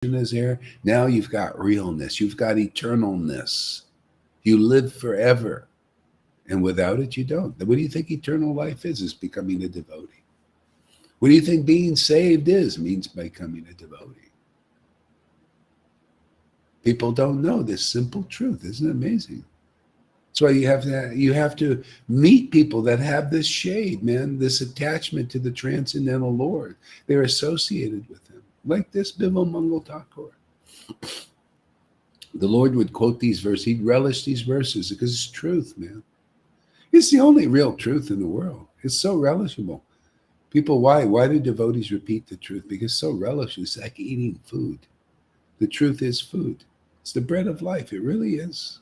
is there. Now you've got realness. You've got eternalness. You live forever. And without it, you don't. What do you think eternal life is? Is becoming a devotee. What do you think being saved is? Means becoming a devotee. People don't know this simple truth. Isn't it amazing? That's why you have to meet people that have this shade, man, this attachment to the transcendental Lord. They're associated with him. Like this Bimal Mangal Thakur. The Lord would quote these verses. He'd relish these verses because it's truth, man. It's the only real truth in the world. It's so relishable. People, why? Why do devotees repeat the truth? Because it's so relishable. It's like eating food. The truth is food. It's the bread of life. It really is.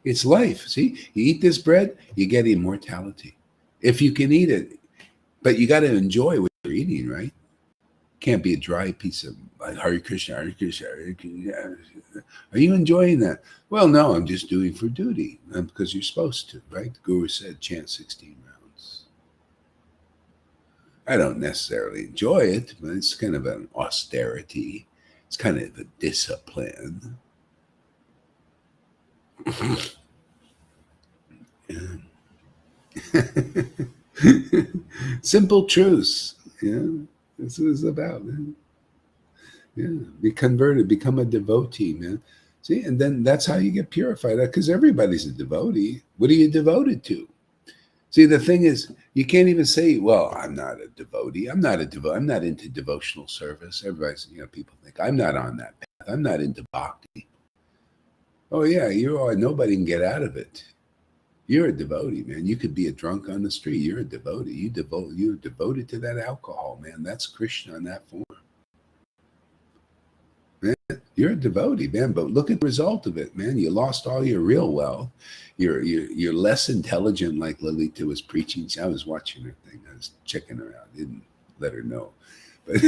It's life. See, you eat this bread, you get immortality. If you can eat it, but you got to enjoy what you're eating, right? Can't be a dry piece of Hare Krishna, Hare Krishna, Hare Krishna. Are you enjoying that? Well, no, I'm just doing for duty because you're supposed to, right? The Guru said, chant 16 rounds. I don't necessarily enjoy it, but it's kind of an austerity. It's kind of a discipline. Simple truths. Yeah, this is about, man. Yeah, be converted, become a devotee, man. See, and then that's how you get purified. Because everybody's a devotee. What are you devoted to? See, the thing is, you can't even say, "Well, I'm not a devotee. I'm not into devotional service." Everybody's, people think I'm not on that path. I'm not into bhakti. Oh yeah, you are. Nobody can get out of it. You're a devotee, man. You could be a drunk on the street. You're a devotee. You're devoted to that alcohol, man. That's Krishna in that form. Man, you're a devotee, man. But look at the result of it, man. You lost all your real wealth. You're less intelligent, like Lalita was preaching. See, I was watching her thing. I was checking her out. Didn't let her know, but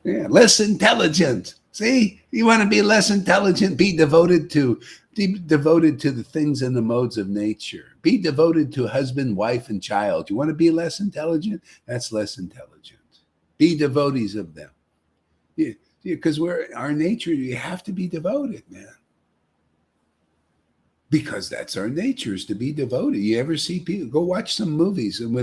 yeah, less intelligent. See, you want to be less intelligent, be devoted to the things and the modes of nature. Be devoted to husband, wife, and child. You want to be less intelligent? That's less intelligent. Be devotees of them. Yeah, because our nature, you have to be devoted, man. Because that's our nature, is to be devoted. You ever see people go watch some movies and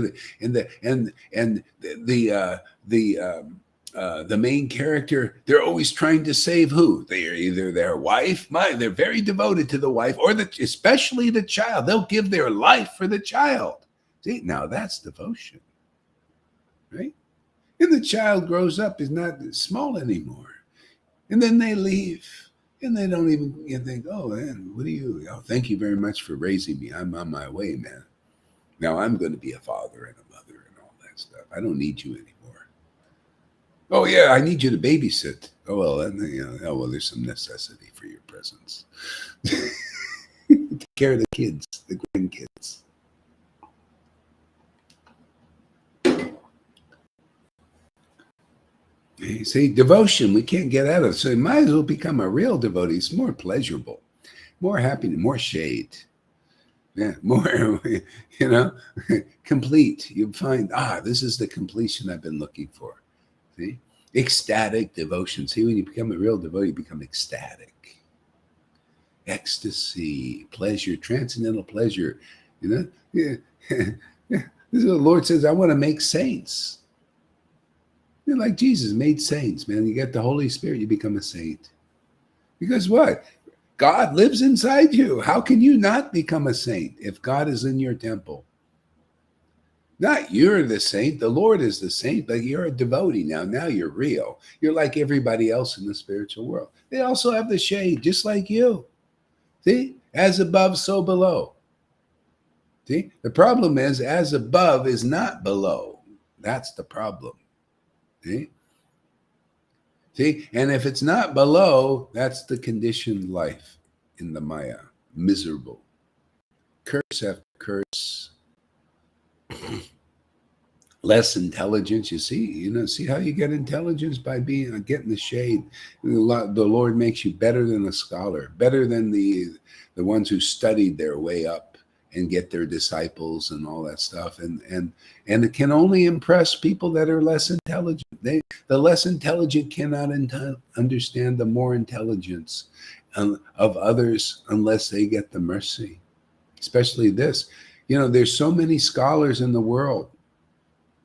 the main character, they're always trying to save who? They're either their wife, they're very devoted to the wife, or especially the child. They'll give their life for the child. See, now that's devotion, right? And the child grows up, is not small anymore. And then they leave. And they don't even think, oh, man, what are you? Oh, thank you very much for raising me. I'm on my way, man. Now I'm going to be a father and a mother and all that stuff. I don't need you anymore. Oh, yeah, I need you to babysit. Oh, well, then, there's some necessity for your presence. Take care of the kids, the grandkids. You see, devotion, we can't get out of it. So you might as well become a real devotee. It's more pleasurable, more happiness, more shade. Yeah, more, complete. You find, this is the completion I've been looking for. See? Ecstatic devotion. See, when you become a real devotee, you become ecstatic. Ecstasy, pleasure, transcendental pleasure. Yeah. This is what the Lord says, I want to make saints. You're like Jesus made saints, man. You get the Holy Spirit, you become a saint. Because what? God lives inside you. How can you not become a saint if God is in your temple? Not you're the saint. The Lord is the saint, but you're a devotee now. Now you're real. You're like everybody else in the spiritual world. They also have the shade, just like you. See? As above, so below. See? The problem is, as above is not below. That's the problem. See? And if it's not below, that's the conditioned life in the Maya. Miserable. Curse after curse. Less intelligence, you see. See how you get intelligence? By getting the shade. The Lord makes you better than a scholar, better than the ones who studied their way up and get their disciples and all that stuff. And it can only impress people that are less intelligent. The less intelligent cannot understand the more intelligence of others unless they get the mercy. Especially this, there's so many scholars in the world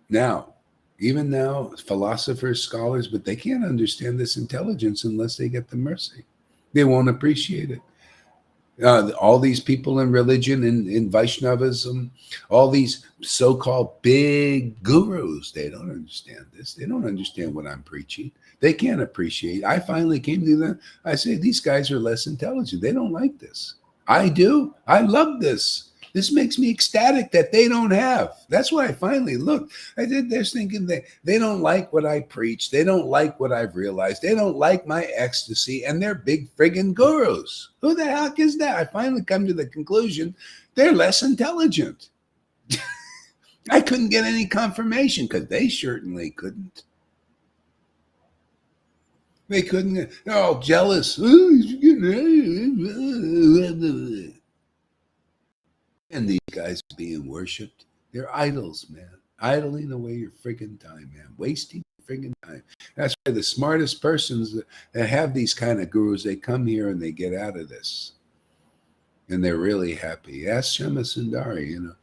now, even now, philosophers, scholars, but they can't understand this intelligence unless they get the mercy. They won't appreciate it. All these people in religion, in Vaishnavism, all these so-called big gurus, they don't understand this. They don't understand what I'm preaching. They can't appreciate. I finally came to them. I say, these guys are less intelligent. They don't like this. I do. I love this. This makes me ecstatic that they don't have. That's why I finally looked. They're thinking they don't like what I preach. They don't like what I've realized. They don't like my ecstasy, and they're big friggin' gurus. Who the heck is that? I finally come to the conclusion they're less intelligent. I couldn't get any confirmation because they certainly couldn't. They couldn't. They're all jealous. And these guys being worshipped, they're idols, man. Idling away your friggin' time, man. Wasting your friggin' time. That's why the smartest persons that have these kind of gurus, they come here and they get out of this. And they're really happy. Ask Shama Sundari,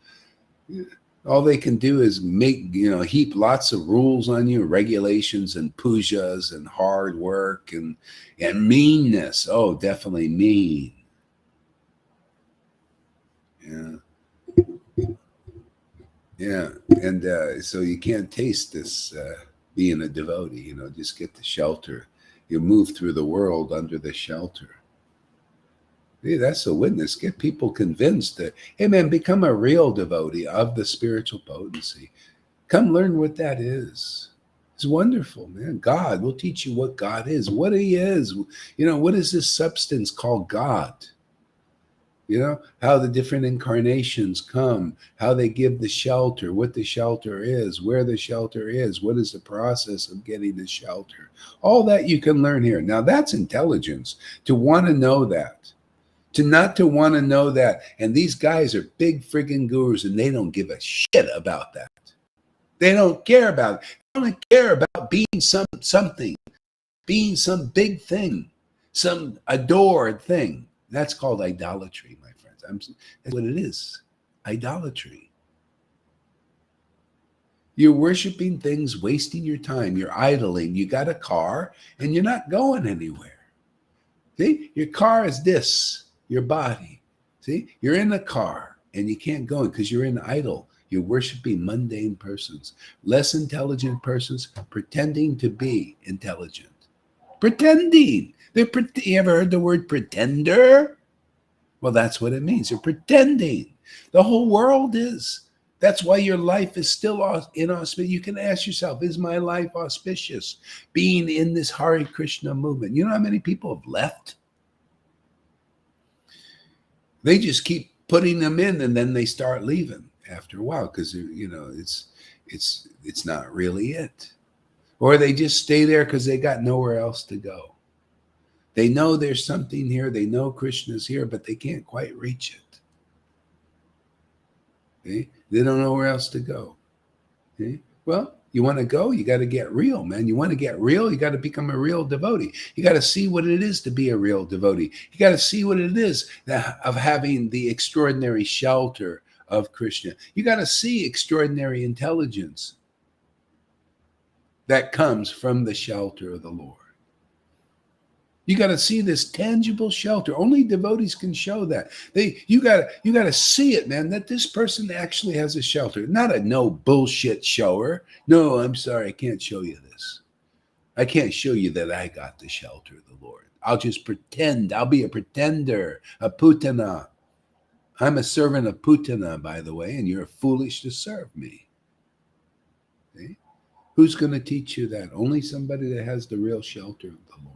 all they can do is make, heap lots of rules on you, regulations and pujas and hard work and meanness. Oh, definitely mean. Yeah. And so you can't taste this being a devotee, just get the shelter. You move through the world under the shelter. Hey, that's a witness. Get people convinced that, hey, man, become a real devotee of the spiritual potency. Come learn what that is. It's wonderful, man. God will teach you what God is, what he is. What is this substance called God? How the different incarnations come, how they give the shelter, what the shelter is, where the shelter is, what is the process of getting the shelter. All that you can learn here. Now, that's intelligence, to want to know that. To not to want to know that. And these guys are big friggin' gurus, and they don't give a shit about that. They don't care about it. They don't care about being something, being some big thing, some adored thing. That's called idolatry, my friends. That's what it is. Idolatry. You're worshiping things, wasting your time. You're idling. You got a car, and you're not going anywhere. See? Your car is this, your body. See? You're in a car, and you can't go because you're in idle. You're worshiping mundane persons, less intelligent persons pretending to be intelligent. Pretending. You ever heard the word pretender? Well, that's what it means. They're pretending. The whole world is. That's why your life is still inauspicious. You can ask yourself, is my life auspicious? Being in this Hare Krishna movement. You know how many people have left? They just keep putting them in, and then they start leaving after a while because it's not really it. Or they just stay there because they got nowhere else to go. They know there's something here. They know Krishna's here, but they can't quite reach it. Okay? They don't know where else to go. Okay? Well, you want to go? You got to get real, man. You want to get real? You got to become a real devotee. You got to see what it is to be a real devotee. You got to see what it is of having the extraordinary shelter of Krishna. You got to see extraordinary intelligence that comes from the shelter of the Lord. You got to see this tangible shelter. Only devotees can show that. You got to see it, man, that this person actually has a shelter. Not a no bullshit shower. No, I'm sorry, I can't show you this. I can't show you that I got the shelter of the Lord. I'll just pretend. I'll be a pretender, a putana. I'm a servant of putana, by the way, and you're foolish to serve me. Okay? Who's going to teach you that? Only somebody that has the real shelter of the Lord.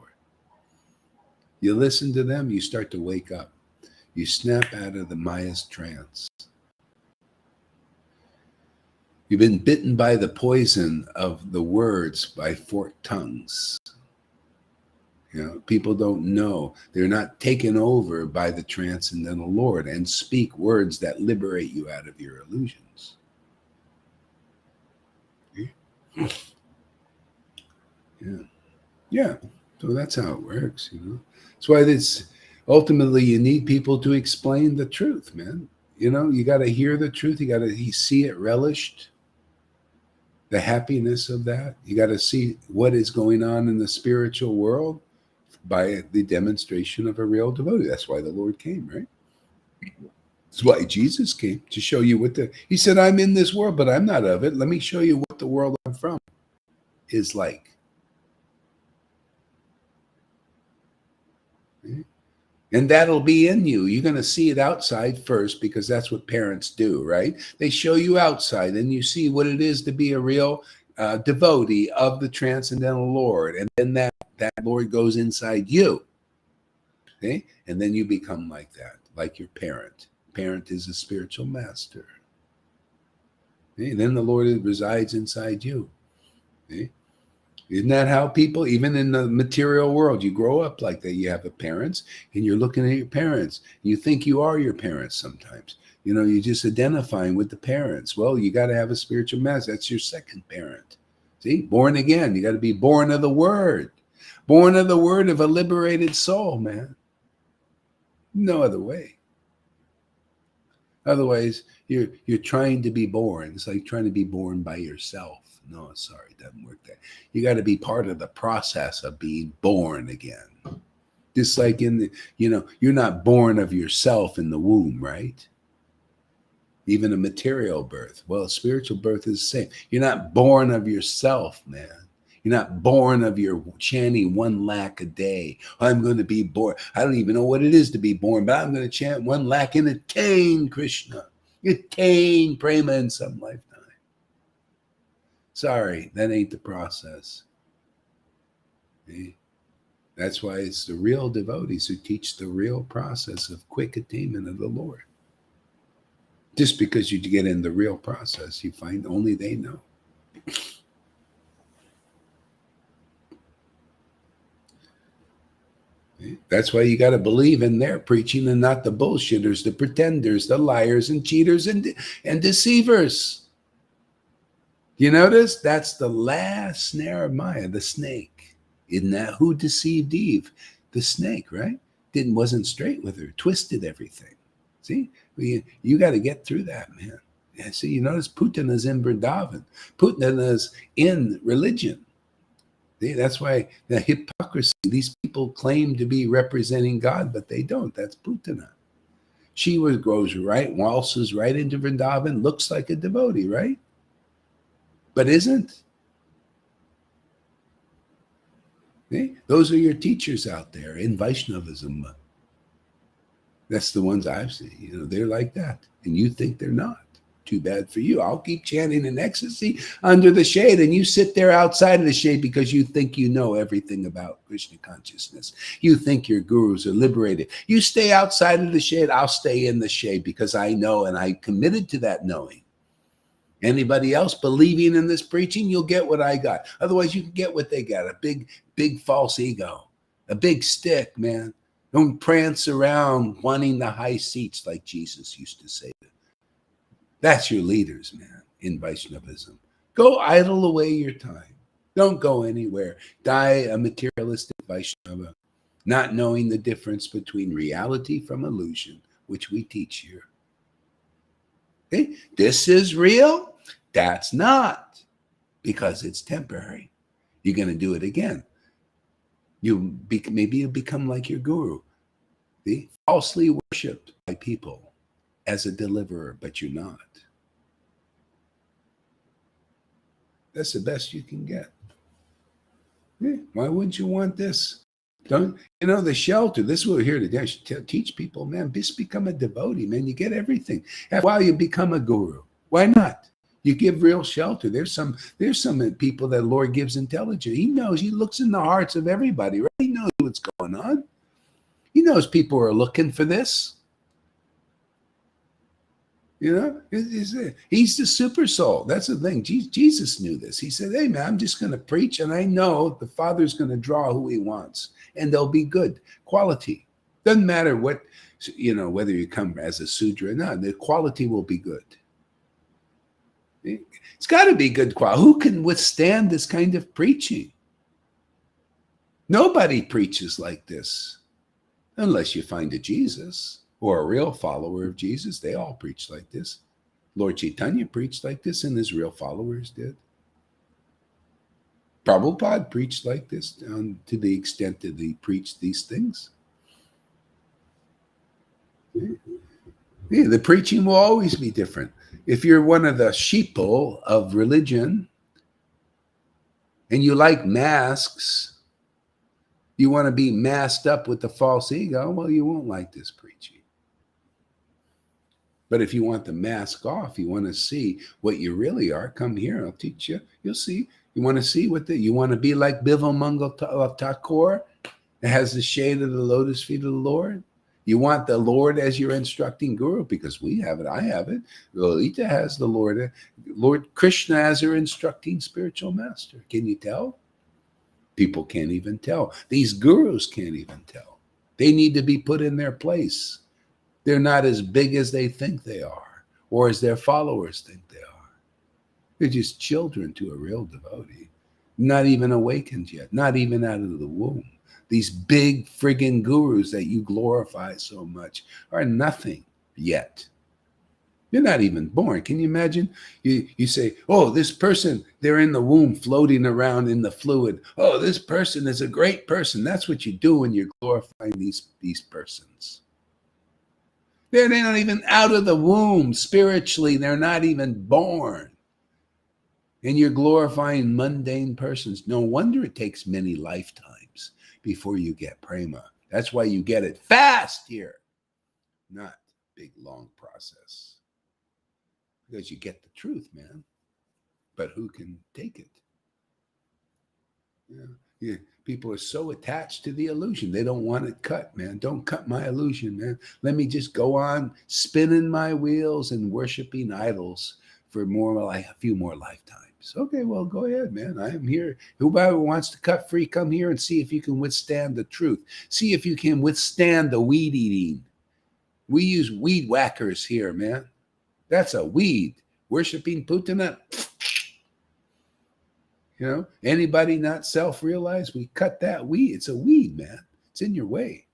You listen to them, you start to wake up. You snap out of the Maya's trance. You've been bitten by the poison of the words by forked tongues. People don't know. They're not taken over by the transcendental Lord and speak words that liberate you out of your illusions. Yeah. So that's how it works. That's why ultimately you need people to explain the truth, man. You got to hear the truth. You got to see it relished. The happiness of that. You got to see what is going on in the spiritual world by the demonstration of a real devotee. That's why the Lord came, right? That's why Jesus came, to show you he said, I'm in this world, but I'm not of it. Let me show you what the world I'm from is like. And that'll be in you. You're going to see it outside first, because that's what parents do, right? They show you outside and you see what it is to be a real devotee of the transcendental Lord. And then that Lord goes inside you. Okay? And then you become like that, like your parent. Parent is a spiritual master. Okay? And then the Lord resides inside you. Okay? Isn't that how people, even in the material world, you grow up like that? You have a parents and you're looking at your parents. You think you are your parents sometimes. You're just identifying with the parents. Well, you got to have a spiritual master. That's your second parent. See, born again. You got to be born of the Word. Born of the Word of a liberated soul, man. No other way. Otherwise, you're trying to be born. It's like trying to be born by yourself. No, sorry, it doesn't work that. You got to be part of the process of being born again. Just like you're not born of yourself in the womb, right? Even a material birth. Well, a spiritual birth is the same. You're not born of yourself, man. You're not born of your chanting 1 lakh a day. I'm going to be born. I don't even know what it is to be born, but I'm going to chant 1 lakh and attain Krishna. Attain prema in some lifetime. Sorry, that ain't the process. Okay? That's why it's the real devotees who teach the real process of quick attainment of the Lord. Just because you get in the real process, you find only they know. Okay? That's why you got to believe in their preaching and not the bullshitters, the pretenders, the liars and cheaters and deceivers. You notice that's the last snare of Maya, the snake. Isn't that who deceived Eve? The snake, right? Wasn't straight with her, twisted everything. See, you got to get through that, man. Yeah, see, you notice Putin is in Vrindavan. Putin is in religion. See, that's why the hypocrisy. These people claim to be representing God, but they don't. That's Putana. She goes right, waltzes right into Vrindavan, looks like a devotee, right? But isn't. Okay? Those are your teachers out there in Vaishnavism. That's the ones I've seen. They're like that. And you think they're not. Too bad for you. I'll keep chanting in ecstasy under the shade, and you sit there outside of the shade because you think you know everything about Krishna consciousness. You think your gurus are liberated. You stay outside of the shade. I'll stay in the shade because I know, and I committed to that knowing. Anybody else believing in this preaching, you'll get what I got. Otherwise, you can get what they got, a big false ego, a big stick, man. Don't prance around wanting the high seats like Jesus used to say. That's your leaders, man, in Vaishnavism. Go idle away your time. Don't go anywhere. Die a materialistic Vaishnava, not knowing the difference between reality from illusion, which we teach here. Okay? This is real. That's not, because it's temporary. You're going to do it again. Maybe you become like your guru, falsely worshipped by people as a deliverer, but you're not. That's the best you can get. Why wouldn't you want this? The shelter, this is what we're here today. I should teach people, man, just become a devotee, man. You get everything. After a while, you become a guru. Why not? You give real shelter. There's some people that the Lord gives intelligence. He knows. He looks in the hearts of everybody, right? He knows what's going on. He knows people are looking for this. You know, he's the super soul. That's the thing. Jesus knew this. He said, hey, man, I'm just going to preach, and I know the Father's going to draw who he wants, and they'll be good quality. Doesn't matter what, whether you come as a Sudra or not, the quality will be good. It's got to be good quality. Who can withstand this kind of preaching? Nobody preaches like this unless you find a Jesus or a real follower of Jesus. They all preach like this. Lord Chaitanya preached like this, and his real followers did. Prabhupada preached like this to the extent that he preached these things. Yeah, the preaching will always be different. If you're one of the sheeple of religion and you like masks, you want to be masked up with the false ego, well, you won't like this preaching. But if you want the mask off, you want to see what you really are, come here, I'll teach you. You'll see. You want to see you want to be like Bivamangal Thakur, that has the shade of the lotus feet of the Lord. You want the Lord as your instructing guru, because we have it. I have it. Lolita has the Lord. Lord Krishna as her instructing spiritual master. Can you tell? People can't even tell. These gurus can't even tell. They need to be put in their place. They're not as big as they think they are, or as their followers think they are. They're just children to a real devotee, not even awakened yet, not even out of the womb. These big friggin' gurus that you glorify so much are nothing yet. You're not even born. Can you imagine? You say, oh, this person, they're in the womb floating around in the fluid. Oh, this person is a great person. That's what you do when you're glorifying these persons. They're not even out of the womb spiritually. They're not even born. And you're glorifying mundane persons. No wonder it takes many lifetimes before you get prema. That's why you get it fast here, not big, long process. Because you get the truth, man. But who can take it? Yeah. People are so attached to the illusion. They don't want it cut, man. Don't cut my illusion, man. Let me just go on spinning my wheels and worshiping idols for a few more lifetimes. Okay, well, go ahead, man. I am here. Whoever wants to cut free, come here and see if you can withstand the truth. See if you can withstand the weed eating. We use weed whackers here, man. That's a weed. Worshipping Putana. Anybody not self-realized, we cut that weed. It's a weed, man. It's in your way.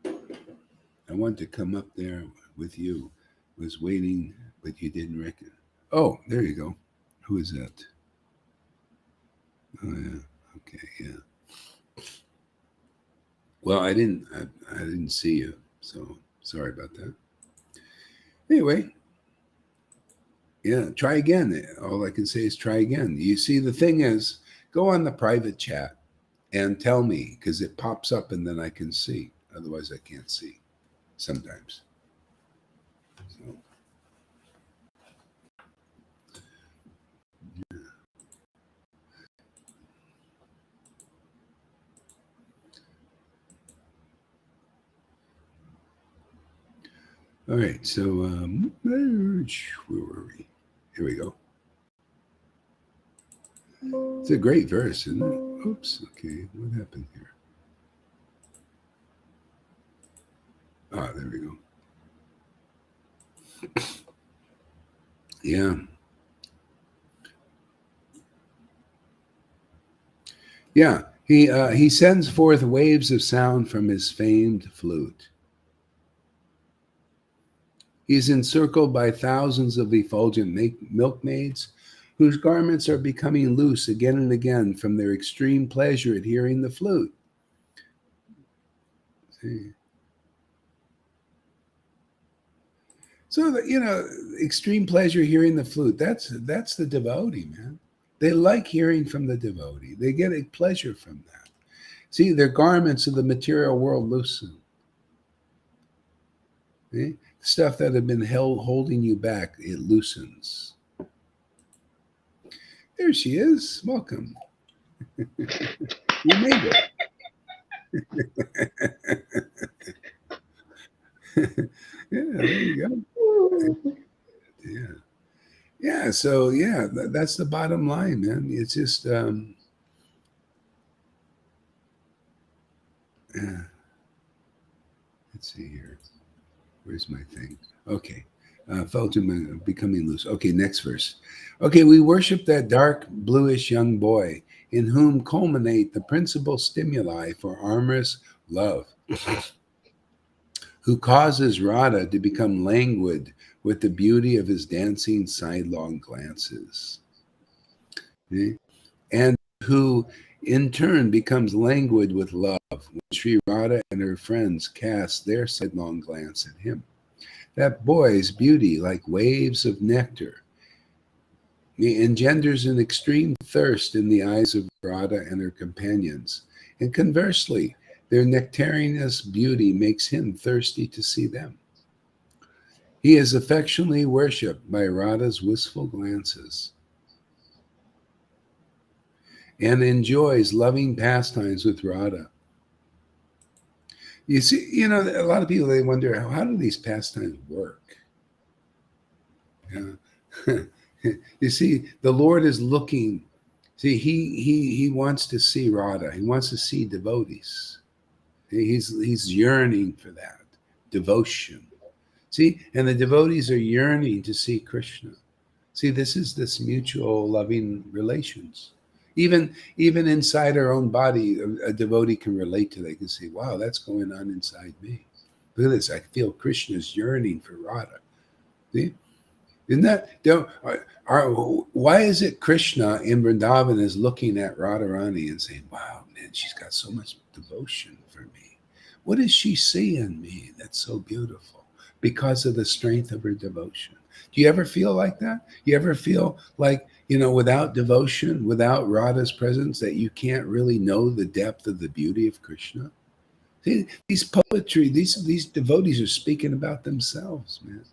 I wanted to come up there with you. Was waiting, but you didn't reckon. Oh, there you go. Who is that? Oh, yeah. Okay, yeah. Well, I didn't see you, so sorry about that. Anyway, yeah, try again. All I can say is try again. You see, the thing is, go on the private chat and tell me, because it pops up and then I can see. Otherwise, I can't see sometimes. So, yeah. All right, so where were we? Here we go. It's a great verse, isn't it? Oops, okay, what happened here? Ah, there we go. Yeah. Yeah, he sends forth waves of sound from his famed flute. He is encircled by thousands of effulgent milkmaids whose garments are becoming loose again and again from their extreme pleasure at hearing the flute. See? So, extreme pleasure hearing the flute, that's the devotee, man. They like hearing from the devotee. They get a pleasure from that. See, their garments of the material world loosen. See? Stuff that had been holding you back, it loosens. There she is. Welcome. You made it. there you go. Yeah. Yeah. So yeah, that's the bottom line, man. It's just yeah. Let's see here. Where's my thing? Okay. Fell to my becoming loose. Okay, next verse. Okay, we worship that dark bluish young boy in whom culminate the principal stimuli for amorous love, who causes Radha to become languid with the beauty of his dancing sidelong glances. Okay? And who in turn becomes languid with love when Sri Radha and her friends cast their sidelong glance at him. That boy's beauty, like waves of nectar, engenders an extreme thirst in the eyes of Radha and her companions. And conversely, their nectarinous beauty makes him thirsty to see them. He is affectionately worshipped by Radha's wistful glances and enjoys loving pastimes with Radha. You see, a lot of people, they wonder, how do these pastimes work? Yeah. You see, the Lord is looking. See, he wants to see Radha. He wants to see devotees. He's yearning for that devotion. See, and the devotees are yearning to see Krishna. See, this mutual loving relations. Even inside our own body, a devotee can relate to that. They can say, "Wow, that's going on inside me. Look at this. I feel Krishna's yearning for Radha." See, isn't that don't why is it Krishna in Vrindavan is looking at Radharani and saying, "Wow, man, she's got so much devotion for me. What does she see in me that's so beautiful?" Because of the strength of her devotion. Do you ever feel like that? You ever feel like, without devotion, without Radha's presence, that you can't really know the depth of the beauty of Krishna? See, these poetry, these devotees are speaking about themselves, man.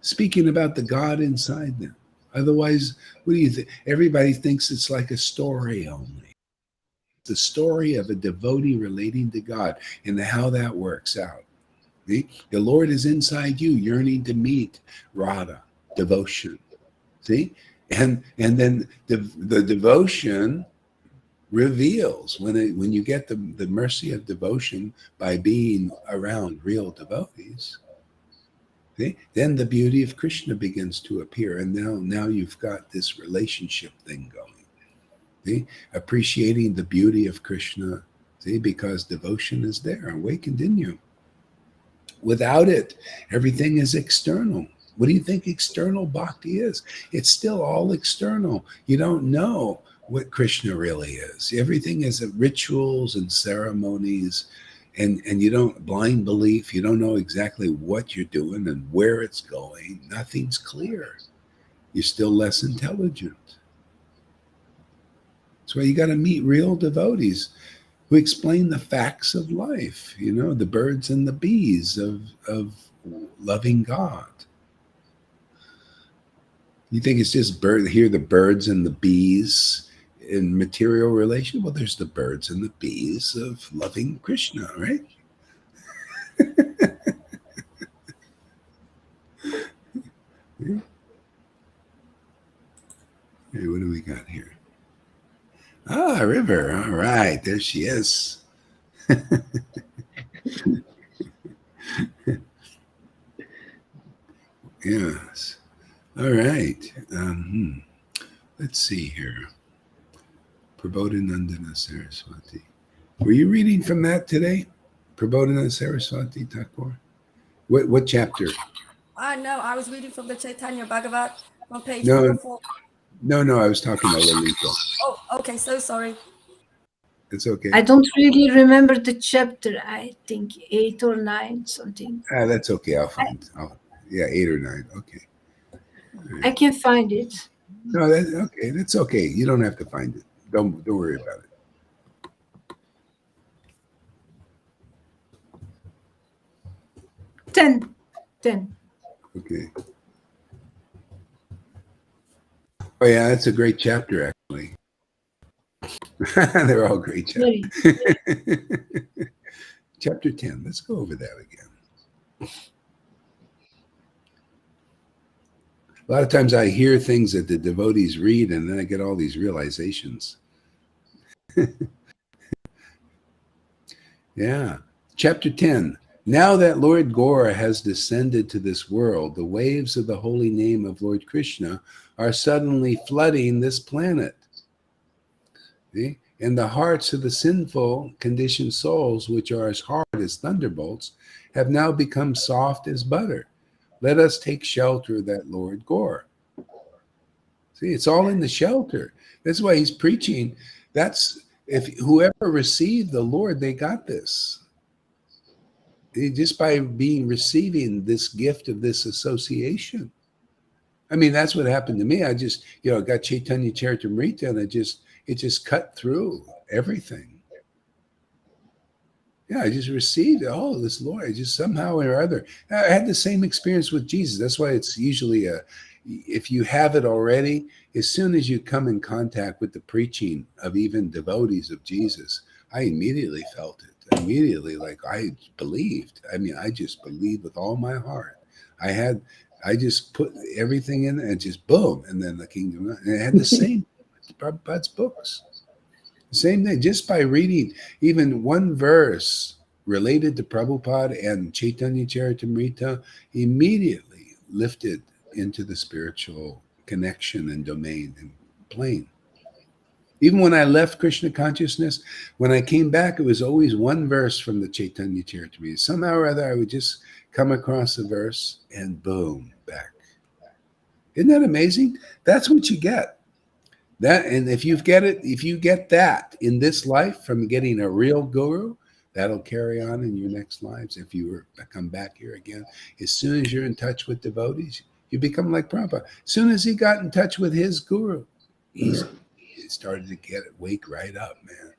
Speaking about the God inside them. Otherwise, what do you think? Everybody thinks it's like a story only. It's the story of a devotee relating to God and how that works out. See? The Lord is inside you, yearning to meet Radha, devotion. See? And then the devotion reveals when you get the mercy of devotion by being around real devotees. See? Then the beauty of Krishna begins to appear, and now you've got this relationship thing going. See? Appreciating the beauty of Krishna, see, because devotion is there, awakened in you. Without it, everything is external. What do you think external bhakti is? It's still all external. You don't know what Krishna really is. Everything is rituals and ceremonies, and you don't blind belief. You don't know exactly what you're doing and where it's going. Nothing's clear. You're still less intelligent. That's why you got to meet real devotees who explain the facts of life, the birds and the bees of loving God. You think it's just the birds and the bees in material relation? Well, there's the birds and the bees of loving Krishna, right? Yeah. Hey, what do we got here? Ah, River. All right, there she is. Yes. All right. Let's see here. Prabodhanandana Saraswati. Were you reading from that today? Prabodhana Saraswati Thakur? What chapter? No, I was reading from the Chaitanya Bhagavat on page No, 44. no, I was talking to Lalita. Oh, okay, so sorry. It's okay. I don't really remember the chapter. I think 8 or 9, something. That's okay. I'll find. Yeah, 8 or 9. Okay. I can find it. No, that's okay. That's okay. You don't have to find it. Don't worry about it. Ten. Okay. Oh yeah, that's a great chapter actually. They're all great chapters. Very. Chapter 10. Let's go over that again. A lot of times I hear things that the devotees read, and then I get all these realizations. Yeah. Chapter 10. Now that Lord Gaura has descended to this world, the waves of the holy name of Lord Krishna are suddenly flooding this planet. See? And the hearts of the sinful, conditioned souls, which are as hard as thunderbolts, have now become soft as butter. Let us take shelter of that Lord Gaura. See, it's all in the shelter. That's why he's preaching. That's if whoever received the Lord, they got this. Just by receiving this gift of this association. I mean, that's what happened to me. I just, got Chaitanya Charitamrita, and it just cut through everything. Yeah, I just received it. Oh, this Lord, I just somehow or other. I had the same experience with Jesus. That's why it's usually if you have it already, as soon as you come in contact with the preaching of even devotees of Jesus, I immediately felt it. Immediately, like I believed. I mean, I just believed with all my heart. I just put everything in and just boom, and then the kingdom. And it had the same Prabhupada's books. The same thing, just by reading even one verse related to Prabhupada and Chaitanya Charitamrita, immediately lifted into the spiritual connection and domain and plane. Even when I left Krishna consciousness, when I came back, it was always one verse from the Chaitanya Charitamrita. Somehow or other, I would just come across a verse and boom, back. Isn't that amazing? That's what you get. That, and if you get that in this life from getting a real guru, that'll carry on in your next lives. If you were to come back here again, as soon as you're in touch with devotees, you become like Prabhupada. As soon as he got in touch with his guru, he started to wake right up, man.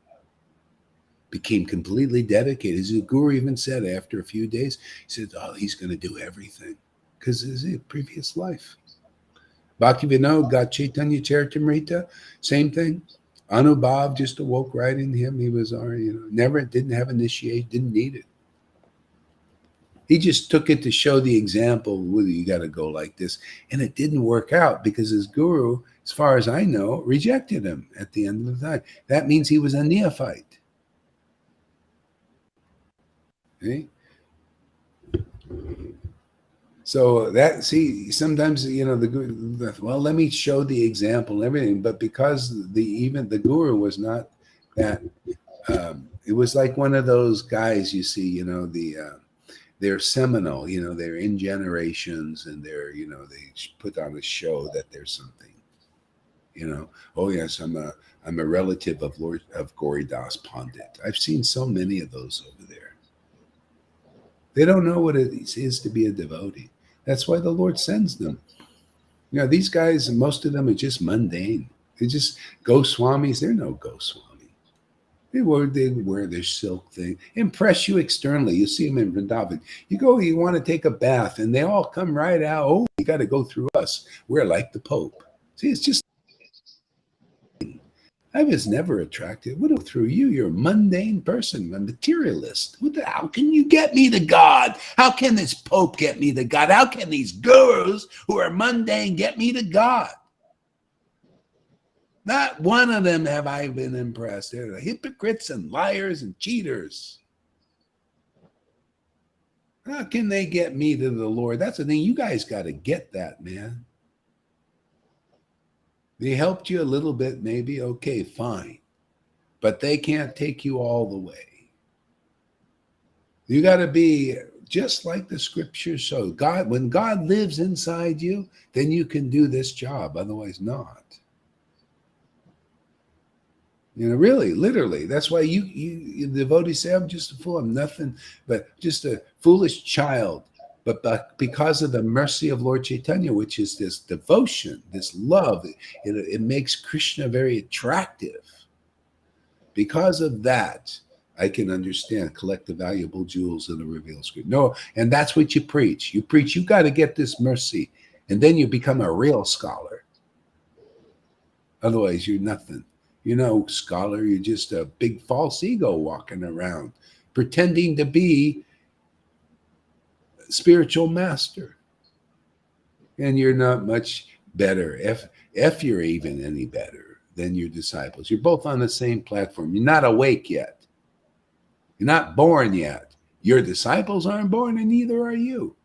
Became completely dedicated. As the guru even said after a few days, he said, oh, he's going to do everything because it's his previous life. Bhaktivinoda got Chaitanya Charitamrita, same thing. Anubhav just awoke right in him. He was already, didn't have initiation, didn't need it. He just took it to show the example, whether you got to go like this. And it didn't work out because his guru, as far as I know, rejected him at the end of the time. That means he was a neophyte. Okay? So sometimes, the guru, well, let me show the example and everything. But because even the guru was not that, it was like one of those guys you see, they're seminal, they're in generations and they're, they put on a show that there's something, oh yes, I'm a relative of Gauridas Pandit. I've seen so many of those over there. They don't know what it is to be a devotee. That's why the Lord sends them. These guys, most of them are just mundane. They're just Goswamis. They're no Goswami. They wear their silk thing, impress you externally. You see them in Vrindavan. You go, you want to take a bath, and they all come right out. Oh, you got to go through us. We're like the Pope. See, it's just, I was never attracted. What through you? You're a mundane person, a materialist. How can you get me to God? How can this Pope get me to God? How can these gurus who are mundane get me to God? Not one of them have I been impressed. They're hypocrites and liars and cheaters. How can they get me to the Lord? That's the thing. You guys got to get that, man. They helped you a little bit, maybe. Okay, fine. But they can't take you all the way. You got to be just like the scriptures show. God, when God lives inside you, then you can do this job. Otherwise, not. Really, literally. That's why you devotees say, I'm just a fool. I'm nothing but just a foolish child. But because of the mercy of Lord Chaitanya, which is this devotion, this love, it makes Krishna very attractive. Because of that, I can understand, collect the valuable jewels in the revealed scripture. No, and that's what you preach. You preach, you got to get this mercy, and then you become a real scholar. Otherwise, you're nothing. Scholar, you're just a big false ego walking around, pretending to be spiritual master. And you're not much better, if you're even any better than your disciples. You're both on the same platform. You're not awake yet. You're not born yet. Your disciples aren't born, and neither are you.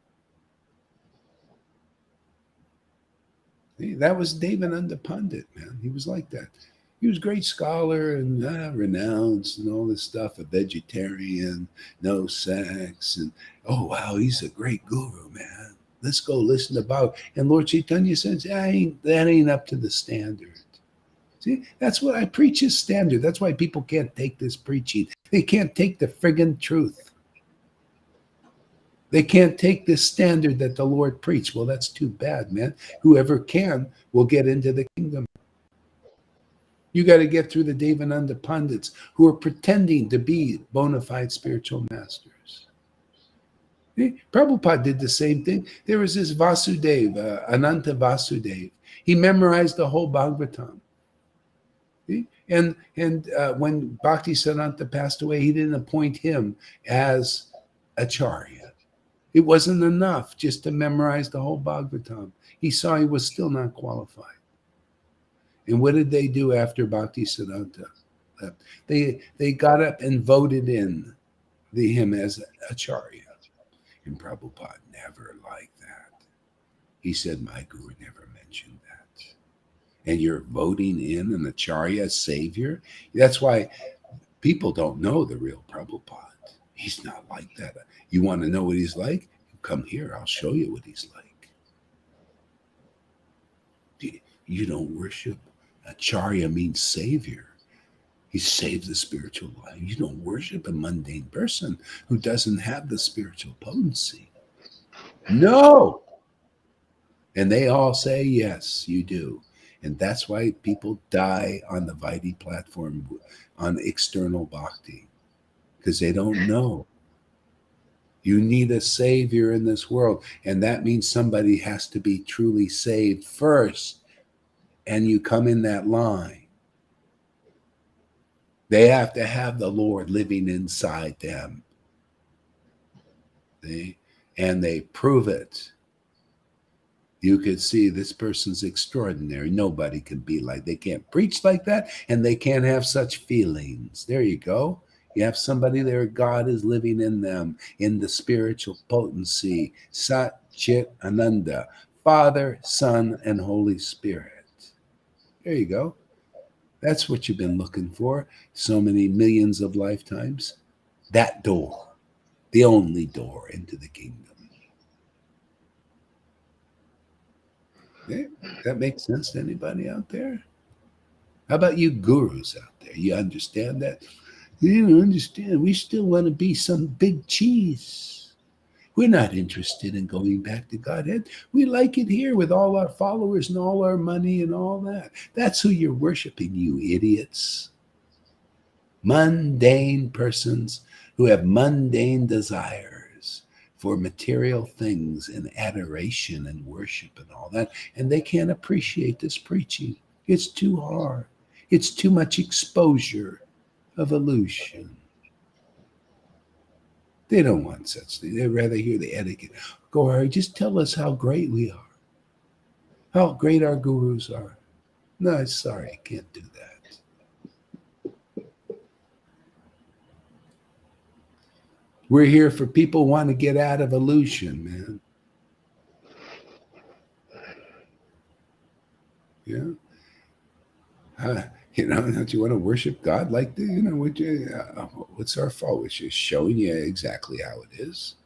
See, that was David Undepundit, man. He was like that. He was a great scholar and renounced and all this stuff, a vegetarian, no sex. And, oh, wow, he's a great guru, man. Let's go listen to Bhagavad. And Lord Chaitanya says, that ain't up to the standard. See, that's what I preach is standard. That's why people can't take this preaching. They can't take the friggin' truth. They can't take this standard that the Lord preached. Well, that's too bad, man. Whoever can will get into the kingdom. You got to get through the Devananda Pandits who are pretending to be bona fide spiritual masters. See? Prabhupada did the same thing. There was this Vasudeva, Ananta Vasudeva. He memorized the whole Bhagavatam. See? And when Bhaktisiddhanta passed away, he didn't appoint him as Acharya. It wasn't enough just to memorize the whole Bhagavatam. He saw he was still not qualified. And what did they do after Bhaktisiddhanta left? They got up and voted in him as Acharya. And Prabhupada never liked that. He said, my guru never mentioned that. And you're voting in an Acharya savior? That's why people don't know the real Prabhupada. He's not like that. You want to know what he's like? Come here. I'll show you what he's like. You don't worship. Acharya means savior. He saves the spiritual life. You don't worship a mundane person who doesn't have the spiritual potency. No. And they all say, yes, you do. And that's why people die on the Vaidhi platform on external bhakti. Because they don't know. You need a savior in this world. And that means somebody has to be truly saved first. And you come in that line. They have to have the Lord living inside them. See? And they prove it. You could see this person's extraordinary. Nobody can be like, they can't preach like that, and they can't have such feelings. There you go. You have somebody there, God is living in them, in the spiritual potency, Sat Chit Ananda, Father, Son, and Holy Spirit. There you go. That's what you've been looking for so many millions of lifetimes. That door, the only door into the kingdom. Okay? That makes sense to anybody out there? How about you gurus out there? You understand that? You don't understand. We still want to be some big cheese. We're not interested in going back to Godhead. We like it here with all our followers and all our money and all that. That's who you're worshiping, you idiots. Mundane persons who have mundane desires for material things and adoration and worship and all that. And they can't appreciate this preaching. It's too hard. It's too much exposure of illusion. They don't want such things. They'd rather hear the etiquette. Gauri, just tell us how great we are. How great our gurus are. No, sorry, I can't do that. We're here for people who want to get out of illusion, man. Yeah. Don't you want to worship God like the, what's our fault? It's just showing you exactly how it is.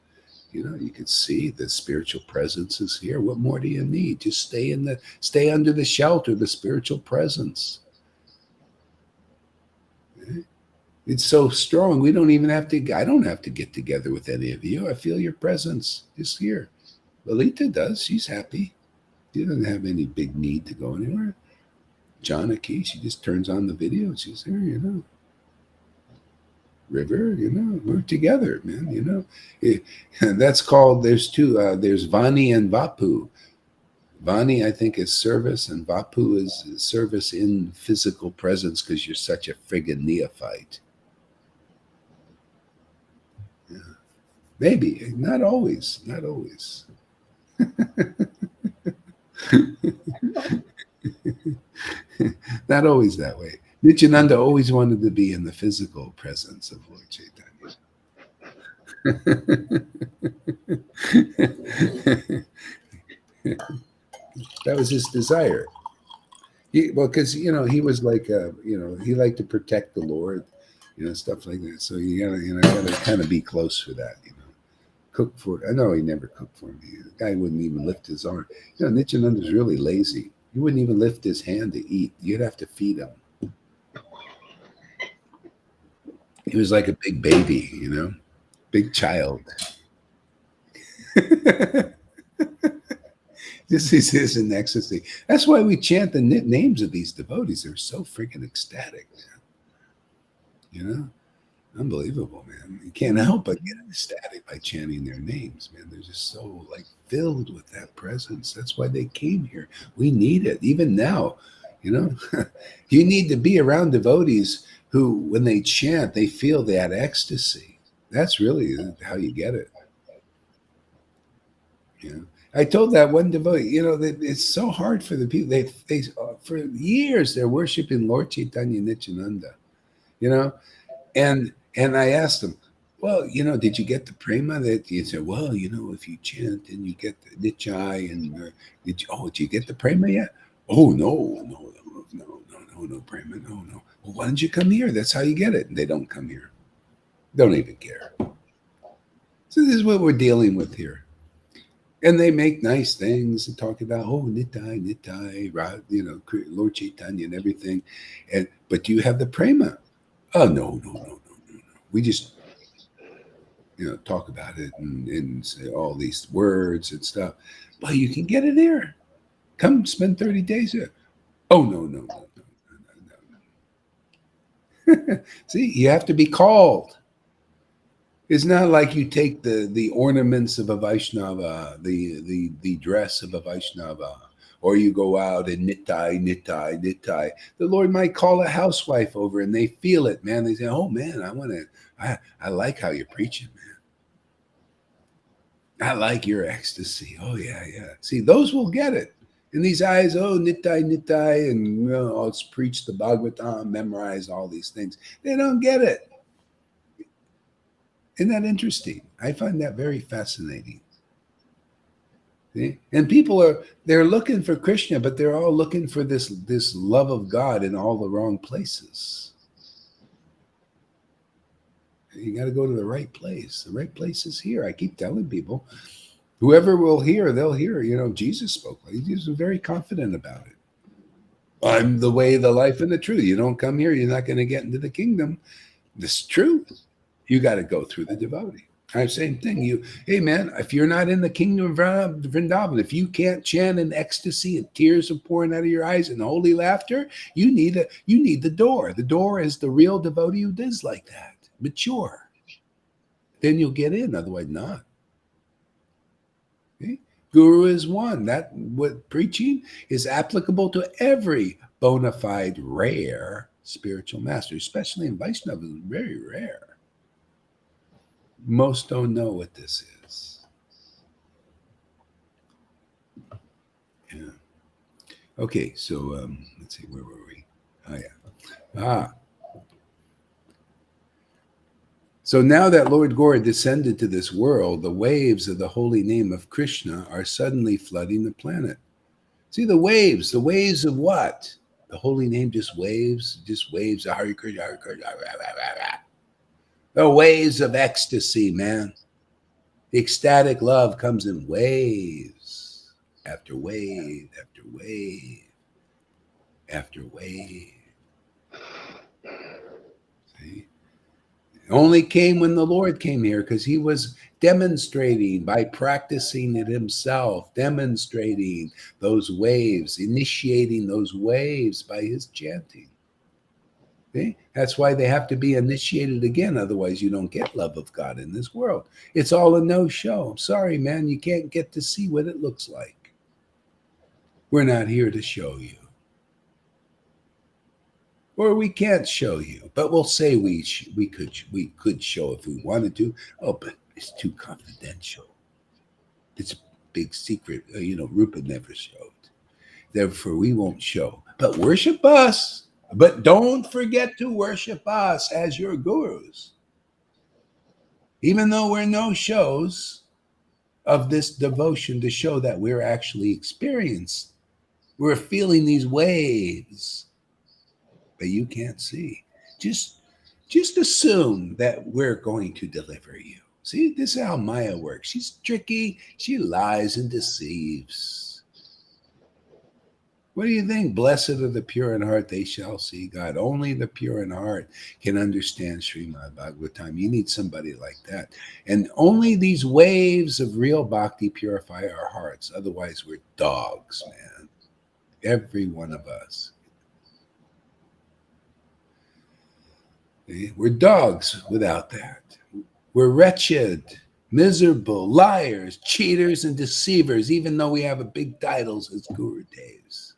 You can see the spiritual presence is here. What more do you need? Just stay under the shelter of the spiritual presence. Okay? It's so strong. We don't even have to, I don't have to get together with any of you. I feel your presence is here. Lalita does. She's happy. She doesn't have any big need to go anywhere. Janaki, she just turns on the video and she's there, River, we're together, man, That's called, there's two, there's Vani and Vapu. Vani, I think, is service, and Vapu is service in physical presence because you're such a friggin' neophyte. Yeah. Maybe, not always, not always. Not always that way. Nityananda always wanted to be in the physical presence of Lord Chaitanya. That was his desire. Because he was like, he liked to protect the Lord, stuff like that. So gotta kind of be close for that, Cook for. I know he never cooked for me. The guy wouldn't even lift his arm. Nityananda's really lazy. He wouldn't even lift his hand to eat. You'd have to feed him. He was like a big baby, big child. This is an ecstasy. That's why we chant the names of these devotees. They're so freaking ecstatic, man. Unbelievable, man. You can't help but get ecstatic by chanting their names, man. They're just so filled with that presence. That's why they came here. We need it. Even now, you need to be around devotees who, when they chant, they feel that ecstasy. That's really how you get it. I told that one devotee, it's so hard for the people. They for years they're worshiping Lord Chaitanya Nityananda, and I asked them, well, did you get the prema that you said? Well, if you chant and you get the Nichai, and did you get the prema yet? Oh no prema, no. Well, why don't you come here? That's how you get it. And they don't come here. Don't even care. So this is what we're dealing with here. And they make nice things and talk about, Nitai, Lord Chaitanya and everything. But do you have the prema? Oh, no. We just, talk about it and say all these words and stuff. Well, you can get it here. Come spend 30 days here. Oh, no. See, you have to be called. It's not like you take the ornaments of a Vaishnava, the dress of a Vaishnava, or you go out and Nitai. The Lord might call a housewife over and they feel it, man. They say, oh man, I like how you're preaching, man. I like your ecstasy. Oh yeah. See, those will get it. And these eyes, Nitai, and let's preach the Bhagavatam, memorize all these things. They don't get it. Isn't that interesting? I find that very fascinating. See? And people they're looking for Krishna, but they're all looking for this love of God in all the wrong places. You got to go to the right place. The right place is here. I keep telling people, whoever will hear, they'll hear. Jesus spoke. He was very confident about it. I'm the way, the life, and the truth. You don't come here, you're not going to get into the kingdom. This is true. You got to go through the devotee. Same thing. Hey man, if you're not in the kingdom of Vrindavan, if you can't chant in ecstasy and tears are pouring out of your eyes and holy laughter, you need the door. The door is the real devotee who does like that, mature. Then you'll get in. Otherwise, not. Okay? Guru is one. What preaching is applicable to every bona fide rare spiritual master, especially in Vaishnava, is very rare. Most don't know what this is. Yeah. Okay, so let's see, where were we? Oh yeah. So now that Lord Gaura descended to this world, the waves of the holy name of Krishna are suddenly flooding the planet. See the waves of what? The holy name just waves. Hare Krishna, Hare Krishna. The waves of ecstasy, man. The ecstatic love comes in waves after wave after wave after wave. See? It only came when the Lord came here because he was demonstrating by practicing it himself, demonstrating those waves, initiating those waves by his chanting. Okay? That's why they have to be initiated again. Otherwise, you don't get love of God in this world. It's all a no-show. I'm sorry, man. You can't get to see what it looks like. We're not here to show you. Or we can't show you, but we'll say we could show if we wanted to. Oh, but it's too confidential. It's a big secret. Rupa never showed. Therefore, we won't show. But worship us. But don't forget to worship us as your gurus. Even though we're no shows of this devotion to show that we're actually experienced. We're feeling these waves, but you can't see. Just assume that we're going to deliver you. See, this is how Maya works. She's tricky. She lies and deceives. What do you think? Blessed are the pure in heart, they shall see God. Only the pure in heart can understand Srimad Bhagavatam. You need somebody like that. And only these waves of real bhakti purify our hearts. Otherwise, we're dogs, man. Every one of us. We're dogs without that. We're wretched, miserable, liars, cheaters, and deceivers, even though we have a big titles as Guru Devs.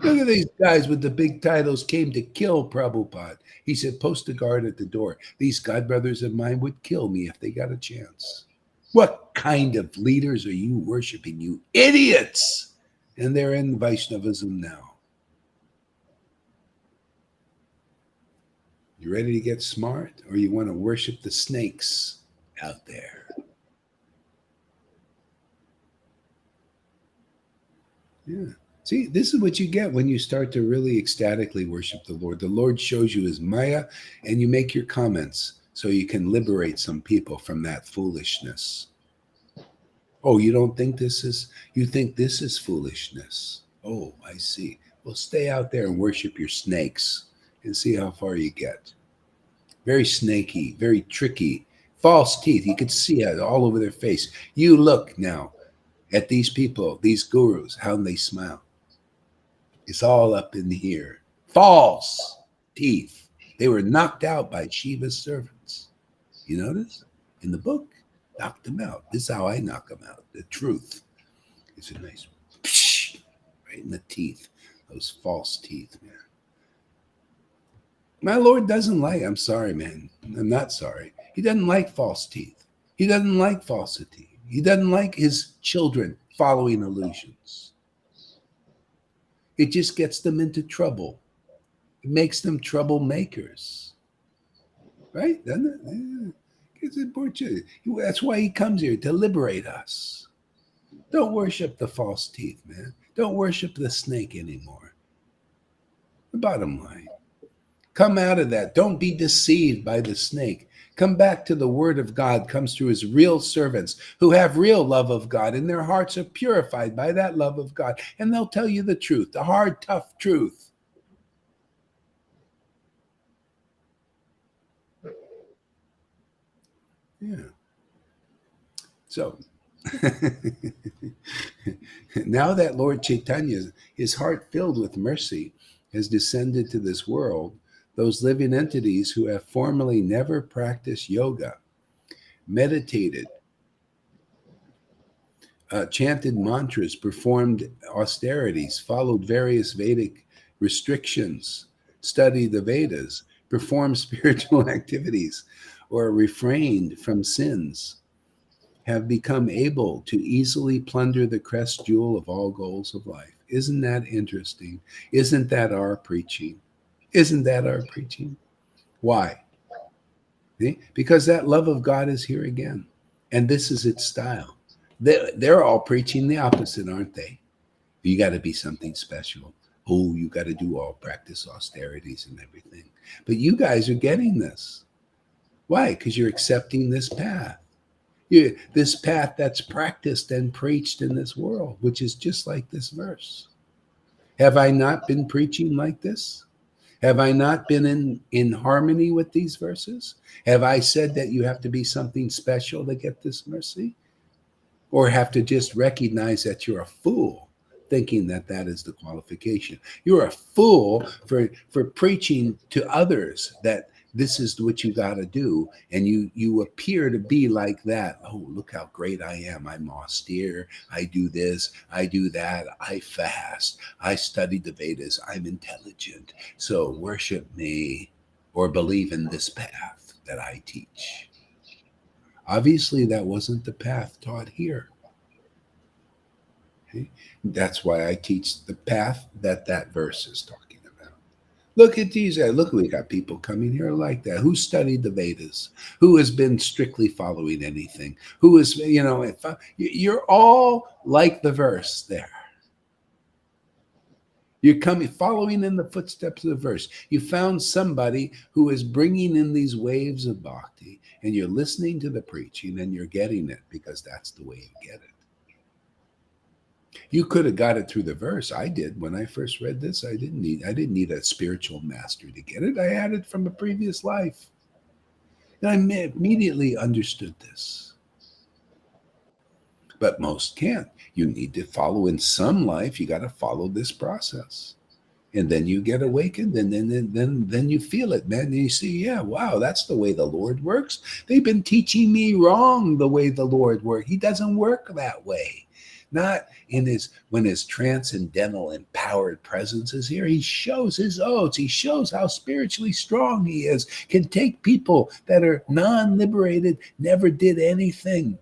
Look at these guys with the big titles came to kill Prabhupada. He said, post a guard at the door. These godbrothers of mine would kill me if they got a chance. What kind of leaders are you worshiping, you idiots? And they're in Vaishnavism now. You ready to get smart, or you want to worship the snakes out there? Yeah. See, this is what you get when you start to really ecstatically worship the Lord. The Lord shows you his Maya, and you make your comments so you can liberate some people from that foolishness. Oh, you don't think you think this is foolishness. Oh, I see. Well, stay out there and worship your snakes and see how far you get. Very snaky, very tricky, false teeth. You could see it all over their face. You look now at these people, these gurus, how they smile. It's all up in here. False teeth. They were knocked out by Shiva's servants. You notice? In the book, knocked them out. This is how I knock them out. The truth. It's a nice psh, right in the teeth. Those false teeth, man. My Lord doesn't like, I'm sorry, man. I'm not sorry. He doesn't like false teeth. He doesn't like falsity. He doesn't like his children following illusions. It just gets them into trouble. It makes them troublemakers. Right? Doesn't it? Yeah. It's important. That's why he comes here, to liberate us. Don't worship the false teeth, man. Don't worship the snake anymore. The bottom line. Come out of that. Don't be deceived by the snake. Come back to the word of God, comes through his real servants who have real love of God, and their hearts are purified by that love of God. And they'll tell you the truth, the hard, tough truth. Yeah. So now that Lord Chaitanya, his heart filled with mercy, has descended to this world, those living entities who have formerly never practiced yoga, meditated, chanted mantras, performed austerities, followed various Vedic restrictions, studied the Vedas, performed spiritual activities, or refrained from sins, have become able to easily plunder the crest jewel of all goals of life. Isn't that interesting? Isn't that our preaching? Isn't that our preaching? Why? See? Because that love of God is here again. And this is its style. They're all preaching the opposite, aren't they? You got to be something special. Oh, you got to do all practice austerities and everything. But you guys are getting this. Why? Because you're accepting this path. This path that's practiced and preached in this world, which is just like this verse. Have I not been preaching like this? Have I not been in harmony with these verses? Have I said that you have to be something special to get this mercy? Or have to just recognize that you're a fool thinking that that is the qualification? You're a fool for preaching to others that this is what you got to do, and you appear to be like that. Oh, look how great I am. I'm austere. I do this, I do that. I fast. I study the Vedas. I'm intelligent. So worship me or believe in this path that I teach. Obviously, that wasn't the path taught here. Okay? That's why I teach the path that verse is talking about. Look at these. Look, we got people coming here like that. Who studied the Vedas? Who has been strictly following anything? Who is, you're all like the verse there. You're coming, following in the footsteps of the verse. You found somebody who is bringing in these waves of bhakti, and you're listening to the preaching, and you're getting it because that's the way you get it. You could have got it through the verse. I did when I first read this. I didn't need a spiritual master to get it. I had it from a previous life, and I immediately understood this. But most can't. You need to follow in some life. You got to follow this process, and then you get awakened, and then you feel it, man. And you see, yeah, wow, that's the way the Lord works. They've been teaching me wrong the way the Lord works. He doesn't work that way. Not when his transcendental empowered presence is here. He shows his odes. He shows how spiritually strong he is. Can take people that are non-liberated, never did anything,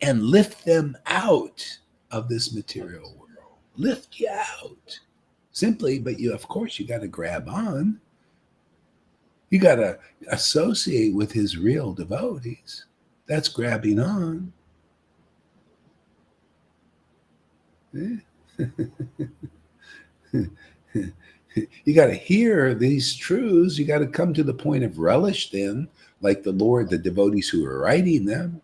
and lift them out of this material world. Lift you out. Simply, but of course, you got to grab on. You got to associate with his real devotees. That's grabbing on. You got to hear these truths. You got to come to the point of relish then, like the Lord, the devotees who are writing them,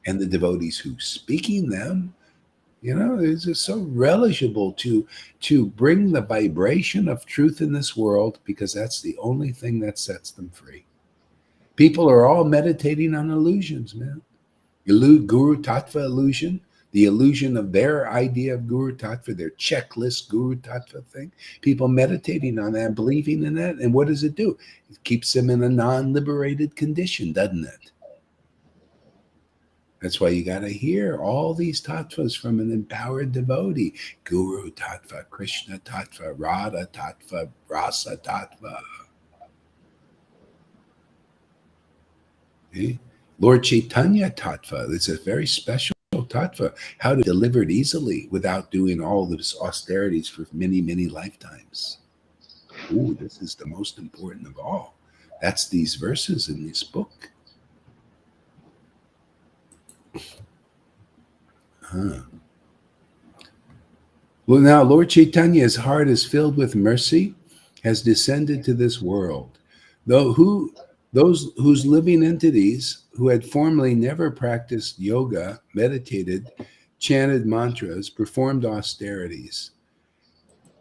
and the devotees who speaking them. It's just so relishable to bring the vibration of truth in this world, because that's the only thing that sets them free. People are all meditating on illusions, man. Guru Tattva illusion, the illusion of their idea of Guru Tattva, their checklist Guru Tattva thing. People meditating on that, believing in that. And what does it do? It keeps them in a non-liberated condition, doesn't it? That's why you got to hear all these tattvas from an empowered devotee. Guru Tattva, Krishna Tattva, Radha Tattva, Rasa Tattva. Okay? Lord Chaitanya Tattva. It's a very special tattva. How to deliver it easily without doing all those austerities for many, many lifetimes. Ooh, this is the most important of all. That's these verses in this book. Well, now Lord Chaitanya's heart is filled with mercy, has descended to this world. Those whose living entities who had formerly never practiced yoga, meditated, chanted mantras, performed austerities.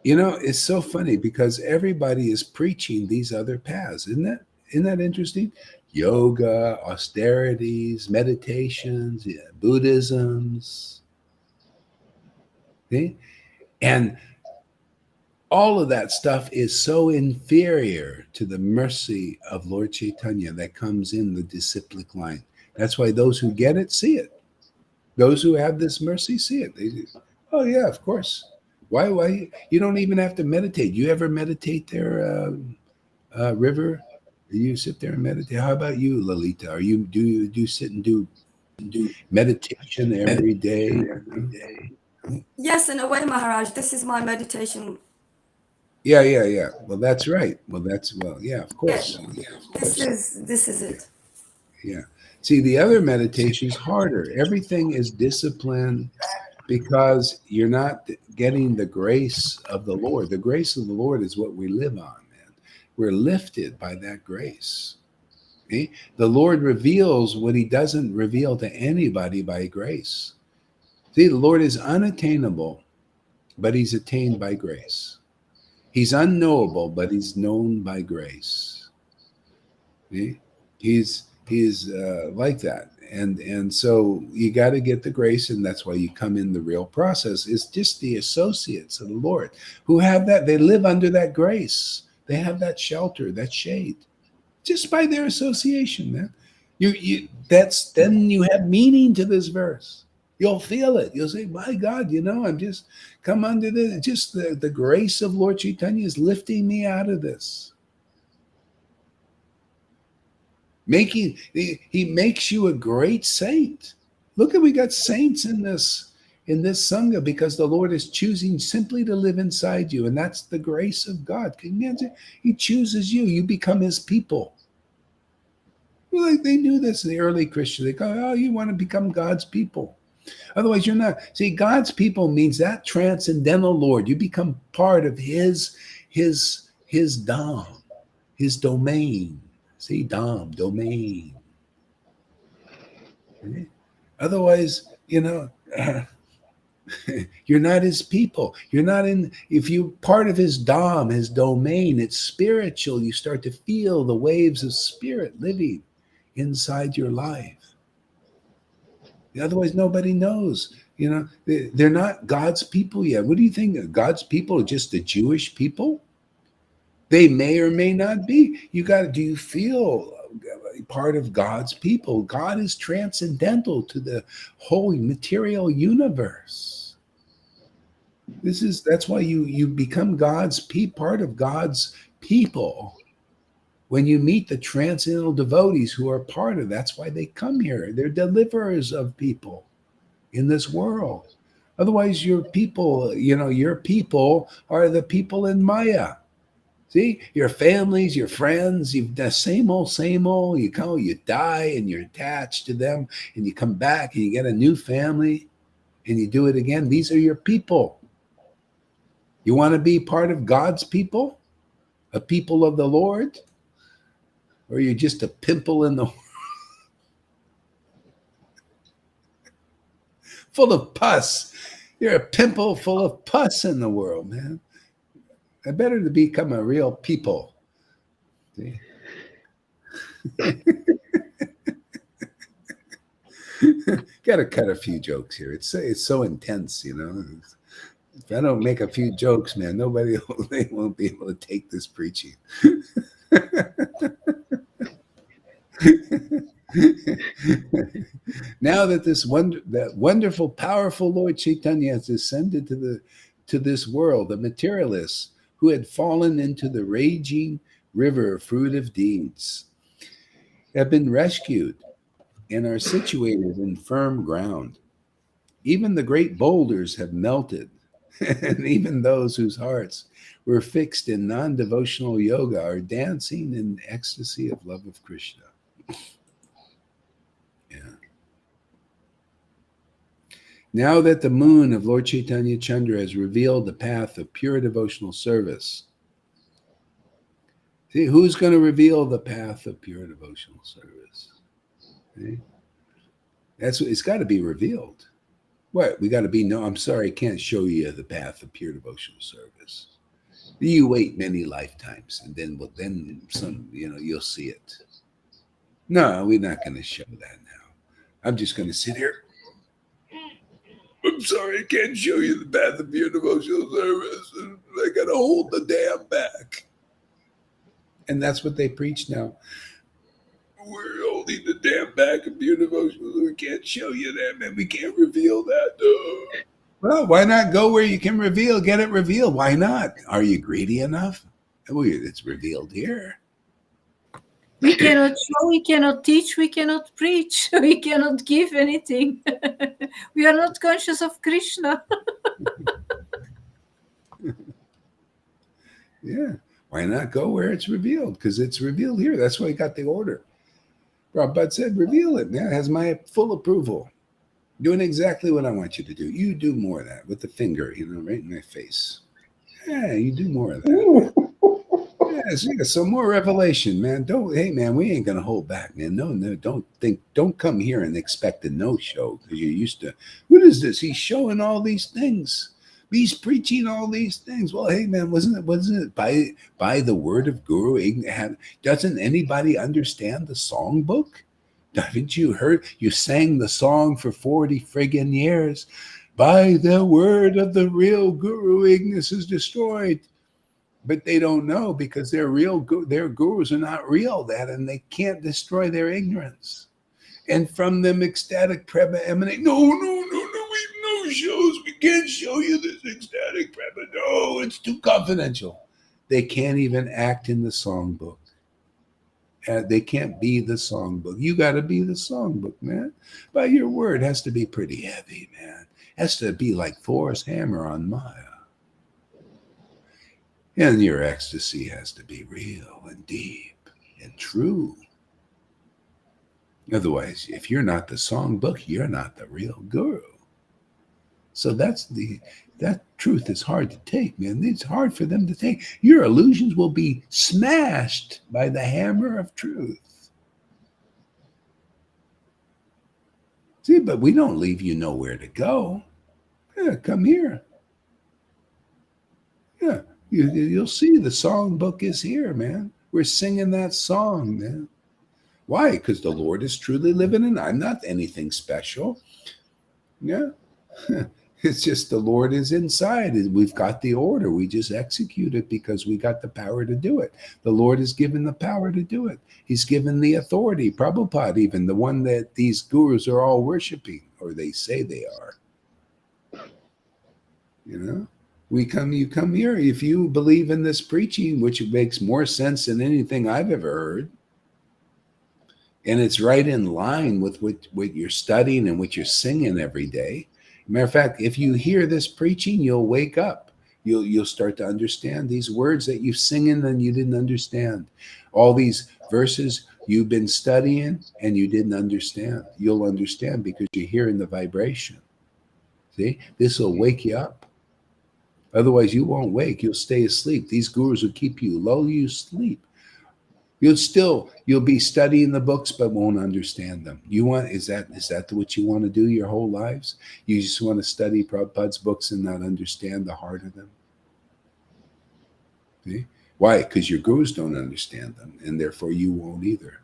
It's so funny because everybody is preaching these other paths. Isn't that interesting? Yoga, austerities, meditations, Buddhisms. Okay? And all of that stuff is so inferior to the mercy of Lord Chaitanya that comes in the disciplic line. That's why those who get it see it. Those who have this mercy see it. They do. Oh yeah, of course. Why? You don't even have to meditate. You ever meditate there, River? You sit there and meditate. How about you, Lalita? Do you sit and do meditation every day? Yes, in a way, Maharaj. This is my meditation. Yeah. Well, that's right. Yeah, of course. This is it. Yeah. See, the other meditation is harder. Everything is discipline because you're not getting the grace of the Lord. The grace of the Lord is what we live on, man. We're lifted by that grace. Okay? The Lord reveals what he doesn't reveal to anybody by grace. See, the Lord is unattainable, but he's attained by grace. He's unknowable, but he's known by grace. See? He's like that. And so you got to get the grace, and that's why you come in the real process. It's just the associates of the Lord who have that. They live under that grace. They have that shelter, that shade, just by their association, man. Then you have meaning to this verse. You'll feel it. You'll say, my God, I'm just come under this. Just the grace of Lord Chaitanya is lifting me out of this. He makes you a great saint. Look at, we got saints in this Sangha because the Lord is choosing simply to live inside you. And that's the grace of God. Can you imagine? He chooses you. You become his people. Like they knew this, the early Christians. They go, oh, you want to become God's people. Otherwise, you're not. See, God's people means that transcendental Lord. You become part of his Dham, his domain. See, Dham, domain. Okay? Otherwise, you're not his people. You're not if you're part of his Dham, his domain, it's spiritual. You start to feel the waves of spirit living inside your life. Otherwise, nobody knows. They're not God's people yet. What do you think? God's people are just the Jewish people? They may or may not be. Do you feel part of God's people? God is transcendental to the whole material universe. That's why you become part of God's people. When you meet the transcendental devotees who are part of, that's why they come here. They're deliverers of people in this world. Otherwise, your people are the people in Maya. See, your families, your friends, you've done same old. You die and you're attached to them, and you come back and you get a new family and you do it again. These are your people. You want to be part of God's people, a people of the Lord? Or you're just a pimple in the full of pus. You're a pimple full of pus in the world, man. Better to become a real people. See? Got to cut a few jokes here. It's so intense, If I don't make a few jokes, man, they won't be able to take this preaching. Now that that wonderful, powerful Lord Chaitanya has descended to this world, the materialists who had fallen into the raging river of fruitive deeds have been rescued and are situated in firm ground. Even the great boulders have melted, and even those whose hearts were fixed in non-devotional yoga are dancing in ecstasy of love of Krishna. Yeah. Now that the moon of Lord Chaitanya Chandra has revealed the path of pure devotional service, see, who's going to reveal the path of pure devotional service? See? It's got to be revealed. What? We got to be, no, I'm sorry, I can't show you the path of pure devotional service. You wait many lifetimes, and then some, you'll see it. No, we're not going to show that now. I'm just going to sit here. I'm sorry, I can't show you the path of pure devotional service. I got to hold the dam back. And that's what they preach now. We're holding the dam back of pure devotional. We can't show you that, man. We can't reveal that. Well, why not go where you can get it revealed? Why not? Are you greedy enough? Well, it's revealed here. We cannot show, we cannot teach, we cannot preach, we cannot give anything. We are not conscious of Krishna. Yeah. Why not go where it's revealed? Because it's revealed here. That's why he got the order. Prabhupada said, reveal it, man. It has my full approval. Doing exactly what I want you to do. You do more of that with the finger, right in my face. Yeah, you do more of that. Yeah, so more revelation, man. Hey, man, we ain't going to hold back, man. No, don't come here and expect a no-show because you're used to, what is this? He's showing all these things. He's preaching all these things. Well, hey, man, wasn't it by the word of Guru? Doesn't anybody understand the songbook? Haven't you heard? You sang the song for 40 friggin' years. By the word of the real Guru, Ignis is destroyed. but they don't know because their their gurus are not real that, and they can't destroy their ignorance. And from them ecstatic prema emanate. No, no, no, no, no shows. We can't show you this ecstatic prema. No, it's too confidential. They can't even act in the songbook. They can't be the songbook. You got to be the songbook, man. But your word has to be pretty heavy, man. Has to be like Thor's hammer on Maya. And your ecstasy has to be real and deep and true. Otherwise, if you're not the songbook, you're not the real guru. So that truth is hard to take, man. It's hard for them to take. Your illusions will be smashed by the hammer of truth. See, but we don't leave you nowhere to go. Yeah, come here. Yeah, you'll see the songbook is here, man. We're singing that song, man. Why? Because the Lord is truly living in. I'm not anything special. Yeah. It's just the Lord is inside. We've got the order. We just execute it because we got the power to do it. The Lord is given the power to do it. He's given the authority. Prabhupada, even the one that these gurus are all worshiping, or they say they are. You know, you come here. If you believe in this preaching, which makes more sense than anything I've ever heard, and it's right in line with what you're studying and what you're singing every day. Matter of fact, if you hear this preaching, you'll wake up. You'll start to understand these words that you're singing and you didn't understand. All these verses you've been studying and you didn't understand. You'll understand because you're hearing the vibration. See, this will wake you up. Otherwise, you won't wake. You'll stay asleep. These gurus will keep you, lull you sleep. You'll be studying the books, but won't understand them. Is that what you want to do your whole lives? You just want to study Prabhupada's books and not understand the heart of them? See? Why? Because your gurus don't understand them, and therefore you won't either.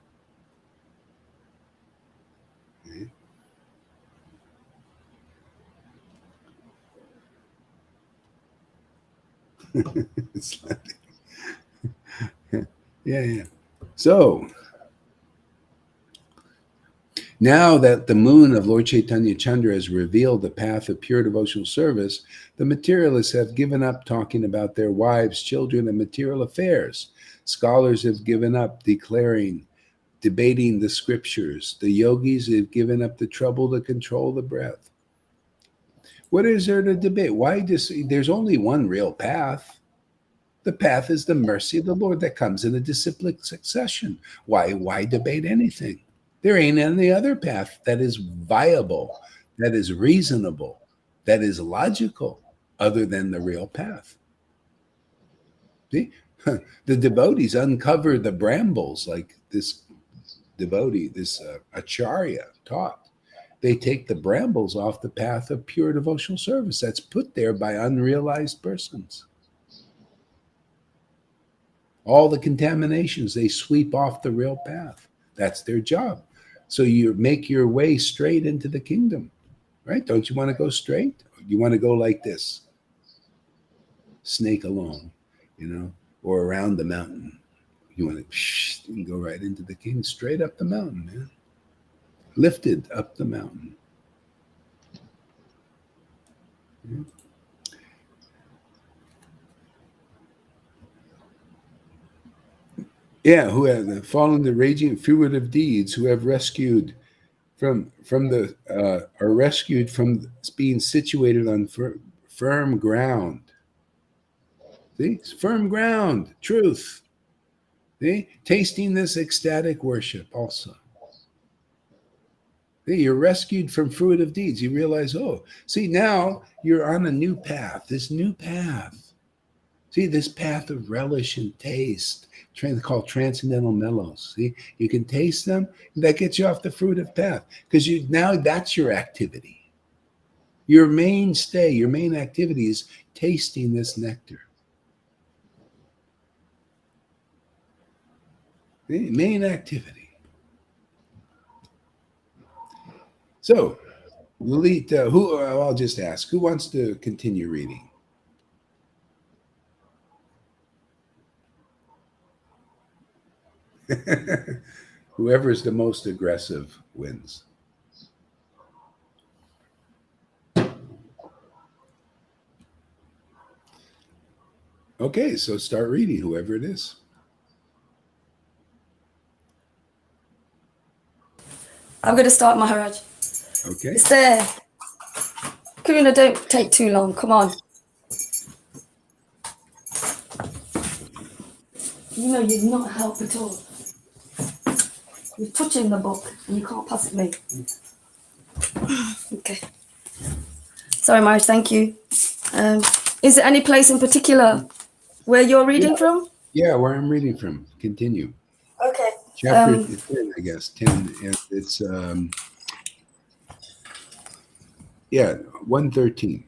See? It's like, yeah. So, now that the moon of Lord Chaitanya Chandra has revealed the path of pure devotional service, the materialists have given up talking about their wives, children, and material affairs. Scholars have given up debating the scriptures. The yogis have given up the trouble to control the breath. What is there to debate? There's only one real path. The path is the mercy of the Lord that comes in a disciplic succession. Why debate anything? There ain't any other path that is viable, that is reasonable, that is logical, other than the real path. See? The devotees uncover the brambles like this devotee, this acharya taught. They take the brambles off the path of pure devotional service that's put there by unrealized persons. All the contaminations, they sweep off the real path. That's their job. So you make your way straight into the kingdom, right? Don't you want to go straight? You want to go like this, snake along, or around the mountain. You want to go right into the kingdom, straight up the mountain, man. Lifted up the mountain. Yeah. Yeah, who have fallen the raging fruitive deeds, who have rescued are rescued from being situated on firm ground. See, it's firm ground, truth. See, tasting this ecstatic worship also. See, you're rescued from fruitive deeds. You realize, see, now you're on a new path. This new path. See, this path of relish and taste. Called transcendental mellows. See, you can taste them. That gets you off the fruitive path because now that's your activity. Your mainstay, your main activity is tasting this nectar. See, main activity. So, Lolita, I'll just ask, who wants to continue reading? Whoever's the most aggressive wins. Okay, so start reading, whoever it is. I'm going to start, Maharaj. Okay. It's there. Karuna, don't take too long. Come on. You know you've not helped at all. You're touching the book and you can't pass it me. Okay. Sorry, Maharaj, thank you. Is there any place in particular where you're reading from? Yeah, where I'm reading from. Continue. Okay. Chapter 10, I guess. 10. And it's, 113.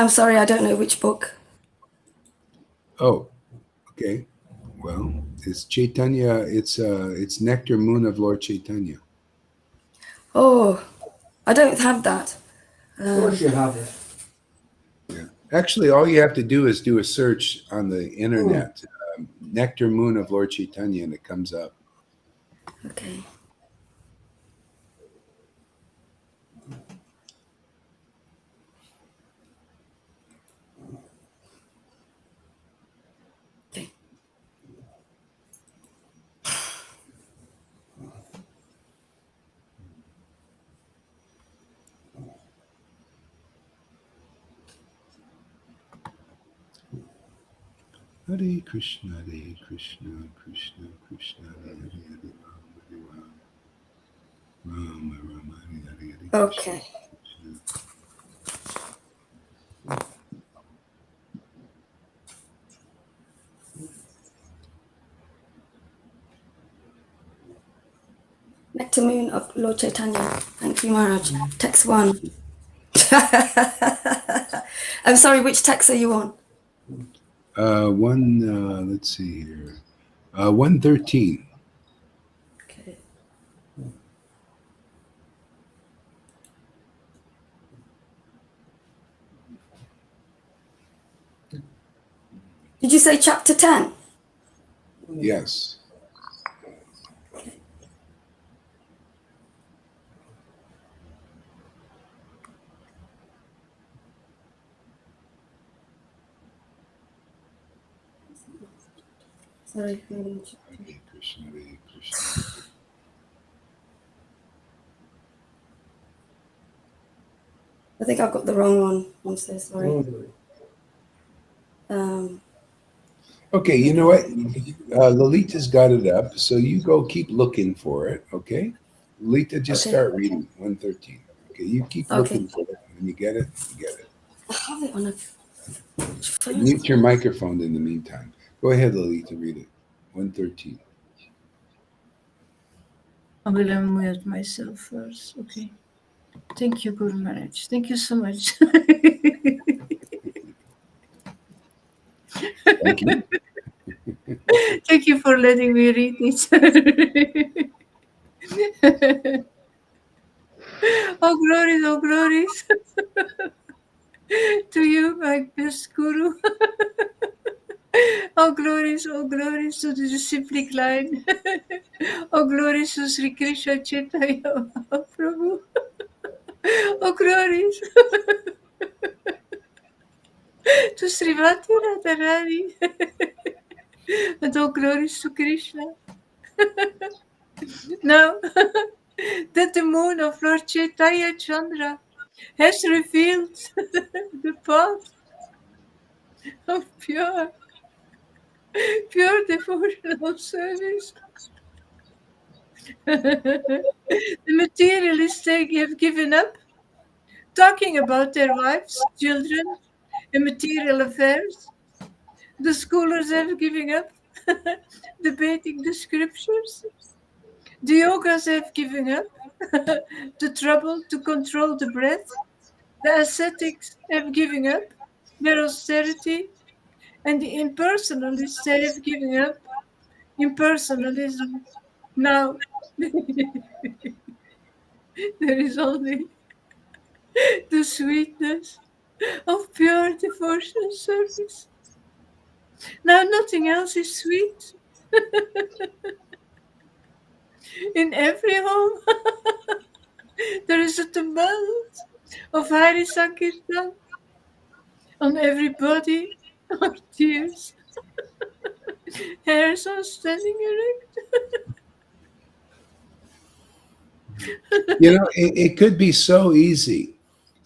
Sorry, I don't know which book. Oh, okay. Well, it's Chaitanya. It's Nectar Moon of Lord Chaitanya. Oh, I don't have that. Of course you have it. Yeah. Actually, all you have to do is do a search on the internet, Nectar Moon of Lord Chaitanya, and it comes up. Okay. Okay. Hare Krishna, Hare Krishna, Krishna Krishna, Hare Hare, Rama Rama, Rama Rama, Hare Hare, Krishna, Okay. Krishna. Nectar Moon of Lord Chaitanya. Thank you, Maharaj. Text 1. I'm sorry, which text are you on? Let's see here. 113. Okay. Did you say chapter 10? Yes. Sorry. Hare Krishna, Hare Krishna. I think I've got the wrong one. I'm so sorry. Okay, you know what? Lolita's got it up, so you go keep looking for it, okay? Lolita, just Okay. start reading 113. Okay, you keep Okay. looking for it. When you get it, you get it. I have it on a phone. Mute your microphone in the meantime. Go ahead, Lolita, read it. 113. I will unmute myself first. Okay. Thank you, Guru Maharaj. Thank you so much. Thank you. Thank you for letting me read it. Oh, glories to you, my best Guru. Oh, glories to the disciplic line. Oh, glories to Sri Krishna Chaitanya Mahaprabhu. Oh, glories to Srimati Radharani. And oh, glories to Krishna. Now that the moon of Lord Chaitanya Chandra has revealed the path of pure devotional service, the materialists have given up talking about their wives, children, and material affairs. The scholars have given up debating the scriptures. The yogas have given up the trouble to control the breath. The ascetics have given up their austerity, and the impersonalists have given up impersonalism. Now, there is only the sweetness of pure devotional service. Now, nothing else is sweet. In every home, there is a tumult of Hari Sankirtan. On every body are tears. Hairs are standing erect. It could be so easy,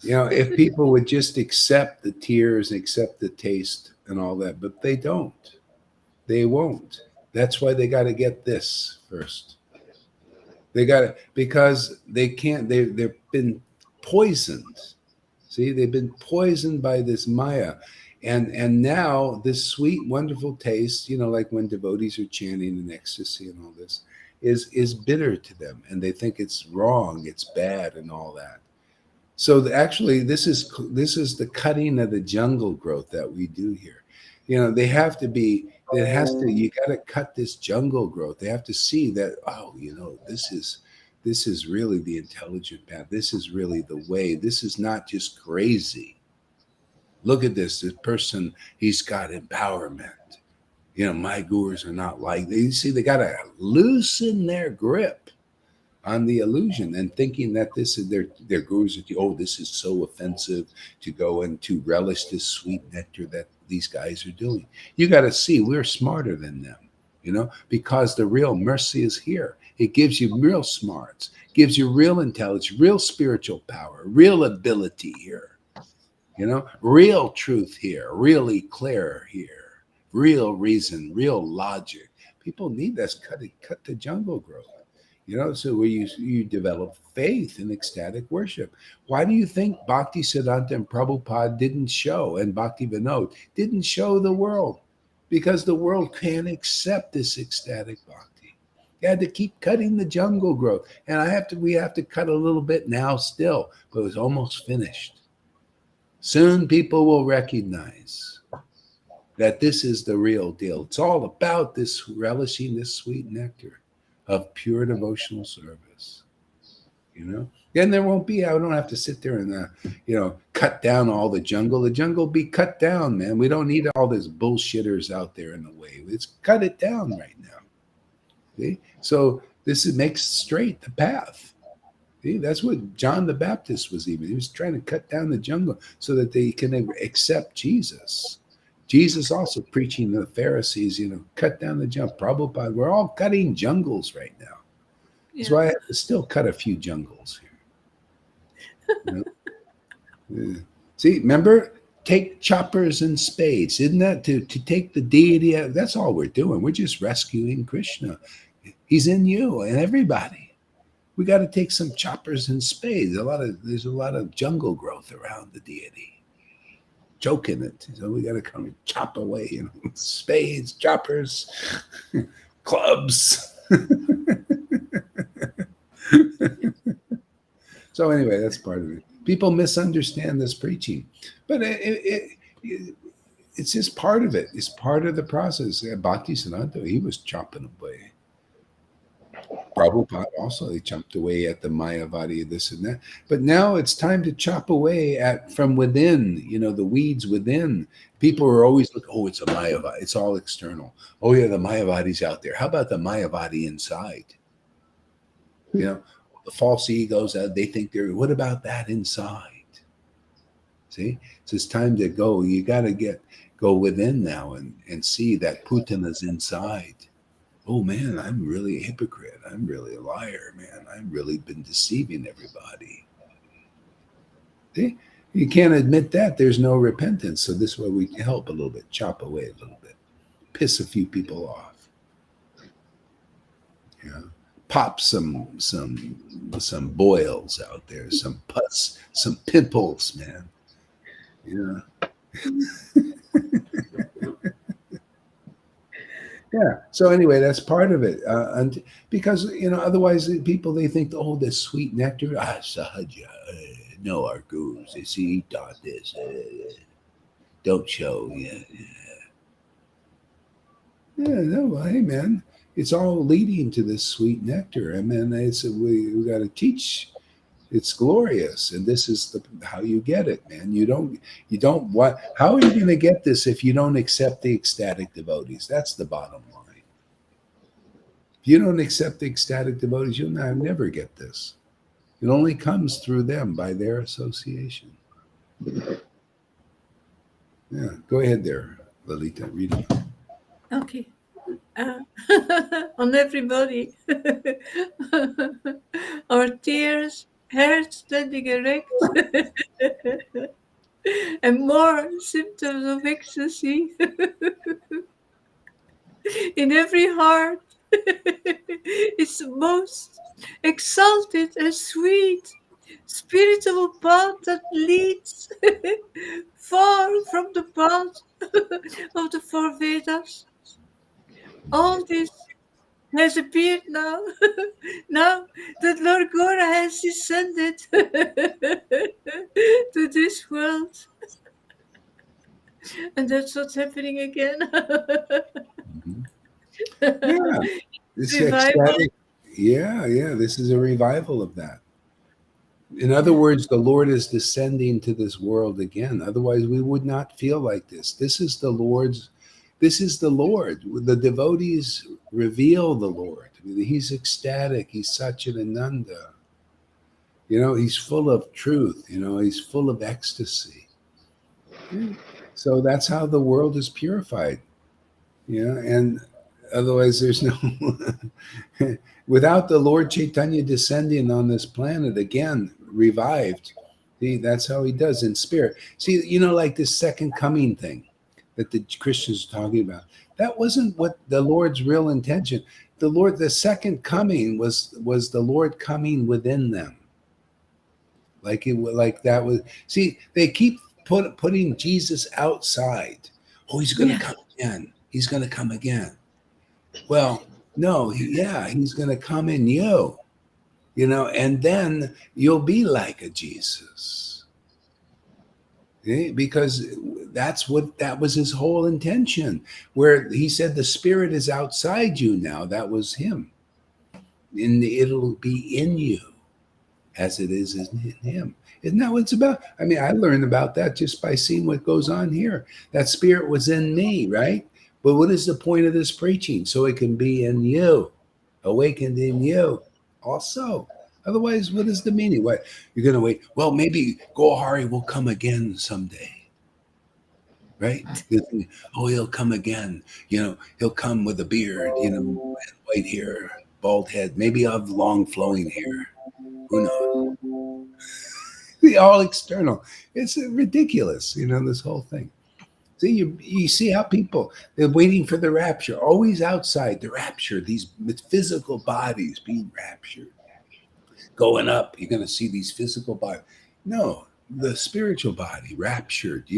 if people would just accept the tears, accept the taste and all that, but they don't. They won't. That's why they got to get this first. They got to, because they can't, they've been poisoned. See, they've been poisoned by this Maya. And now this sweet, wonderful taste, like when devotees are chanting in ecstasy and all this, is bitter to them. And they think it's wrong, it's bad and all that. So actually, this is the cutting of the jungle growth that we do here. They have to be. It has to. You got to cut this jungle growth. They have to see that. Oh, this is really the intelligent path. This is really the way. This is not just crazy. Look at this. This person, he's got empowerment. My gurus are not like. You see, they got to loosen their grip on the illusion and thinking that this is their gurus. This is so offensive to go and to relish this sweet nectar that these guys are doing. You got to see we're smarter than them, because the real mercy is here. It gives you real smarts, gives you real intelligence, real spiritual power, real ability here, real truth here, really clear here, real reason, real logic. People need this. Cut the jungle growth. So where you develop faith in ecstatic worship. Why do you think Bhakti Siddhanta and Prabhupada didn't show, and Bhakti Vinod didn't show the world? Because the world can't accept this ecstatic bhakti. You had to keep cutting the jungle growth. And we have to cut a little bit now still, but it's almost finished. Soon people will recognize that this is the real deal. It's all about this relishing this sweet nectar of pure devotional service, Then there won't be. I don't have to sit there and cut down all the jungle. The jungle be cut down, man. We don't need all this bullshitters out there in the way. Let's cut it down right now. See, so makes straight the path. See, that's what John the Baptist was even. He was trying to cut down the jungle so that they can accept Jesus. Jesus also preaching to the Pharisees, cut down the jungle. Prabhupada, we're all cutting jungles right now. Yeah. That's why I have to still cut a few jungles here. See, remember, take choppers and spades. Isn't that to take the deity out? That's all we're doing. We're just rescuing Krishna. He's in you and everybody. We got to take some choppers and spades. There's a lot of jungle growth around the deity. Choking it. So we got to come and chop away, spades, choppers, clubs. So anyway, that's part of it. People misunderstand this preaching, but it's just part of it. It's part of the process. Bhakti Siddhanta, he was chopping away. Prabhupada also, he chopped away at the Mayavadi, this and that. But now it's time to chop away from within, the weeds within. People are always looking, it's a Mayavadi. It's all external. Oh, yeah, the Mayavadi's out there. How about the Mayavadi inside? The false egos, they think what about that inside? See? So it's time to go. You got to go within now and see that Putana's inside. Oh man, I'm really a hypocrite. I'm really a liar, man. I've really been deceiving everybody. See? You can't admit that. There's no repentance. So this way we can help a little bit, chop away a little bit, piss a few people off. Pop some boils out there, some pus, some pimples, man. Yeah. So anyway, that's part of it, and because otherwise people they think this sweet nectar, sahaja. No, our gurus, they see he taught this. Don't show. Yeah. No. Hey, man, it's all leading to this sweet nectar. I mean, we got to teach. It's glorious, and this is how you get it, man. You don't want. How are you going to get this if you don't accept the ecstatic devotees? That's the bottom line. you don't accept the ecstatic devotees, you'll never get this. It only comes through them by their association. Yeah, go ahead there, Lalita. Read it. Okay. On everybody. Our tears, hair standing erect, and more symptoms of ecstasy in every heart. It's the most exalted and sweet spiritual path that leads far from the path of the four Vedas. All this has appeared now, now that Lord Gora has descended to this world. And that's what's happening again. Mhm. Yeah, this Revival. ecstatic. Yeah, this is a revival of that. In other words, the Lord is descending to this world again. Otherwise, we would not feel like this. This is the Lord's. This is the Lord. The devotees reveal the Lord. He's ecstatic. He's Satchidananda. He's full of truth. He's full of ecstasy. So that's how the world is purified. And otherwise there's no without the Lord Chaitanya descending on this planet again, revived. See, that's how he does in spirit. See, like this second coming thing that the Christians are talking about. That wasn't what the Lord's real intention. The second coming was the Lord coming within them. Like that was. See, they keep putting Jesus outside. Oh, he's going to come again. He's going to come again. Well, no, he's going to come in you, and then you'll be like a Jesus. Okay? Because that was his whole intention, where he said the Spirit is outside you now. That was him. And it'll be in you as it is in him. Isn't that what it's about? I mean, I learned about that just by seeing what goes on here. That Spirit was in me, right? But what is the point of this preaching? So it can be in you, awakened in you also. Otherwise, what is the meaning? What, you're going to wait? Well, maybe Gohari will come again someday, right? Oh, he'll come again. He'll come with a beard, white hair, bald head. Maybe I'll have long flowing hair. Who knows? All external. It's ridiculous, this whole thing. See, you see how they're waiting for the rapture, always outside the rapture, these physical bodies being raptured. Going up, you're going to see these physical bodies. No, the spiritual body raptured.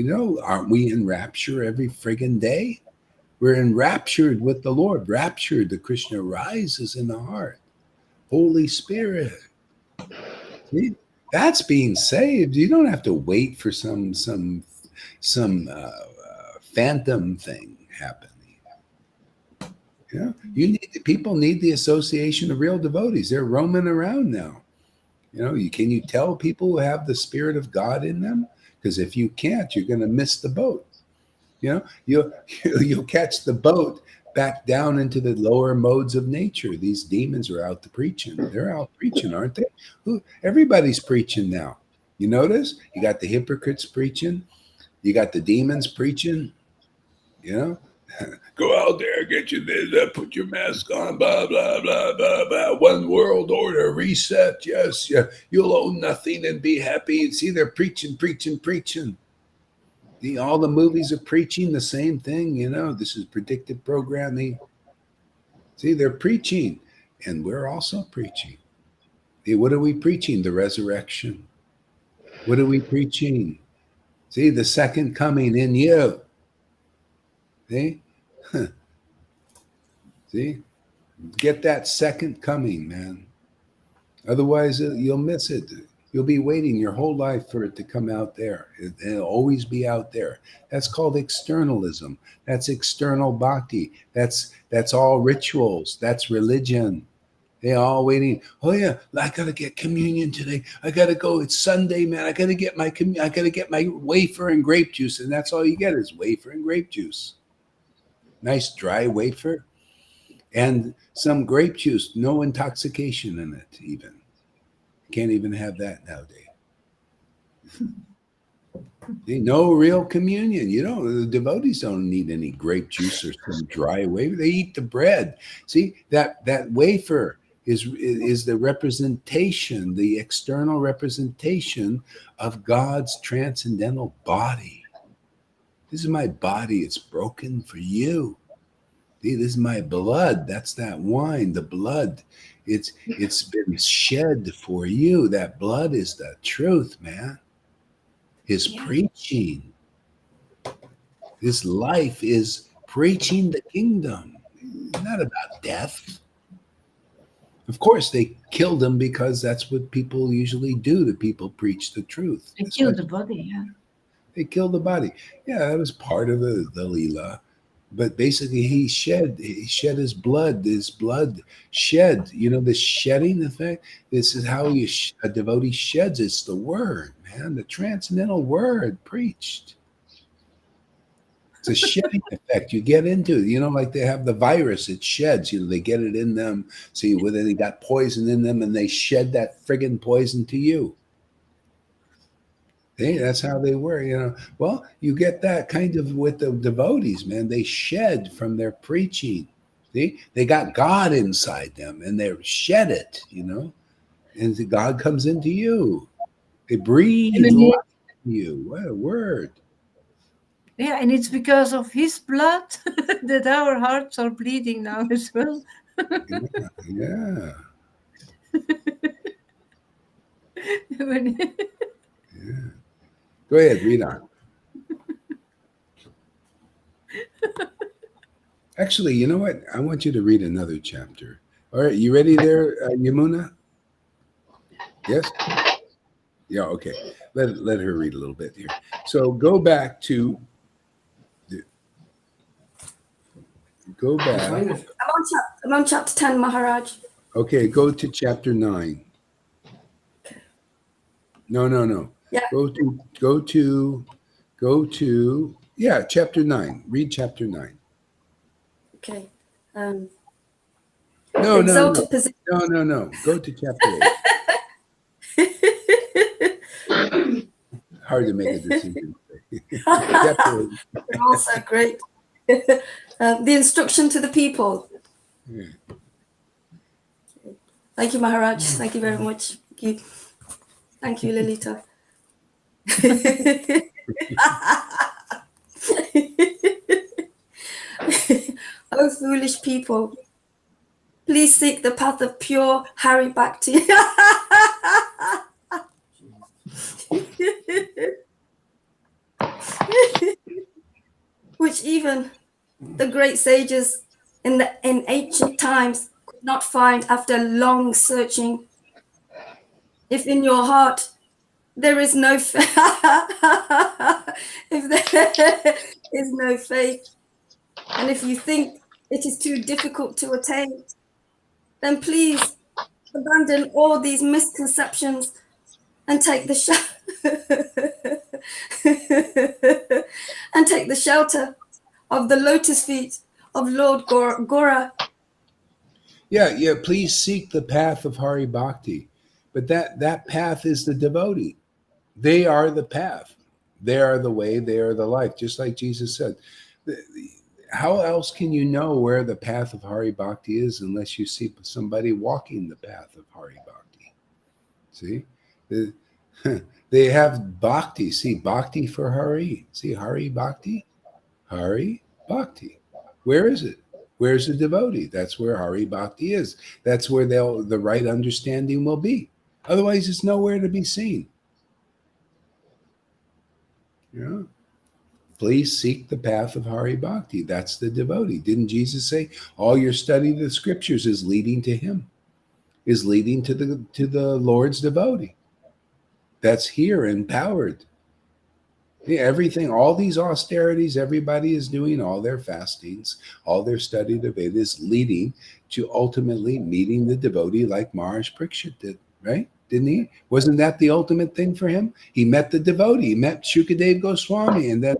Aren't we in rapture every friggin' day? We're enraptured with the Lord. Raptured, the Krishna rises in the heart. Holy Spirit. See, that's being saved. You don't have to wait for some phantom thing happening. People need the association of real devotees. They're roaming around now. Can you tell people who have the Spirit of God in them? Because if you can't, you're going to miss the boat. You'll catch the boat back down into the lower modes of nature. These demons are out to preaching. They're out preaching, aren't they? Everybody's preaching now. You notice? You got the hypocrites preaching. You got the demons preaching. Go out there, get you this, put your mask on, blah, blah, blah, blah, blah. One world order, reset. Yes, you'll own nothing and be happy. See, they're preaching. All the movies are preaching the same thing. This is predictive programming. See, they're preaching, and we're also preaching. See, what are we preaching? The resurrection. What are we preaching? See, the second coming in you. See? See? Get that second coming, man. Otherwise, you'll miss it. You'll be waiting your whole life for it to come out there. It'll always be out there. That's called externalism. That's external bhakti. That's all rituals. That's religion. They're all waiting. Oh yeah, I gotta get communion today. I gotta go. It's Sunday, man. I gotta get my wafer and grape juice, and that's all you get is wafer and grape juice. Nice dry wafer. And some grape juice, no intoxication in it even. Can't even have that nowadays. No real communion. You don't. The devotees don't need any grape juice or some dry wafer. They eat the bread. See, that wafer is the representation, the external representation of God's transcendental body. This is my body. It's broken for you. See, this is my blood. That's that wine, the blood. It's been shed for you. That blood is the truth, man. His preaching. His life is preaching the kingdom, not about death. Of course, they killed him because that's what people usually do to people preach the truth. They killed the body, yeah. They killed the body. Yeah, that was part of the Leela. But basically, he shed his blood shed. You know, the shedding effect. This is how a devotee sheds. It's the word, man, the transcendental word preached. It's a shedding effect. You get into it. You know, like they have the virus, it sheds. You know, they get it in them. See, whether they got poison in them and they shed that friggin' poison to you. Hey, that's how they were, you know. Well, you get that kind of with the devotees, man. They shed from their preaching. See, they got God inside them and they shed it, you know. And God comes into you. They breathe life in you. What a word. Yeah, and it's because of his blood that our hearts are bleeding now as well. Yeah. Yeah. Go ahead, read on. Actually, you know what? I want you to read another chapter. All right, you ready there, Yamuna? Yes? Yeah, okay. Let her read a little bit here. So go back. I'm on chapter 10, Maharaj. Okay, go to chapter 9. No. Yeah. Go to chapter 9. Read chapter 9. Okay. No. Exalted position. No. Go to chapter 8. Hard to make a decision. Chapter 8. They're all so great. The instruction to the people. Yeah. Thank you, Maharaj. Thank you very much. Thank you, Lilita. Oh, foolish people. Please seek the path of pure Hari Bhakti. Which even the great sages in ancient times could not find after long searching. If in your heart there is no faith, if there is no faith, and if you think it is too difficult to attain, then please abandon all these misconceptions and take the shelter of the lotus feet of Lord Gora. Yeah. Please seek the path of Hari Bhakti. But that path is the devotee. They are the path. They are the way. They are the life. Just like Jesus said. How else can you know where the path of Hari Bhakti is unless you see somebody walking the path of Hari Bhakti? See? They have Bhakti. See, Bhakti for Hari. See, Hari Bhakti? Hari Bhakti. Where is it? Where's the devotee? That's where Hari Bhakti is. That's where the right understanding will be. Otherwise, it's nowhere to be seen. Yeah. Please seek the path of Hari Bhakti. That's the devotee. Didn't Jesus say all your study of the scriptures is leading to him, is leading to the Lord's devotee? That's here empowered. Yeah, everything, all these austerities everybody is doing, all their fastings, all their study of the Vedas is leading to ultimately meeting the devotee like Maharaj Parikshit did, right? Didn't he? Wasn't that the ultimate thing for him? He met the devotee, he met Shukadev Goswami, and then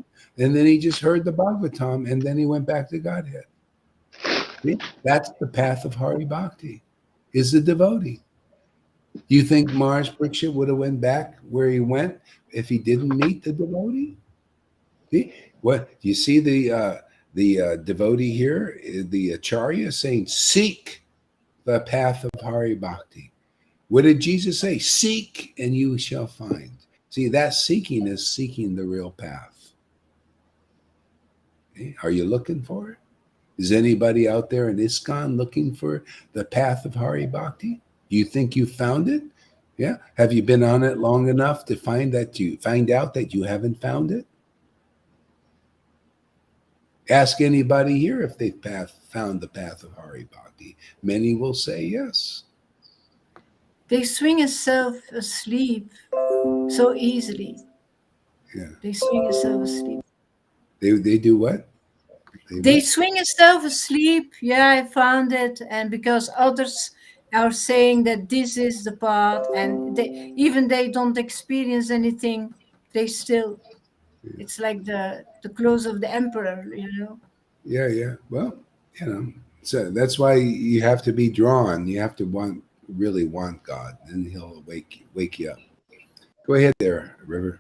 he just heard the Bhagavatam, and then he went back to Godhead. See? That's the path of Hari Bhakti, is the devotee. Do you think Mars Briksha would have went back where he went if he didn't meet the devotee? See? What you see the devotee here, the Acharya saying, seek the path of Hari Bhakti. What did Jesus say? Seek and you shall find. See, that seeking is seeking the real path. Okay? Are you looking for it? Is anybody out there in ISKCON looking for the path of Hari Bhakti? Do you think you found it? Yeah. Have you been on it long enough to find out that you haven't found it? Ask anybody here if they've found the path of Hari Bhakti. Many will say yes. They swing themselves asleep so easily. Yeah. They swing themselves asleep. They do what? They swing themselves asleep. Yeah, I found it. And because others are saying that this is the path, and they don't experience anything, they still, it's like the clothes of the emperor, you know. Yeah. Well, so that's why you have to be drawn. You have to really want God, and He'll wake you up. Go ahead there, River.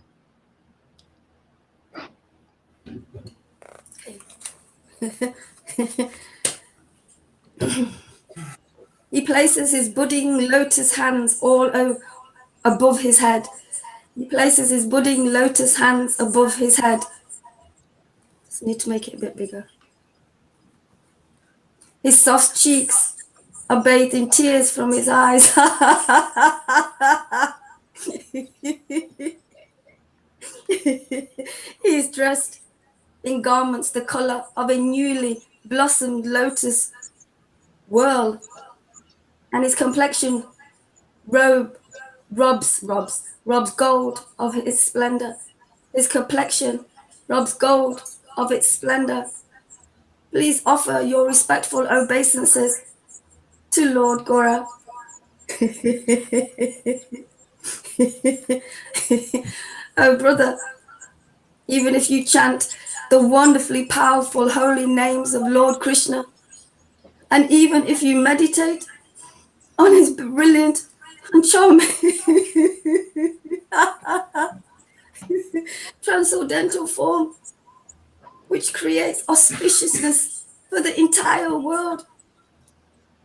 He places his budding lotus hands above his head. He places his budding lotus hands above his head. Just need to make it a bit bigger. His soft cheeks are bathed in tears from his eyes. He is dressed in garments the color of a newly blossomed lotus whirl, and his complexion robs gold of his splendor. His complexion robs gold of its splendor. Please offer your respectful obeisances to Lord Gaura. Oh, brother, even if you chant the wonderfully powerful holy names of Lord Krishna, and even if you meditate on his brilliant and charming transcendental form, which creates auspiciousness for the entire world,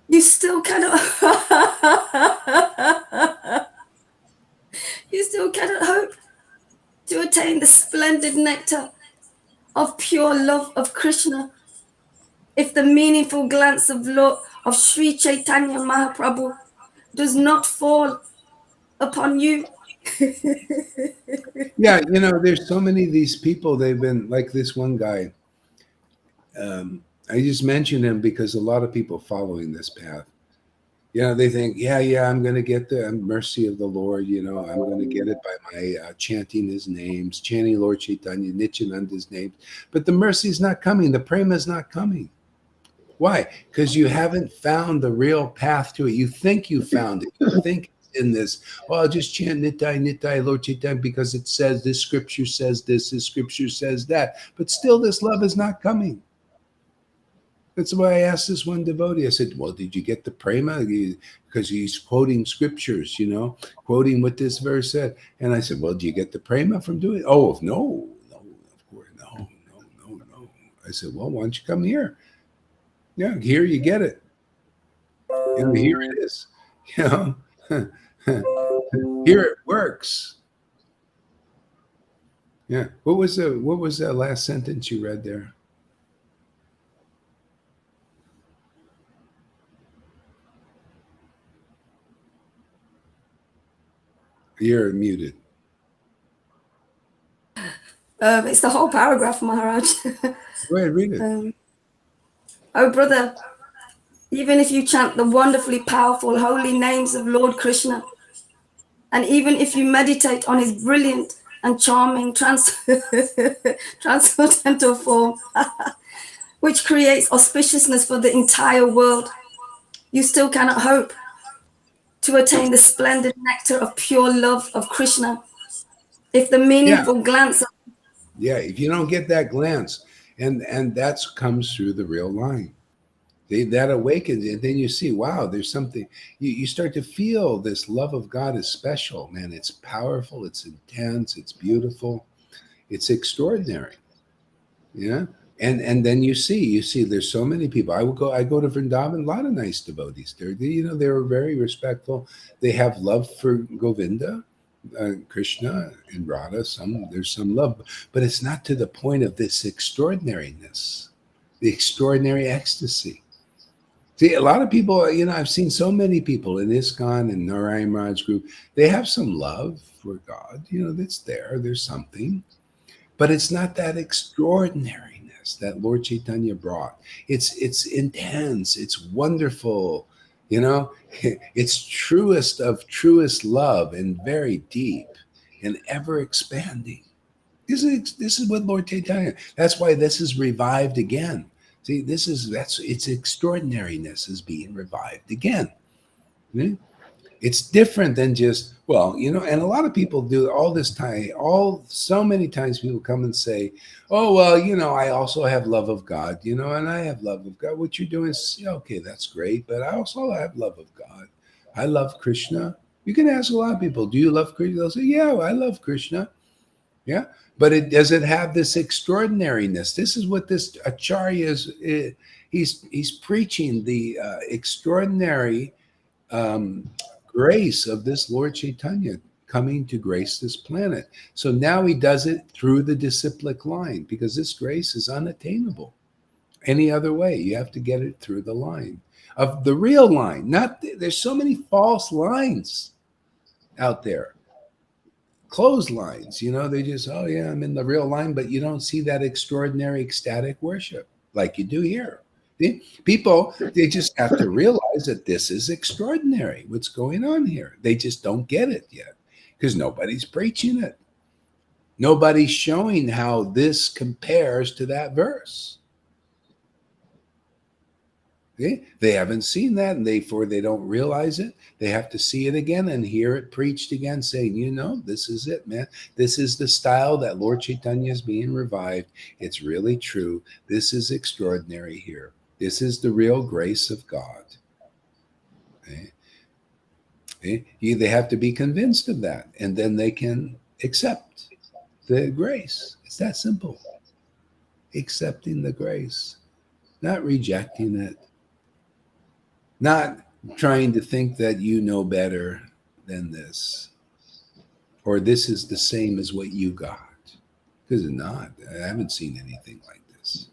you still cannot hope to attain the splendid nectar of pure love of Krishna if the meaningful glance of Sri Chaitanya Mahaprabhu does not fall upon you. Yeah, there's so many of these people. They've been like this one guy. I just mentioned him because a lot of people following this path. They think, yeah, I'm going to get the mercy of the Lord. I'm going to get it by my chanting his names, chanting Lord Chaitanya, Nityananda's names. But the mercy is not coming. The prema is not coming. Why? Because you haven't found the real path to it. You think you found it. You think it's in this, I'll just chant Nitai, Nitai, Lord Chaitanya, because it says this scripture says this scripture says that. But still, this love is not coming. That's why I asked this one devotee. I said, well, did you get the prema? Because he's quoting scriptures, quoting what this verse said. And I said, well, do you get the prema from doing it? Oh, no, of course, no. I said, well, why don't you come here? Yeah, here you get it. Here it is. Here it works. Yeah. What was the last sentence you read there? You're muted. It's the whole paragraph, Maharaj. Go ahead, read it. Oh, brother, even if you chant the wonderfully powerful holy names of Lord Krishna, and even if you meditate on his brilliant and charming transcendental form, which creates auspiciousness for the entire world, you still cannot hope to attain the splendid nectar of pure love of Krishna if the meaningful glance of... Yeah, if you don't get that glance, and that comes through the real line. That awakens, and then you see, wow, there's something. You start to feel this love of God is special, man. It's powerful, it's intense, it's beautiful, it's extraordinary. Yeah. And then you see there's so many people. I go to Vrindavan, a lot of nice devotees there. They're very respectful. They have love for Govinda, Krishna and Radha. There's some love, but it's not to the point of this extraordinariness, the extraordinary ecstasy. See, a lot of people, I've seen so many people in ISKCON and Narayan Raj group, they have some love for God, that's there. There's something, but it's not that extraordinariness that Lord Chaitanya brought. It's intense. It's wonderful. It's truest of truest love and very deep and ever expanding. This is what Lord Chaitanya. That's why this is revived again. See, its extraordinariness is being revived again. It's different than just, and a lot of people do all this time, so many times people come and say, oh, well, I also have love of God, and I have love of God. What you're doing is, okay, that's great, but I also have love of God. I love Krishna. You can ask a lot of people, do you love Krishna? They'll say, yeah, I love Krishna. Yeah. But does it have this extraordinariness? This is what this Acharya is. He's preaching the extraordinary grace of this Lord Chaitanya coming to grace this planet. So now he does it through the disciplic line, because this grace is unattainable any other way. You have to get it through the line of the real line. There's so many false lines out there. Closed lines, they just, oh yeah, I'm in the real line, but you don't see that extraordinary ecstatic worship like you do here. People, they just have to realize that this is extraordinary, what's going on here. They just don't get it yet because nobody's preaching it. Nobody's showing how this compares to that verse. Okay? They haven't seen that, and therefore they don't realize it. They have to see it again and hear it preached again, saying, this is it, man. This is the style that Lord Chaitanya is being revived. It's really true. This is extraordinary here. This is the real grace of God. Okay? Okay? They have to be convinced of that, and then they can accept the grace. It's that simple. Accepting the grace, not rejecting it. Not trying to think that you know better than this, or this is the same as what you got, because it's not. I haven't seen anything like this.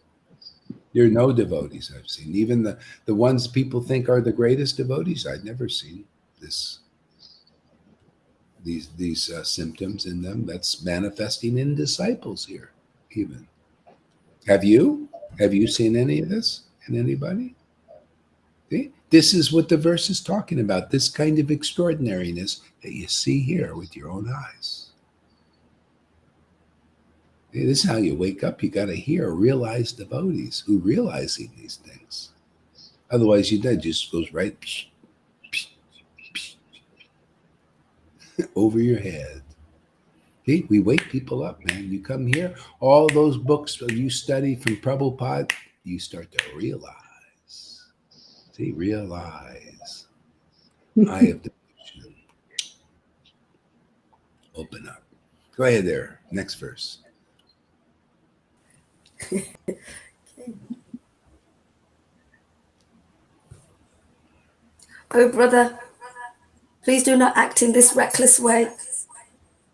There are no devotees I've seen. Even the ones people think are the greatest devotees, I've never seen these symptoms in them. That's manifesting in disciples here. Even have you seen any of this in anybody? See? This is what the verse is talking about, this kind of extraordinariness that you see here with your own eyes. See, this is how you wake up. You got to hear realized devotees who realizing these things. Otherwise, just goes right over your head. See, we wake people up, man. You come here, all those books you study from Prabhupada, you start to realize. See, realize. Eye of devotion. Open up. Go ahead there. Next verse. Okay. Oh, brother, please do not act in this reckless way,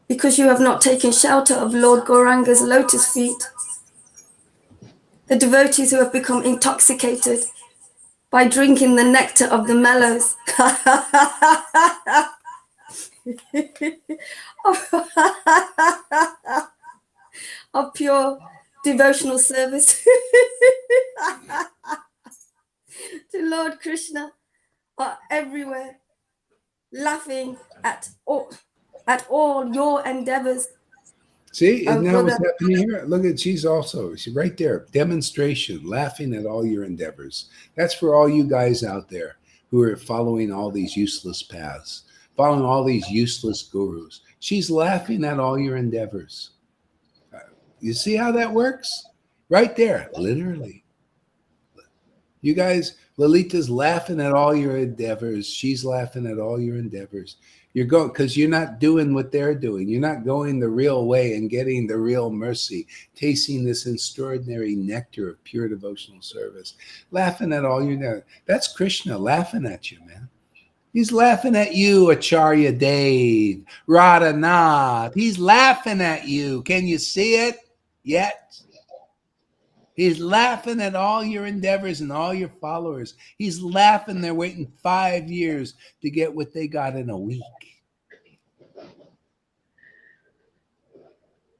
because you have not taken shelter of Lord Gauranga's lotus feet. The devotees who have become intoxicated by drinking the nectar of the mellows of pure devotional service to Lord Krishna are everywhere, laughing at all your endeavors. See, and now brother, what's happening here? Look at, she's right there. Demonstration, laughing at all your endeavors. That's for all you guys out there who are following all these useless paths, following all these useless gurus. She's laughing at all your endeavors. You see how that works? Right there, literally. You guys Lolita's laughing at all your endeavors. She's laughing at all your endeavors. You're going because you're not doing what they're doing. You're not going the real way and getting the real mercy, tasting this extraordinary nectar of pure devotional service. Laughing at all your that's Krishna laughing at you, man. He's laughing at you, Acharya Dave, Radhanath. He's laughing at you. Can you see it yet? He's laughing at all your endeavors and all your followers. He's laughing. They're waiting 5 years to get what they got in a week.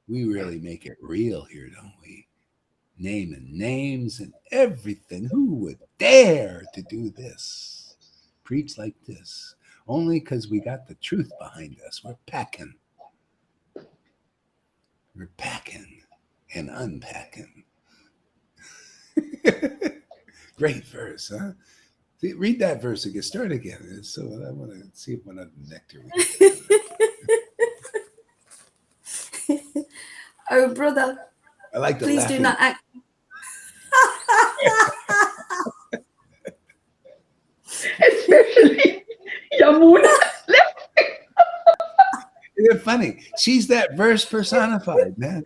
We really make it real here, don't we? Naming names and everything. Who would dare to do this? Preach like this. Only because we got the truth behind us. We're packing. We're packing and unpacking. Great verse, huh? See, read that verse again. Start again. So I want to see what other nectar we can. Oh, brother. I like the please laughing. do not act. Especially Yamuna. Isn't it funny? She's that verse personified, man.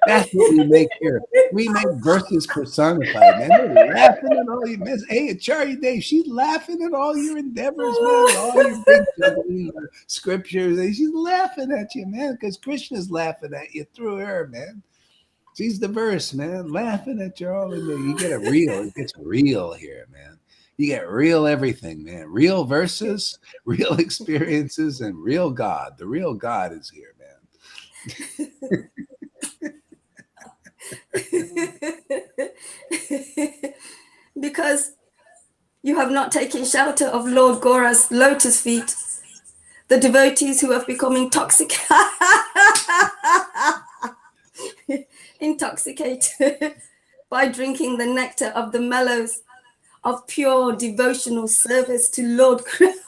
That's what we make here. We make verses personified, man. They're laughing at all your mess. Hey, Acharya Dave, she's laughing at all your endeavors, man. All your big scriptures. She's laughing at you, man, because Krishna's laughing at you through her, man. She's the verse, man. Laughing at you all in there. You get it real. It gets real here, man. You get real everything, man. Real verses, real experiences, and real God. The real God is here, man. Because you have not taken shelter of Lord Gora's lotus feet, the devotees who have become intoxicated by drinking the nectar of the mellows of pure devotional service to Lord Krishna.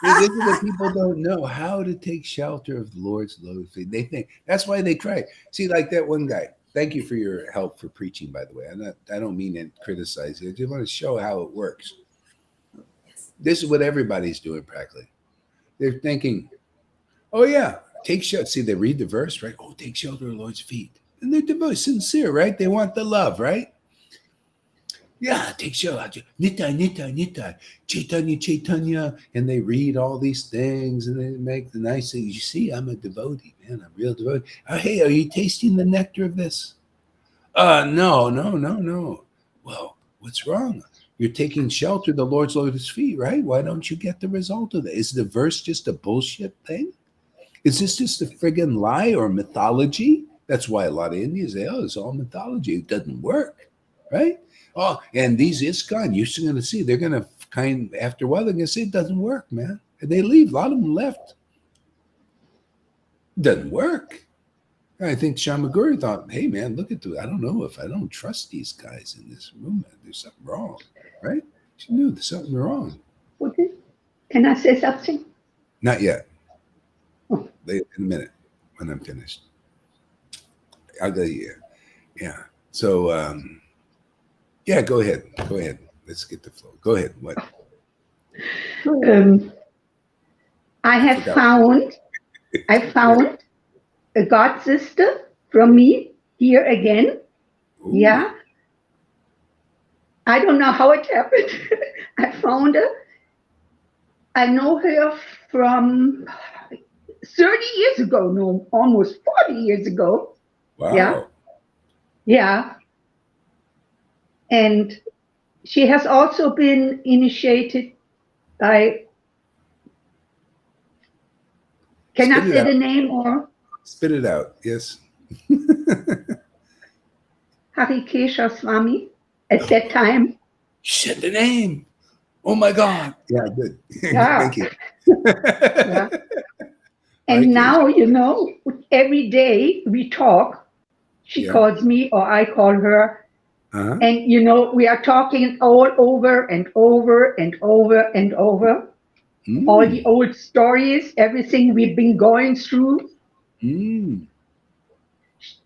This is what people don't know, how to take shelter of the Lord's lotus feet. They think that's why they try. See, like that one guy. Thank you for your help for preaching, by the way. I don't mean to criticize you. I just want to show how it works. This is what everybody's doing practically. They're thinking, oh yeah, take shelter. See, they read the verse, right? Oh, take shelter of the Lord's feet. And they're devoted, sincere, right? They want the love, right? Yeah, take shelter. Nitai, Nitai, Nitai. Chaitanya, Chaitanya. And they read all these things and they make the nice things. You see, I'm a devotee, man. I'm a real devotee. Oh, hey, are you tasting the nectar of this? No. Well, what's wrong? You're taking shelter of the Lord's lotus feet, right? Why don't you get the result of that? Is the verse just a bullshit thing? Is this just a friggin' lie or mythology? That's why a lot of Indians say, oh, it's all mythology. It doesn't work, right? Oh, and these ISKCON, you're going to see, they're going to after a while, they're going to say it doesn't work, man. And they leave. A lot of them left. It doesn't work. I think Shamaguri thought, hey, man, look at I don't know if I don't trust these guys in this room. There's something wrong, right? She knew there's something wrong. Okay. Can I say something? Not yet. Oh. In a minute when I'm finished. I'll go here. Yeah. So, yeah, go ahead. Go ahead. Let's get the flow. Go ahead. What? I have found a god sister from me here again. Ooh. Yeah. I don't know how it happened. I found her. I know her from 30 years ago, no, almost 40 years ago. Wow. Yeah. Yeah. And she has also been initiated by, can I say the name or? Spit it out, yes. Harikesha Swami at that time. Shit, the name. Oh my God. Yeah, good. Yeah. Thank you. Yeah. And now, you know, every day we talk. She calls me or I call her. Uh-huh. And, you know, we are talking all over and over and over and over. Mm. All the old stories, everything we've been going through. Mm.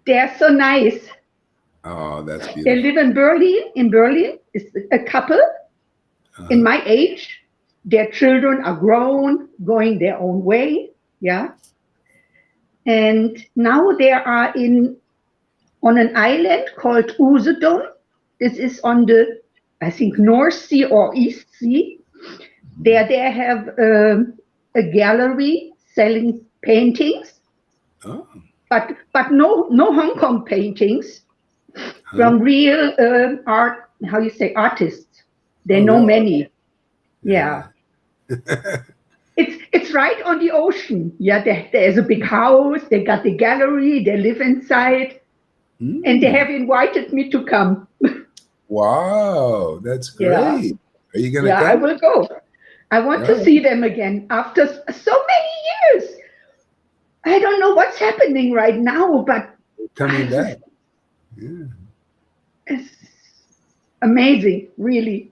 They're so nice. Oh, that's beautiful. They live in Berlin. In Berlin, it's a couple. in my age, their children are grown, going their own way. Yeah. And now they are on an island called Usedom. This is on the, I think, North Sea or East Sea. There they have a gallery selling paintings, Oh, but no Hong Kong paintings from real art. How you say artists? They Oh, know really? many. Yeah. Yeah. It's right on the ocean. Yeah, there's a big house. They got the gallery. They live inside, and they Mm. have invited me to come. Wow, that's Yeah, great. Are you going to yeah, I come? will go. I want to Oh, see them again after so many years. I don't know what's happening right now, but coming back. Yeah. it's amazing, really.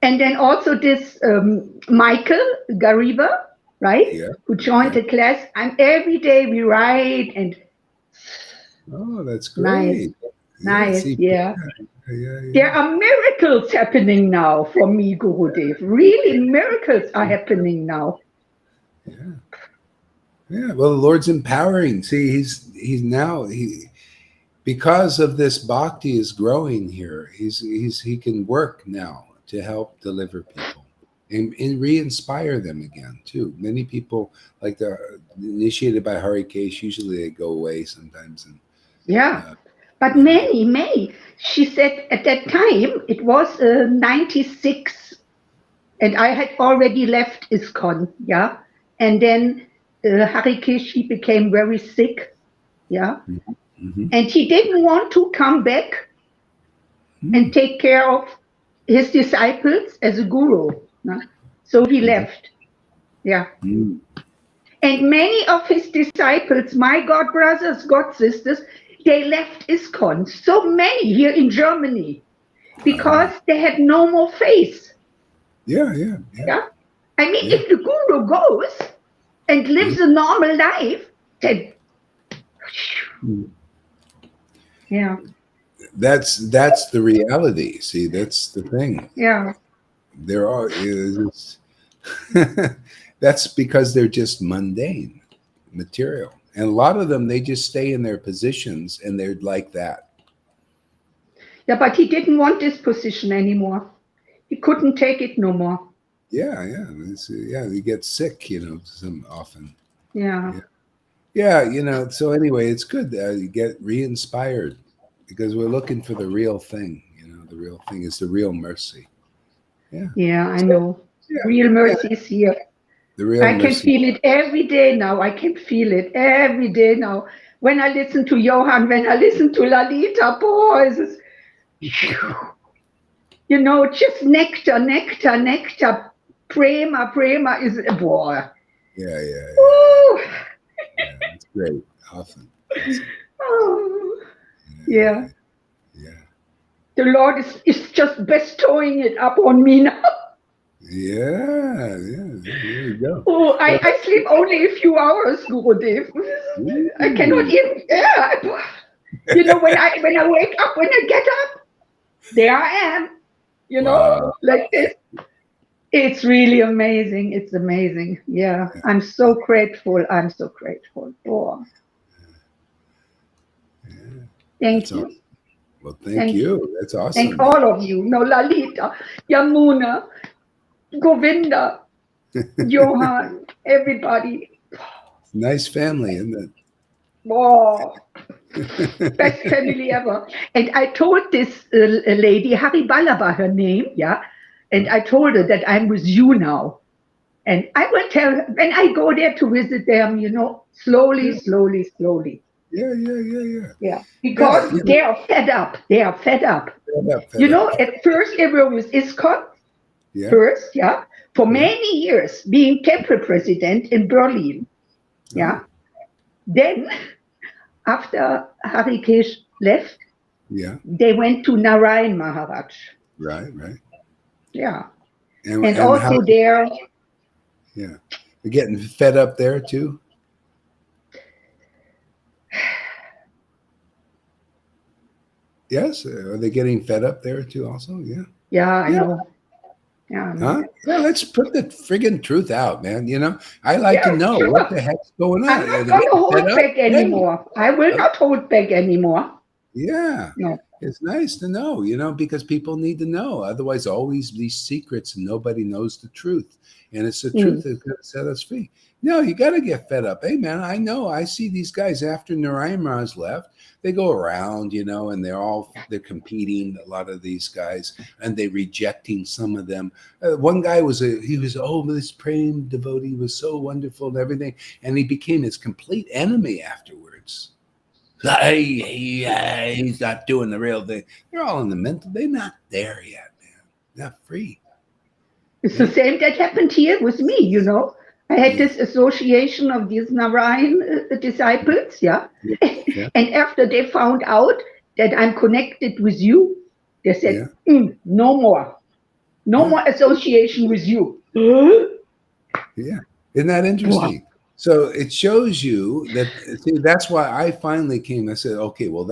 And then also this Michael Gariba, right, Yeah. who joined Yeah. the class. And every day we write and Oh, that's nice, great. Yeah. nice, See, yeah. yeah, There yeah. are miracles happening now for me, Gurudev. Really, miracles are happening now. Yeah. Yeah. Well, the Lord's empowering. See, he's now because of this bhakti is growing here. He can work now to help deliver people and re-inspire them again too. Many people like the initiated by Harikesh, usually they go away sometimes, and Yeah. But you know, many. She said at that time, it was 96, and I had already left ISKCON, yeah. And then Harikesh, he became very sick, yeah. mm-hmm. And he didn't want to come back and take care of his disciples as a guru. No? So he left, yeah. Mm-hmm. And many of his disciples, my God brothers, God sisters, they left ISKCON. So many here in Germany because they had no more faith. Yeah, yeah, yeah. Yeah. I mean, Yeah. if the guru goes and lives a normal life, then yeah, That's the reality. See, that's the thing. yeah, There are is that's because they're just mundane material. And a lot of them they just stay in their positions and they're like that. yeah. But he didn't want this position anymore. He couldn't take it no more. Yeah, yeah. Yeah, you get sick, some often. Yeah, Yeah. Yeah, so anyway, it's good you get re-inspired because we're looking for the real thing. The real thing is the real mercy. Yeah. yeah, I So, know. yeah, Real yeah, mercy is here. the real I can mercy. feel it every day now. I can feel it every day now. When I listen to Johan, when I listen to Lalita, boy, it's just nectar, nectar, nectar. Prema, prema is, boy. Yeah, yeah, Woo. yeah. It's great. Awesome. Oh, Yeah, yeah. yeah. The Lord is just bestowing it upon me now. Yeah, yeah. There you go. Oh, I sleep only a few hours, Gurudev. I cannot even, yeah. When I wake up, when I get up, there I am, Wow. like this. It's really amazing. It's amazing. Yeah. I'm so grateful. I'm so grateful. Oh, Yeah, thank that's you. awesome. Well, thank Thank you. you. That's Thank awesome. all of you. No, Lalita, Yamuna, Govinda, Johan, everybody. Nice family, isn't Oh, it? best family ever. And I told this lady, Haribalaba, her name, yeah. And I told her that I'm with you now. And I will tell her when I go there to visit them, slowly, slowly, slowly. Yeah, yeah, yeah, yeah. Yeah. Yeah, Because they are fed up. They are fed up. fed up. At first they were with ISKCON, Yeah, first, yeah, for yeah. many years, being temple president in Berlin. Yeah. Oh, Then, after Harikesh left, yeah. they went to Narayan Maharaj. Right, right. Yeah. And And how? also there, Yeah, you're getting fed up there too. Yes, are they getting fed up there too? Also, yeah. yeah, I Yeah. know. Yeah, Huh? Yeah, let's put the friggin' truth out, man. I like to yeah, know sure. what the heck's going on. I'm not They going get to hold fed up? back Hey, anymore. I will not hold back anymore. yeah. No. It's nice to know, because people need to know. Otherwise, always these secrets and nobody knows the truth. And it's the truth that's going to set us free. No, you got to get fed up. Hey, man, I know. I see these guys after Narayan's left. They go around, and they're competing, a lot of these guys, and they're rejecting some of them. One guy this praying devotee was so wonderful and everything. And he became his complete enemy afterwards. He's not doing the real thing. They're all in the mental. They're not there yet, man. Not free. It's the same that happened here with me, I had this association of these Narayan disciples, yeah? Yeah. And after they found out that I'm connected with you, they said, no more. No more association with you. Yeah. Isn't that interesting? So it shows you that, see, that's why I finally came. I said, okay, well,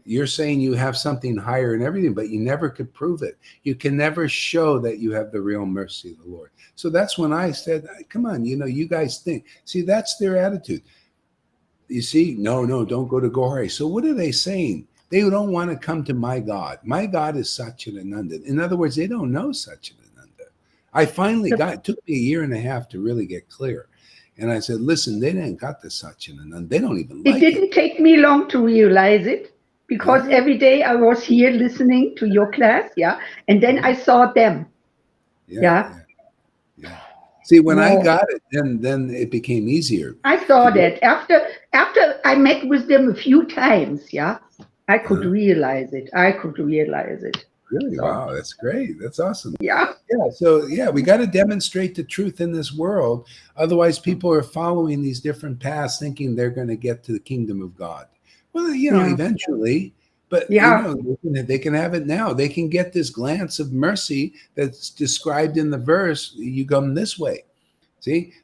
you're saying you have something higher and everything, but you never could prove it. You can never show that you have the real mercy of the Lord. So that's when I said, come on, you guys think. See, that's their attitude. You see, no, don't go to Gohari. So what are they saying? They don't want to come to my God. My God is Satchidananda. In other words, they don't know Satchidananda. I finally it took me a year and a half to really get clear. And I said, listen, they didn't got the Satchidananda. They don't even like it. It didn't take me long to realize it, because every day I was here listening to your class, yeah, and then I saw them. Yeah. See, when I got it, then it became easier. I saw that after I met with them a few times, yeah, I could realize it. Really? Wow, that's great. That's awesome. Yeah. So we got to demonstrate the truth in this world. Otherwise, people are following these different paths thinking they're going to get to the kingdom of God. Well, eventually, but they can have it now. They can get this glance of mercy that's described in the verse. You come this way. See,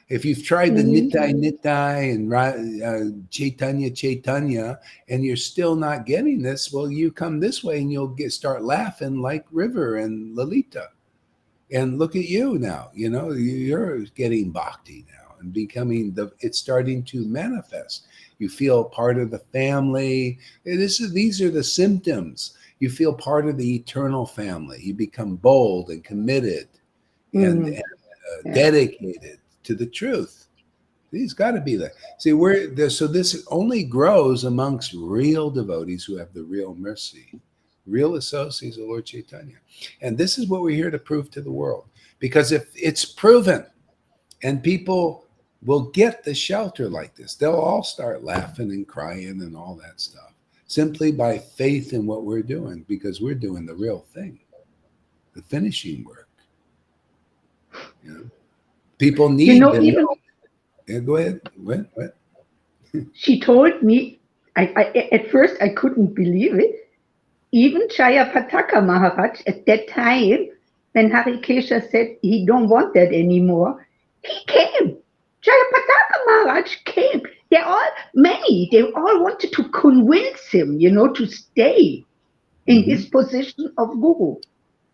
if you've tried the Nittai and Chaitanya, and you're still not getting this, well, you come this way and you'll start laughing like River and Lalita. And look at you now. You're getting bhakti now and becoming it's starting to manifest. You feel part of the family. These are the symptoms. You feel part of the eternal family. You become bold and committed and dedicated to the truth. He's got to be there. See, we're there. So this only grows amongst real devotees who have the real mercy, real associates of Lord Chaitanya. And this is what we're here to prove to the world. Because if it's proven and people will get the shelter like this, they'll all start laughing and crying and all that stuff, simply by faith in what we're doing, because we're doing the real thing, the finishing work. People need to know. Yeah, go ahead. What? She told me, I at first I couldn't believe it. Even Jayapataka Maharaj at that time, when Harikesha said he don't want that anymore, he came. Jayapataka Maharaj came. They all wanted to convince him, to stay in his position of guru.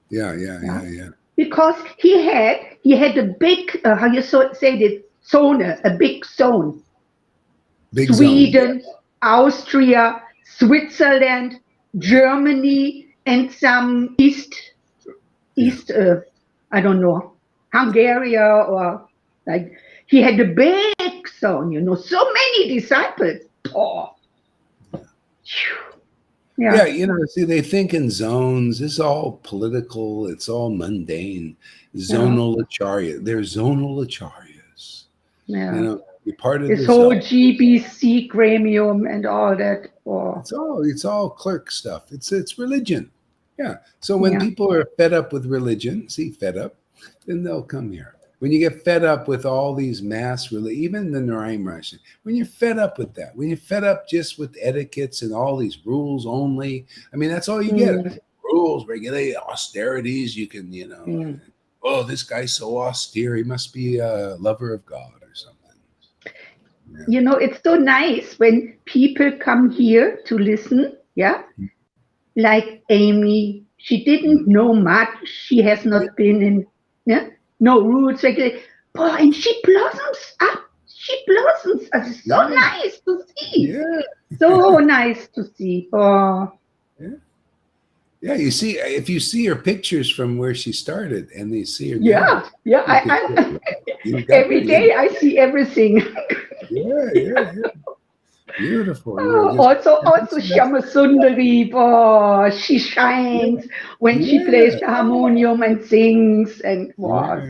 Yeah. Because he had a big, how you say it, zone, a big zone. Big Sweden, zone. Austria, Switzerland, Germany, and some East, I don't know, Hungary or like, he had a big zone, so many disciples. Oh. Yeah, see, they think in zones. It's all political. It's all mundane. Zonal acharya. They're zonal acharyas. Yeah. You're part of this whole GBC gremium and all that. Oh. It's all clerk stuff. It's religion. Yeah. So when people are fed up with religion, fed up, then they'll come here. When you get fed up with all these mass even the Narayan Maharaj, when you're fed up with that, when you're fed up just with etiquettes and all these rules only, that's all you get. Rules, regulate, austerities. You can, oh, this guy's so austere. He must be a lover of God or something. Yeah. It's so nice when people come here to listen, like Amy, She didn't know much. She has not been in, yeah, no roots. And she blossoms up. She blossoms. It's so nice to see. Yeah. So nice to see. Oh. Yeah, you see, if you see her pictures from where she started, and you see her Yeah, now, yeah. you got Every her, day I see everything. Yeah. Beautiful. Also Shyamasundari. Oh, she shines when she plays the harmonium and sings, and wow,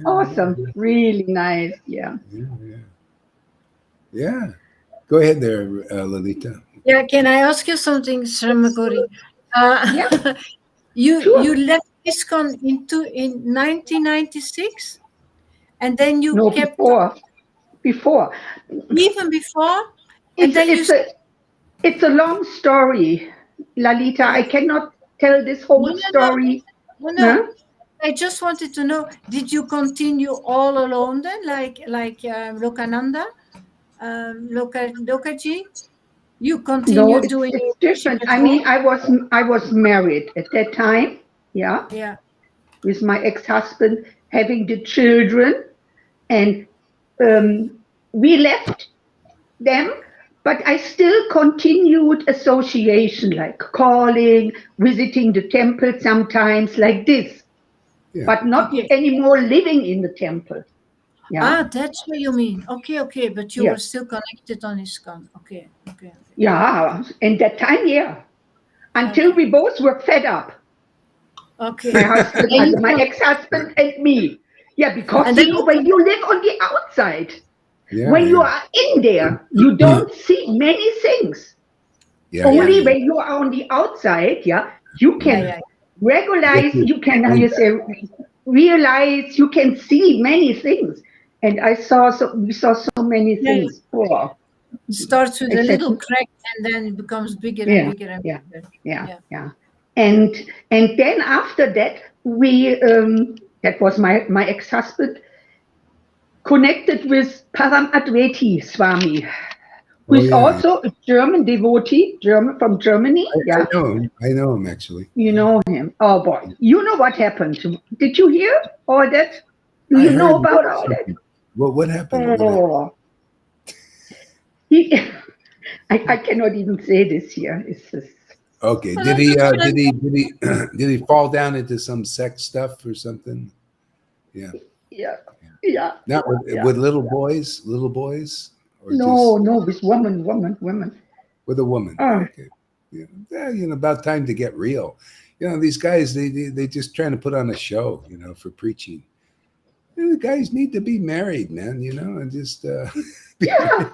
awesome. Really nice. Yeah. Yeah. Go ahead there, Lalita. Yeah, can I ask you something, Sramagori? Yeah. You Sure. left ISKCON in 1996, and then you No, kept before. even before, and then you. It's a long story, Lalita. I cannot tell this No, whole no, no, story. no, Huh? no. I just wanted to know: did you continue all alone then, like Lokananda, Lokaji? You No, continue doing it's worship different. at I home? mean, I was married at that time, yeah, Yeah. with my ex-husband, having the children, and we left them, but I still continued association, like calling, visiting the temple sometimes, like this, Yeah. but not Okay. anymore living in the temple. Yeah, That's what you mean. Okay, but you yeah, were still connected on ISKCON. Okay. yeah. And that time, yeah, until Okay. we both were fed up. Okay. My husband, Then you my ex-husband, and me. Yeah, because and then you when you live on the outside, when you Yeah. are in there, you don't see many things. Only Yeah. when you are on the outside, yeah, you can yeah. regularize, you can, how you say, realize, you can see many things. And we saw so many Yeah. things. Oh, It starts with I a said, little crack and then it becomes bigger and yeah, bigger and yeah, bigger. yeah, yeah. And then after that, we that was my ex-husband, connected with Param Advaiti Swami, who Oh is yeah. also a German devotee, German from Germany. I Yeah, know him. I know him actually. you know him. Oh boy, you know what happened to? Did you hear all that? Do I you know heard about all that? what happened? What happened? Oh, he, I cannot even say this here. It's just, Okay. But Did he understand, did he fall down into some sex stuff or something? Yeah. yeah, yeah, Not yeah. with little boys, or No, just no, with woman. with a woman. Oh, Okay. Yeah, about time to get real. These guys, they just trying to put on a show, for preaching. The guys need to be married, man, and just yeah.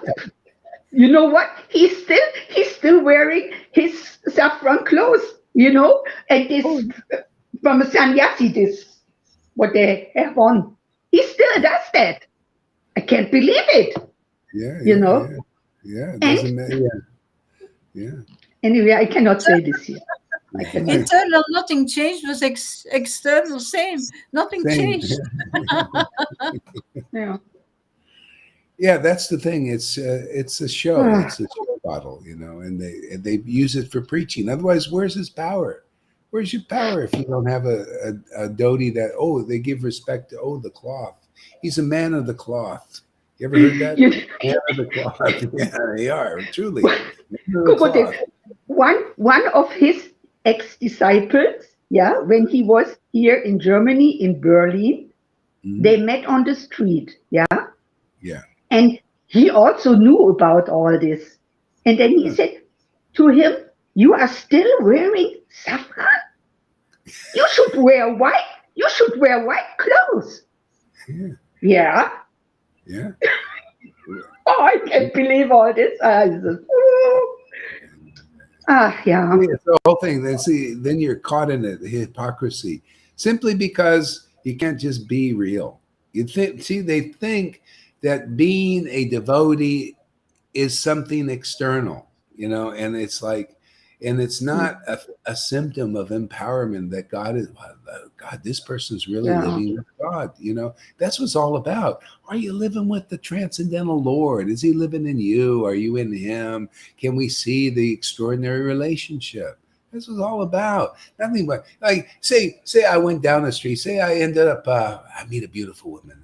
You know what? He's still wearing his saffron clothes, and this oh, from a sannyasi, this what they have on. He still does that. I can't believe it, you know. yeah. It And doesn't matter. Yeah. anyway, I cannot say this here. I Yeah. cannot. internal, nothing changed, was external, same. Nothing Same. changed. Yeah. Yeah, that's the thing. It's a show. It's a show bottle, and they use it for preaching. Otherwise, where's his power? Where's your power if you don't have a dhoti that they give respect to the cloth? He's a man of the cloth. You ever heard that? You- Man of the cloth. Yeah, they are truly man of the cloth. one of his ex-disciples, yeah, when he was here in Germany, in Berlin, Mhm. they met on the street, yeah. Yeah. And he also knew about all this. And then he Huh. said to him, "You are still wearing saffron? You should wear white. You should wear white clothes." Yeah. Yeah. Yeah. Oh, I can't believe all this. Yeah. Yeah, it's the whole thing. Then you're caught in it, the hypocrisy, simply because you can't just be real. They think that being a devotee is something external, and it's like, and it's not a symptom of empowerment that God, this person's really Yeah. living with God. That's what it's all about. Are you living with the transcendental Lord? Is he living in you? Are you in him? Can we see the extraordinary relationship? This was all about nothing but like say I went down the street. Say I ended up I meet a beautiful woman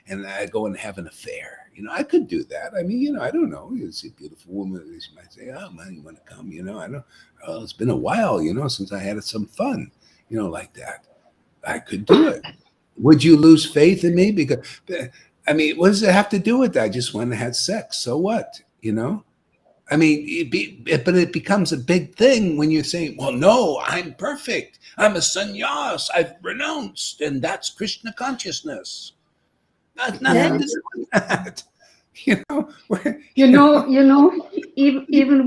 and I go and have an affair. You know, I could do that. I mean, you know, I don't know. You see a beautiful woman, she might say, "Oh man, you want to come?" You know, I know. Oh, it's been a while, you know, since I had some fun. You know, like that. I could do it. Would you lose faith in me? Because I mean, what does it have to do with that? I just went and had sex. So what? You know. I mean, but it becomes a big thing when you're saying, well, no, I'm perfect. I'm a sannyas. I've renounced. And that's Krishna consciousness. Not nothing to do with that. You know, Even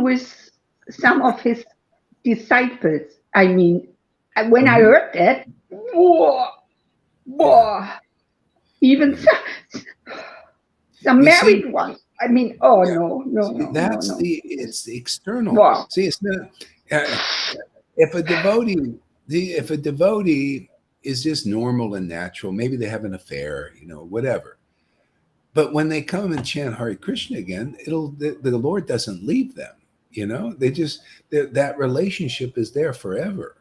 with some of his disciples. I mean, when I heard that, whoa, even some married ones. I mean, no. It's the external. Wow. See, it's not. If a devotee is just normal and natural, maybe they have an affair, you know, whatever. But when they come and chant Hare Krishna again, the Lord doesn't leave them. You know, that relationship is there forever.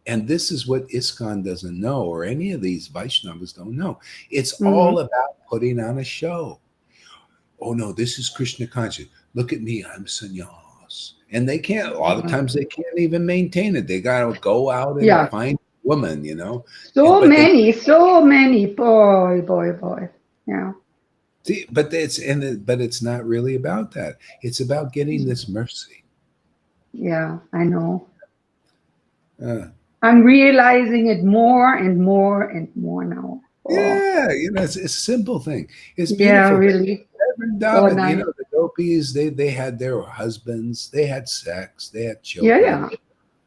And this is what ISKCON doesn't know, or any of these Vaishnavas don't know. It's all about putting on a show. Oh no, this is Krishna conscious. Look at me, I'm sannyas. And they can't, a lot of times they can't even maintain it. They gotta go out and find a woman, you know. So many, boy. Yeah. See, but it's not really about that. It's about getting this mercy. Yeah, I know. I'm realizing it more and more and more now. Yeah, you know, it's a simple thing. It's beautiful. Yeah, really. Vrindavan, you know, the gopis, they had their husbands, they had sex, they had children. Yeah.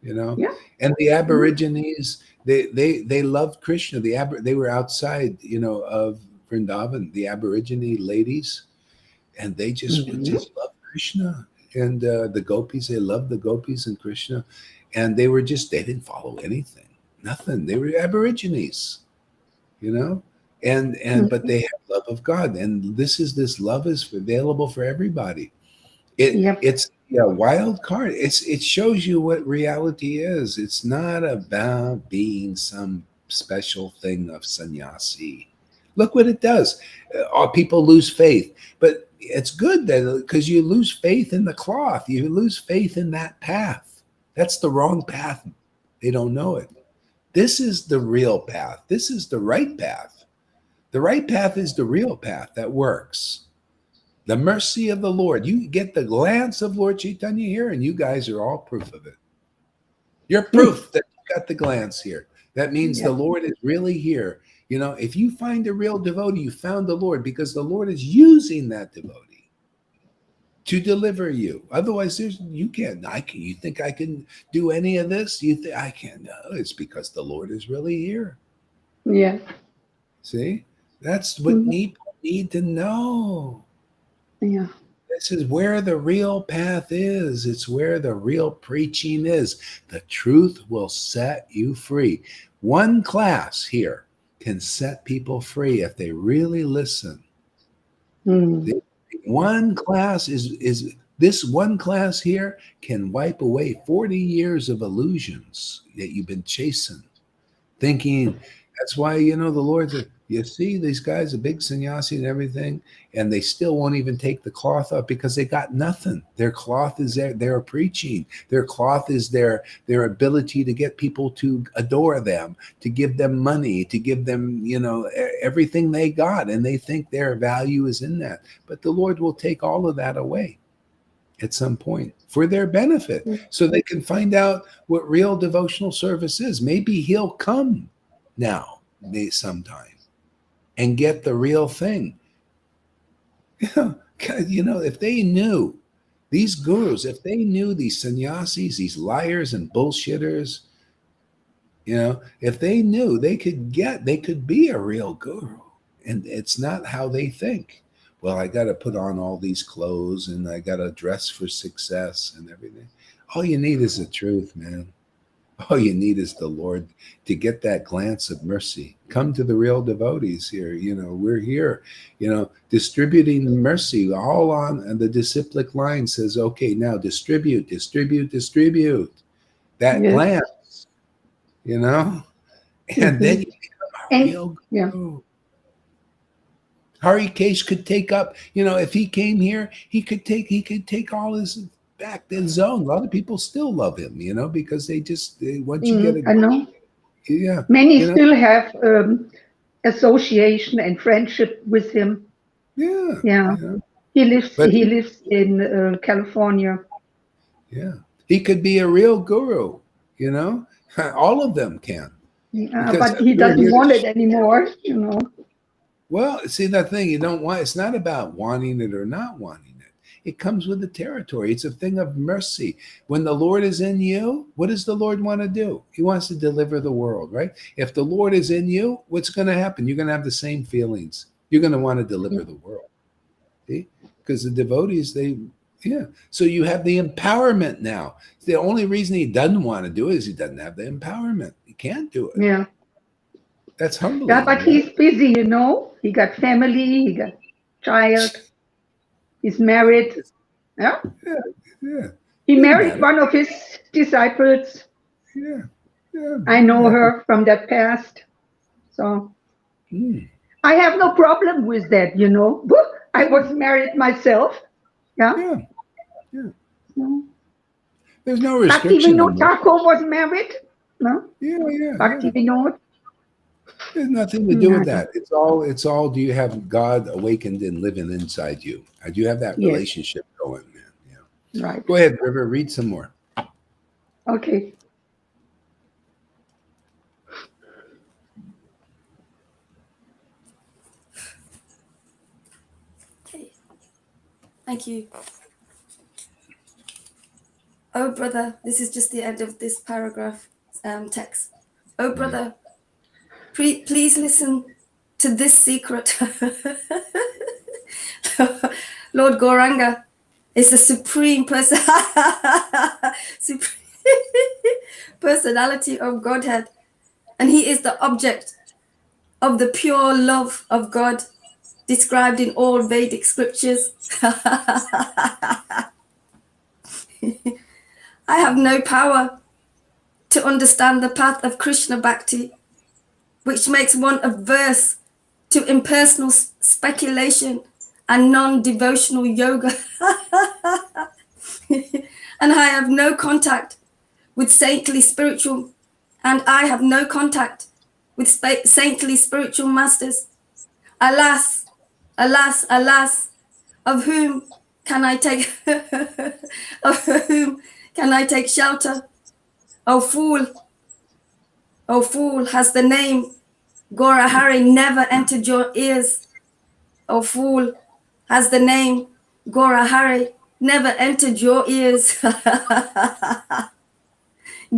You know, Yeah. And the Aborigines, they loved Krishna. They were outside, you know, of Vrindavan, the Aborigine ladies, and they just loved Krishna. And the gopis, they loved the gopis and Krishna, and they didn't follow anything, nothing. They were Aborigines, you know, but they have love of God, and this love is available for everybody. It's a wild card. It shows you what reality is. It's not about being some special thing of sannyasi. Look what it does. People lose faith, but it's good that because you lose faith in the cloth, you lose faith in that path. That's the wrong path. They don't know it. This is the real path. This is the right path. The right path is the real path that works. The mercy of the Lord. You get the glance of Lord Chaitanya here, and you guys are all proof of it. You're proof that you got the glance here. That means the Lord is really here. You know, if you find a real devotee, you found the Lord, because the Lord is using that devotee to deliver you. Otherwise, you can't. You think I can do any of this? You think I can? No, it's because the Lord is really here. Yeah. See, that's what people need to know. Yeah. This is where the real path is. It's where the real preaching is. The truth will set you free. One class here can set people free if they really listen. One class is this one class here can wipe away 40 years of illusions that you've been chasing, thinking. That's why, you know, the Lord said, you see these guys, a big sannyasi and everything, and they still won't even take the cloth up because they got nothing. Their cloth is their preaching. Their cloth is their ability to get people to adore them, to give them money, to give them, you know, everything they got. And they think their value is in that. But the Lord will take all of that away at some point for their benefit, so they can find out what real devotional service is. Maybe he'll come now, sometime, and get the real thing. You know, if they knew, these gurus, if they knew these sannyasis, these liars and bullshitters, you know, if they knew, they could be a real guru. And it's not how they think. Well, I got to put on all these clothes and I got to dress for success and everything. All you need is the truth, man. All you need is the Lord to get that glance of mercy. Come to the real devotees here. We're here, distributing mercy all on the disciplic line says, okay, now distribute that Yes. glance, and then you become a And real yeah, guru. Harikesh could take up, if he came here, he could take all his back then zone. A lot of people still love him, because once you get I it, know. yeah, Many still have association and friendship with him. yeah, Yeah, But he lives in California. yeah, he could be a real guru, all of them can. Because But he we're doesn't here want to it anymore. Well, see, that thing you don't want, it's not about wanting it or not wanting it. It comes with the territory. It's a thing of mercy. When the Lord is in you, what does the Lord want to do? He wants to deliver the world, right? If the Lord is in you, what's going to happen? You're going to have the same feelings. You're going to want to deliver the world. See? Because the devotees, So you have the empowerment now. The only reason he doesn't want to do it is he doesn't have the empowerment. He can't do it. Yeah. That's humbling. Yeah, but he's busy, He got family, he got child, he's married. Yeah. Yeah. He Doesn't married matter. one of his disciples. Yeah. I know her from that past. So I have no problem with that, I was married myself. Yeah. No. There's no Bhakti restriction. Vinod Thakur was married. No? Yeah. Bhakti Vinod. There's nothing to do with that. It's all, do you have God awakened and living inside you? Do you have that Yes. relationship going, man? Yeah. Right. Go ahead, River, read some more. Okay. Okay. Thank you. Oh, brother, this is just the end of this paragraph text. Oh, brother, please listen to this secret. Lord Gauranga is the supreme personality of Godhead, and he is the object of the pure love of God described in all Vedic scriptures. I have no power to understand the path of Krishna Bhakti, which makes one averse to impersonal speculation and non-devotional yoga. And I have no contact with saintly spiritual, and I have no contact with saintly spiritual masters. Alas, alas, alas, of whom can I take of whom can I take shelter? O fool, has the name Gaurahari never entered your ears? O fool, has the name Gaurahari never entered your ears?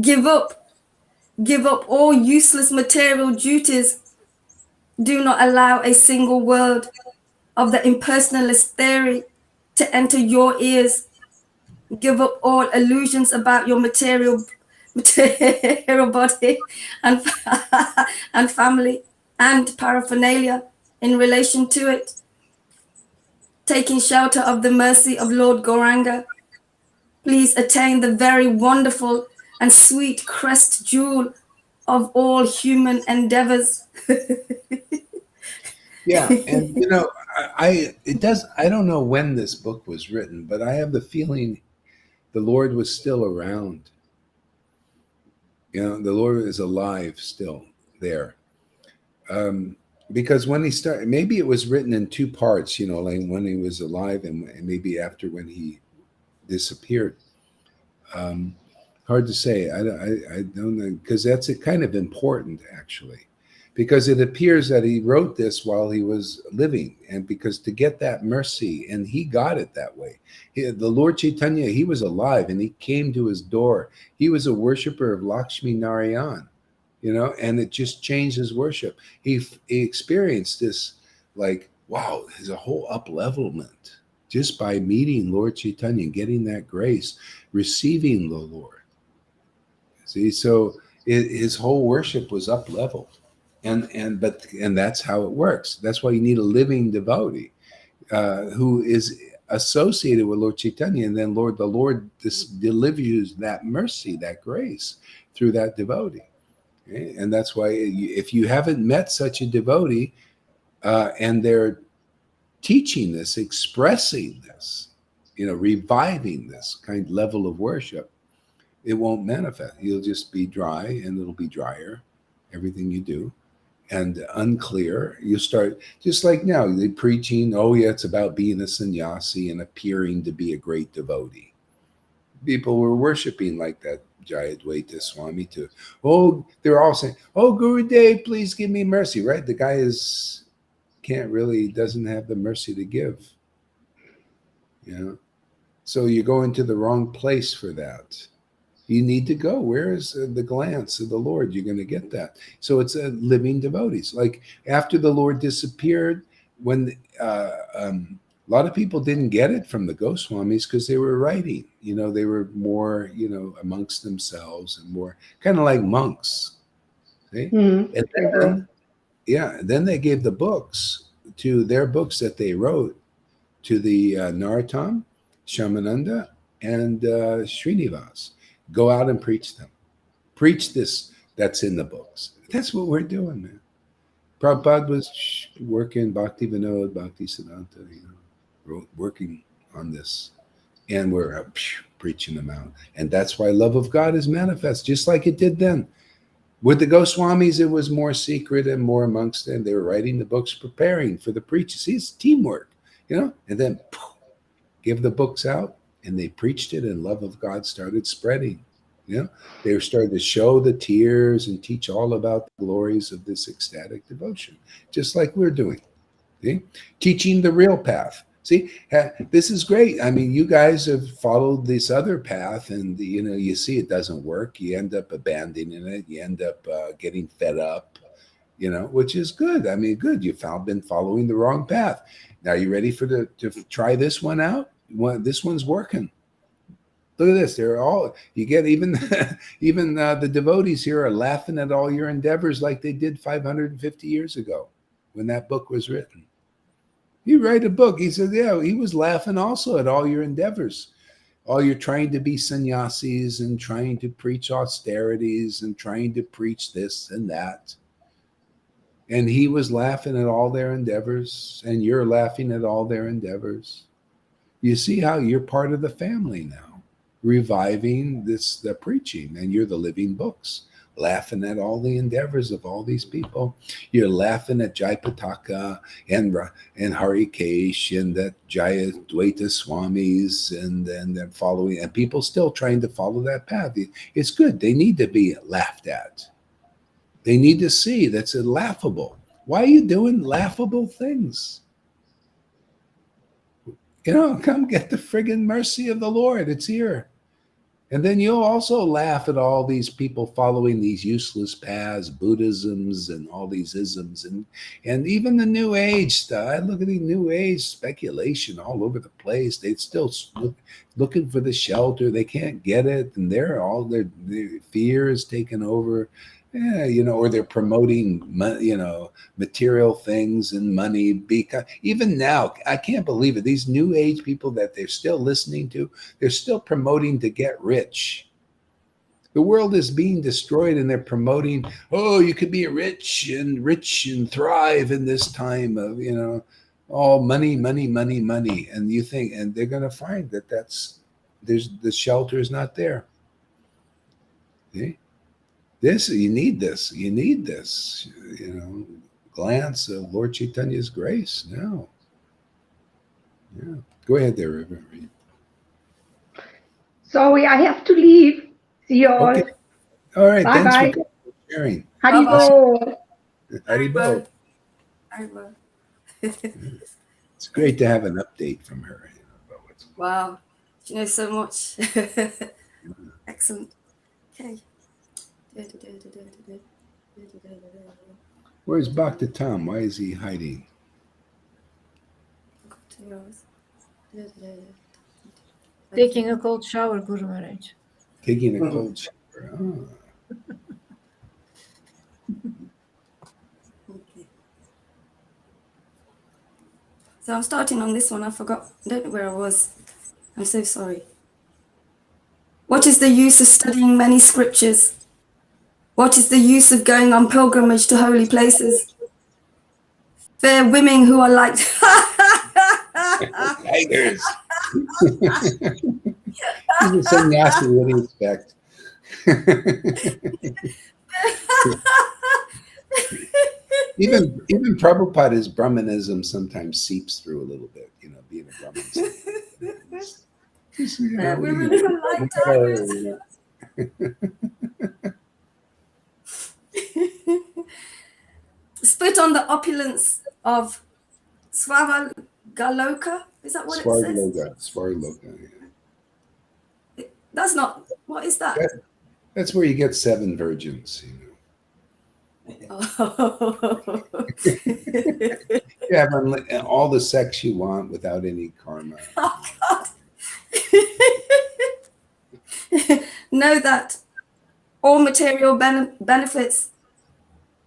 Give up all useless material duties. Do not allow a single word of the impersonalist theory to enter your ears. Give up all illusions about your material body and family and paraphernalia in relation to it. Taking shelter of the mercy of Lord Gauranga, please attain the very wonderful and sweet crest jewel of all human endeavors. Yeah, and I don't know when this book was written, but I have the feeling the Lord was still around. The Lord is alive still there. Because when he started, maybe it was written in two parts, like when he was alive and maybe after when he disappeared. Hard to say. I don't know, because that's kind of important, actually, because it appears that he wrote this while he was living, and because to get that mercy, and he got it that way. The Lord Chaitanya, he was alive, and he came to his door. He was a worshiper of Lakshmi Narayan, and it just changed his worship. He experienced this, like, wow, there's a whole up-levelment just by meeting Lord Chaitanya, getting that grace, receiving the Lord. See, so his whole worship was up leveled, and that's how it works. That's why you need a living devotee who is associated with Lord Chaitanya, and then the Lord delivers that mercy, that grace through that devotee. Okay? And that's why if you haven't met such a devotee and they're teaching this, expressing this, reviving this kind of level of worship, it won't manifest. You'll just be dry, and it'll be drier, everything you do, and unclear. You start just like now, they're preaching, oh yeah, it's about being a sannyasi and appearing to be a great devotee. People were worshiping like that Jayadvaita Swami too. Oh, they're all saying, oh, Gurudev, please give me mercy, right? The guy doesn't have the mercy to give. So you go into the wrong place for that. You need to go. Where is the glance of the Lord? You're going to get that. So it's a living devotees. Like after the Lord disappeared, when a lot of people didn't get it from the Goswamis because they were writing. They were more, amongst themselves and more kind of like monks. See? And then they gave the books to their books that they wrote to the Narottam, Shamananda, and Srinivas. Go out and preach them. Preach this that's in the books. That's what we're doing, man. Prabhupada was working, Bhakti Vinod, Bhakti Siddhanta, working on this. And we're preaching them out. And that's why love of God is manifest, just like it did then. With the Goswamis, it was more secret and more amongst them. They were writing the books, preparing for the preachers. See, it's teamwork, and then give the books out. And they preached it, and love of God started spreading. They started to show the tears and teach all about the glories of this ecstatic devotion, just like we're doing. See? Teaching the real path. See, this is great. I mean, you guys have followed this other path, and you see it doesn't work. You end up abandoning it. You end up getting fed up. Which is good. I mean, good. You've been following the wrong path. Now you ready to try this one out? This one's working. Look at this. They're all, you get even the devotees here are laughing at all your endeavors like they did 550 years ago when that book was written. You write a book. He said, yeah, he was laughing also at all your endeavors. All you're trying to be sannyasis and trying to preach austerities and trying to preach this and that. And he was laughing at all their endeavors, and you're laughing at all their endeavors. You see how you're part of the family now, reviving the preaching, and you're the living books, laughing at all the endeavors of all these people. You're laughing at Jayapataka and Harikesh and that Jayadvaita Swamis and then following, and people still trying to follow that path. It's good. They need to be laughed at. They need to see that's laughable. Why are you doing laughable things? Come get the friggin' mercy of the Lord. It's here. And then you'll also laugh at all these people following these useless paths, Buddhisms and all these isms, and even the New Age stuff. I look at the New Age speculation all over the place. They're still looking for the shelter. They can't get it, and their fear is taken over. Or they're promoting, material things and money. Because even now, I can't believe it. These New Age people that they're still listening to, they're still promoting to get rich. The world is being destroyed, and they're promoting, oh, you could be rich and thrive in this time of, all money, money, money, money. And you think, and they're going to find that the shelter is not there. See? You need this, glance of Lord Chaitanya's grace now. Yeah. Go ahead there, Reverend. Sorry, I have to leave. See you all. Okay. All right. Bye Thanks bye. for sharing. Haribo. Haribo. Haribo. It's great to have an update from her. Wow. She knows so much. Excellent. Okay. Where's Bhakta Tom? Why is he hiding? Taking a cold shower, Guru Maharaj. Taking a cold shower. Oh. Okay. So I'm starting on this one. I forgot. I don't know where I was. I'm so sorry. What is the use of studying many scriptures? What is the use of going on pilgrimage to holy places? Fair women who are like Tigers. He's a sannyasi. What do you expect? Even Prabhupada's Brahmanism sometimes seeps through a little bit, being a Brahmin. women who are like tigers. Spit on the opulence of Swavagaloka. Is that what it says? Svarloka. Yeah. That's not. What is that? That's where you get 7 virgins. Oh. You have all the sex you want without any karma. Oh, God. Know that all material benefits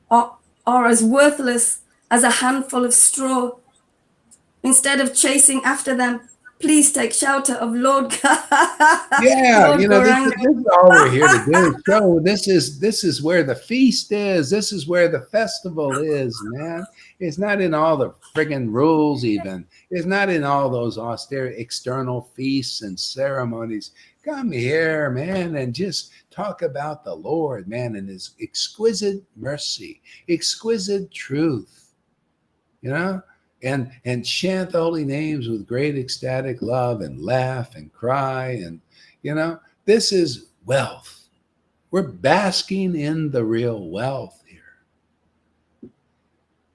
are as worthless as a handful of straw. Instead of chasing after them, please take shelter of Lord God. Yeah, Lord this is all we're here to do. So this is where the feast is. This is where the festival is, man. It's not in all the friggin' rules even. It's not in all those austere external feasts and ceremonies. Come here, man, and just talk about the Lord, man, and his exquisite mercy, exquisite truth, and chant the holy names with great ecstatic love and laugh and cry. And, this is wealth. We're basking in the real wealth here.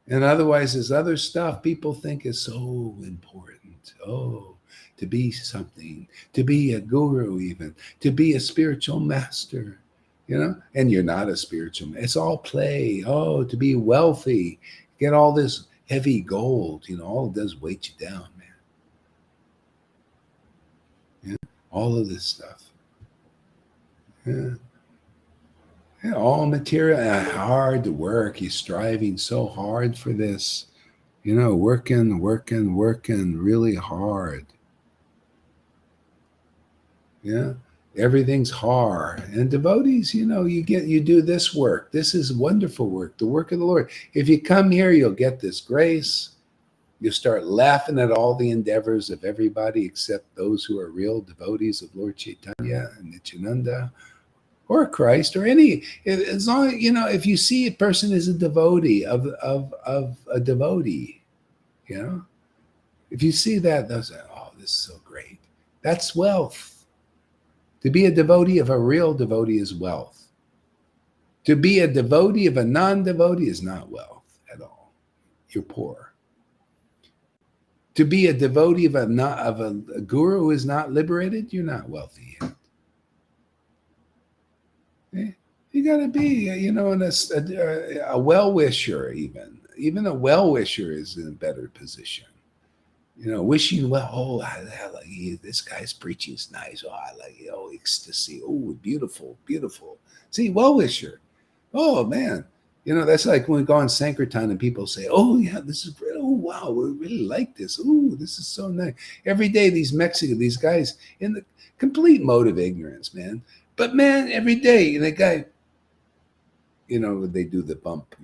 And otherwise, this other stuff people think is so important. Oh, to be something, to be a guru even, to be a spiritual master, and you're not a spiritual master. It's all play. Oh, to be wealthy, get all this heavy gold, all it does weight you down, man. Yeah, all of this stuff. Yeah, all material, hard to work. You're striving so hard for this, working really hard. Yeah, everything's hard. And devotees, you do this work. This is wonderful work, the work of the Lord. If you come here, you'll get this grace. You start laughing at all the endeavors of everybody except those who are real devotees of Lord Chaitanya and Nityananda or Christ or any. As long as, if you see a person is a devotee of a devotee, if you see that, they'll say, oh, this is so great. That's wealth. To be a devotee of a real devotee is wealth. To be a devotee of a non-devotee is not wealth at all. You're poor. To be a devotee of a guru who is not liberated, you're not wealthy yet. Okay? You got to be, a well-wisher even. Even a well-wisher is in a better position. Wishing well. Oh, I like this guy's preaching is nice. Oh, I like it. Oh, ecstasy. Oh, beautiful, beautiful. See, well-wisher. Oh, man. That's like when we go on Sankirtan and people say, oh, yeah, this is great. Oh, wow, we really like this. Oh, this is so nice. Every day, these guys in the complete mode of ignorance, man. But, man, every day, the guy, they do the bump,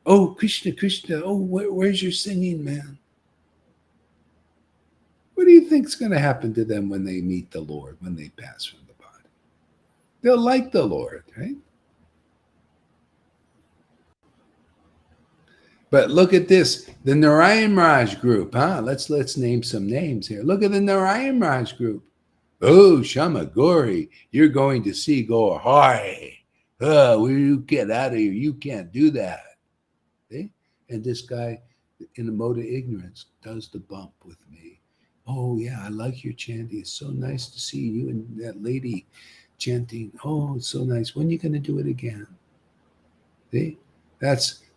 Oh, Krishna, Krishna. Oh, where's your singing, man? What do you think's going to happen to them when they meet the Lord, when they pass from the body? They'll like the Lord, right? But look at this, the Narayan Raj group, huh? Let's name some names here. Look at the Narayan Raj group. Oh, Shama Gori, you're going to see Gaur. Hi. Will you get out of here? You can't do that. See? And this guy, in the mode of ignorance, does the bump with me. Oh, yeah, I like your chanting. It's so nice to see you and that lady chanting. Oh, it's so nice. When are you going to do it again? See?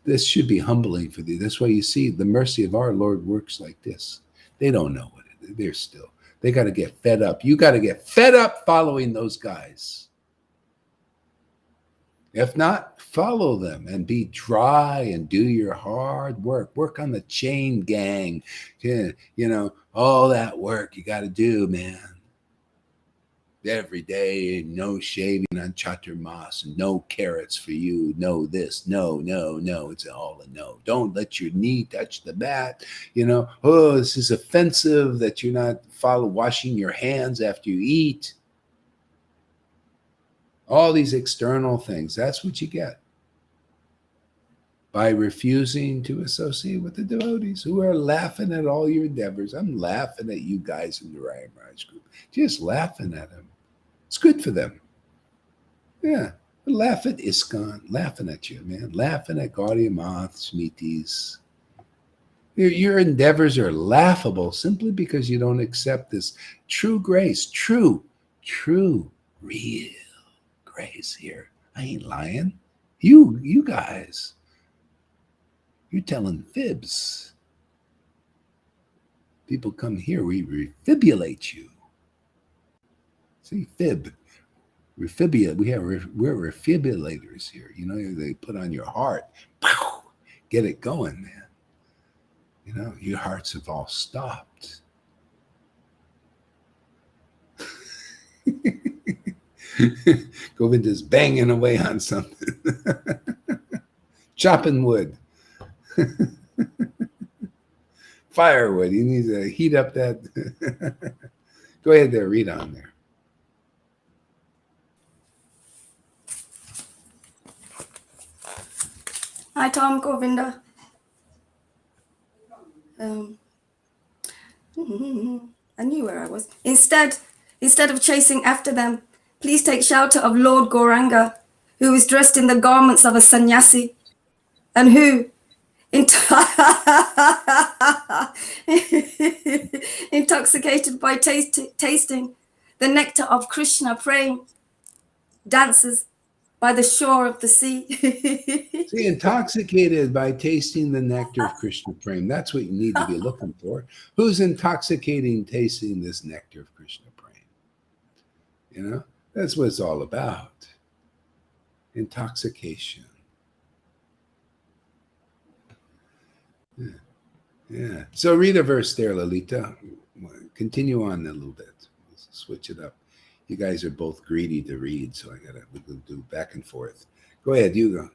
This should be humbling for thee. That's why you see the mercy of our Lord works like this. They don't know what it is. They got to get fed up. You got to get fed up following those guys. If not, follow them and be dry and do your hard work. Work on the chain gang. Yeah, all that work you got to do, man. Every day, no shaving on Chaturmas, no carrots for you, no this, no. It's all a no. Don't let your knee touch the mat. Oh, this is offensive that you're not washing your hands after you eat. All these external things, that's what you get by refusing to associate with the devotees who are laughing at all your endeavors. I'm laughing at you guys in the Ryan Raj group, just laughing at them. It's good for them. Yeah. Laugh at ISKCON, laughing at you, man. Laughing at Gaudiya Math, Smitis. Your endeavors are laughable simply because you don't accept this true grace, true, real grace here. I ain't lying. You guys, you're telling fibs. People come here, we refibulate you. See, fib, refibulate. We're refibulators here. They put on your heart, pow, get it going, man. Your hearts have all stopped. Govinda's banging away on something, chopping wood, firewood. He needs to heat up that. Go ahead there, read on there. Hi, Tom, Govinda. I knew where I was. Instead of chasing after them, please take shelter of Lord Gauranga, who is dressed in the garments of a sannyasi, and who, intoxicated by tasting the nectar of Krishna praying, dances by the shore of the sea. See, intoxicated by tasting the nectar of Krishna Prem. That's what you need to be looking for. Who's intoxicating tasting this nectar of Krishna Prem? That's what it's all about. Intoxication. Yeah. So read a verse there, Lalita. Continue on a little bit. Let's switch it up. You guys are both greedy to read, so we can do back and forth. Go ahead, you go.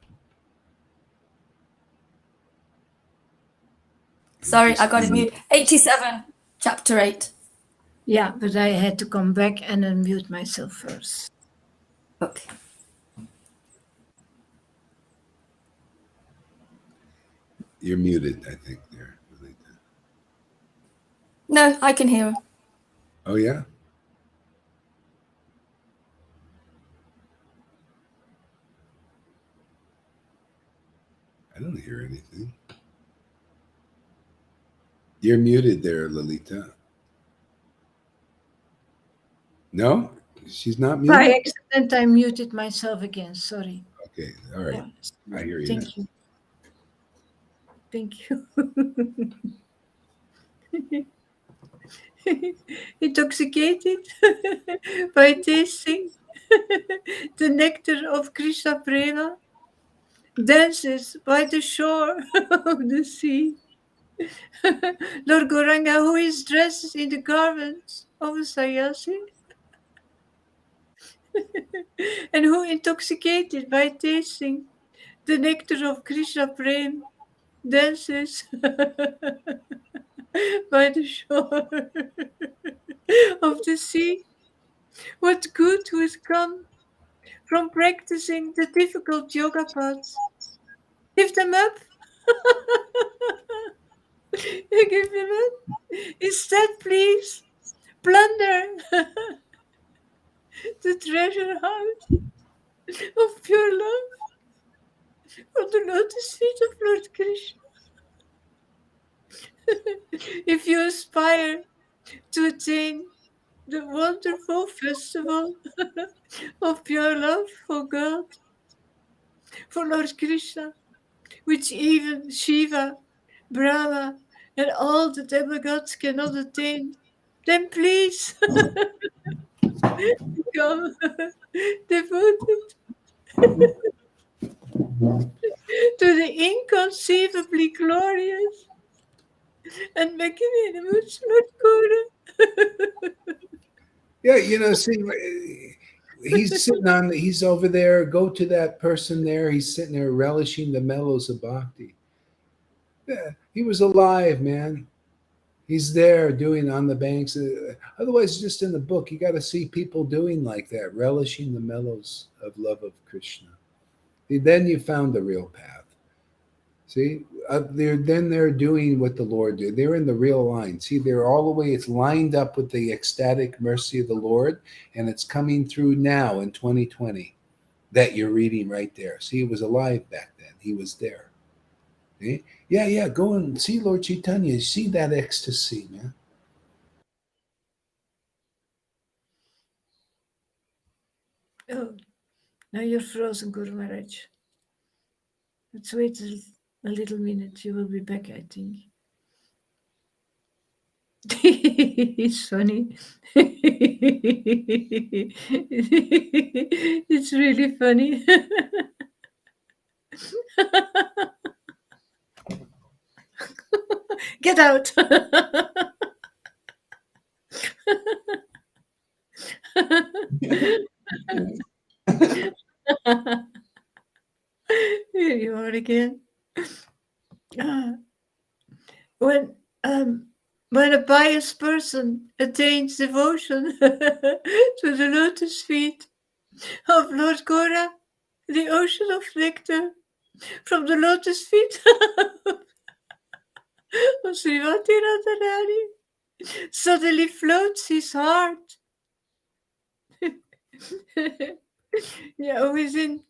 Sorry, I got it mute. 87, chapter 8. Yeah, but I had to come back and unmute myself first. Okay. You're muted, I think, there. No, I can hear. Oh, yeah? I don't hear anything. You're muted there, Lalita. No? She's not muted? By accident, I muted myself again. Sorry. Okay, all right. Yeah. I hear you. Thank you. Thank you. Intoxicated by tasting the nectar of Krishna Prema, dances by the shore of the sea. Lord Gauranga, who is dressed in the garments of a sannyasi, and who, intoxicated by tasting the nectar of Krishna Prem, dances by the shore of the sea. What good would come from practicing the difficult yoga paths? Give them up. Give them up. Instead, please, plunder the treasure house of pure love from the lotus feet of Lord Krishna. If you aspire to attain the wonderful festival of pure love for God, for Lord Krishna, which even Shiva, Brahma, and all the demigods cannot attain, then please become devoted to the inconceivably glorious and making me emotional. Yeah, see, he's over there. Go to that person there. He's sitting there relishing the mellows of bhakti. Yeah, he was alive, man. He's there doing on the banks. Otherwise, just in the book, you got to see people doing like that, relishing the mellows of love of Krishna. Then you found the real path. See, they're doing what the Lord did. They're in the real line. See, they're all the way. It's lined up with the ecstatic mercy of the Lord, and it's coming through now in 2020 that you're reading right there. See, he was alive back then. He was there. See? Yeah. Go and see Lord Chaitanya. See that ecstasy, man. Oh, now you're frozen, Guru Maharaj. Let's wait a little minute. You will be back, I think. It's funny. It's really funny. Get out. Here you are again. When a pious person attains devotion to the lotus feet of Lord Gora, the ocean of nectar, from the lotus feet of Srimati Radharani, suddenly floats his heart. Yeah, within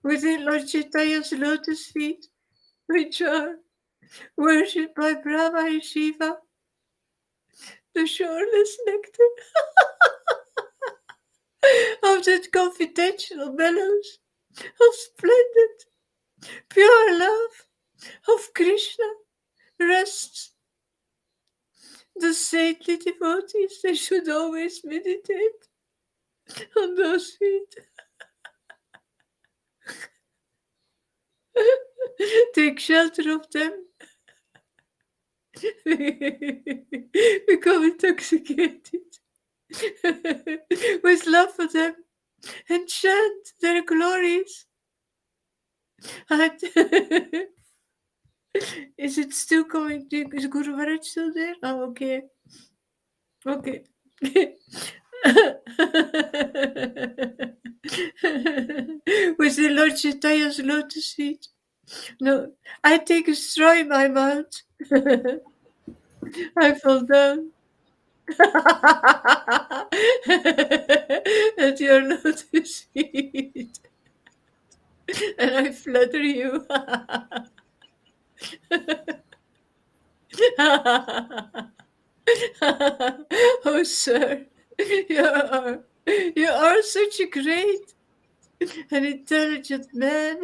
Lord Chaitanya's lotus feet, which are worshipped by Brahma and Shiva, the shoreless nectar of that confidential bellows of splendid, pure love of Krishna rests. The saintly devotees, they should always meditate on those feet. Take shelter of them. Become intoxicated with love for them and chant their glories. Is it still coming? Is Guru Maharaj still there? Oh, okay. Okay. With the Lord Chaitanya's lotus feet. No, I take a straw in my mouth. I fall down. At your lotus feet. And I flatter you. Oh, sir, you are such a great and intelligent man.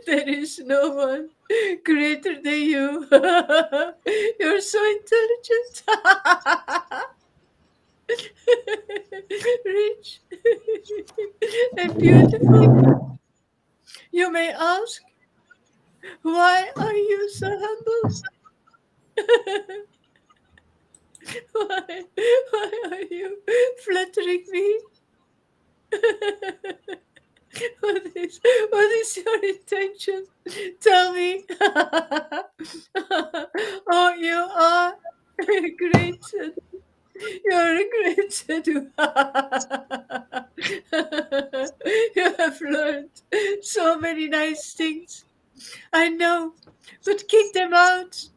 There is no one greater than you. You're so intelligent. Rich and beautiful. You may ask, why are you so humble? Why are you flattering me? What is your intention? Tell me. Oh, you are a great sadhu. You're a great sadhu. You have learned so many nice things. I know, but kick them out.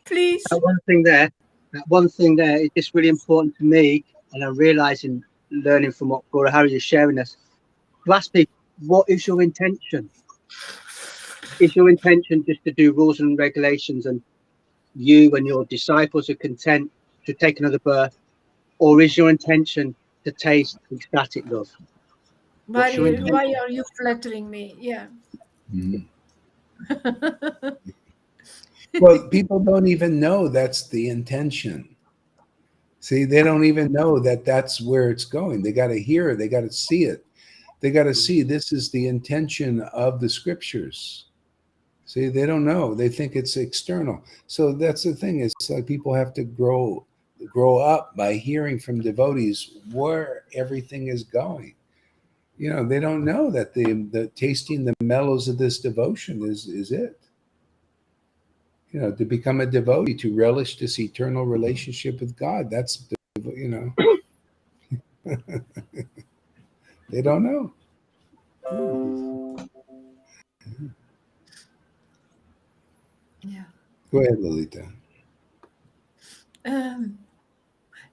Please. That one thing there is just really important to me, and I'm realizing, learning from what Gora Hari is sharing us, to ask me, what is your intention? Is your intention just to do rules and regulations and you and your disciples are content to take another birth? Or is your intention to taste ecstatic love? Why are you flattering me? Yeah. Mm-hmm. Well, people don't even know that's the intention. See, they don't even know that that's where it's going. They got to hear it. They got to see it. They got to see this is the intention of the scriptures. See, they don't know. They think it's external. So that's the thing. It's like people have to grow up by hearing from devotees where everything is going. They don't know that the tasting the mellows of this devotion is it. To become a devotee, to relish this eternal relationship with God. That's they don't know. Yeah. Go ahead, Lolita.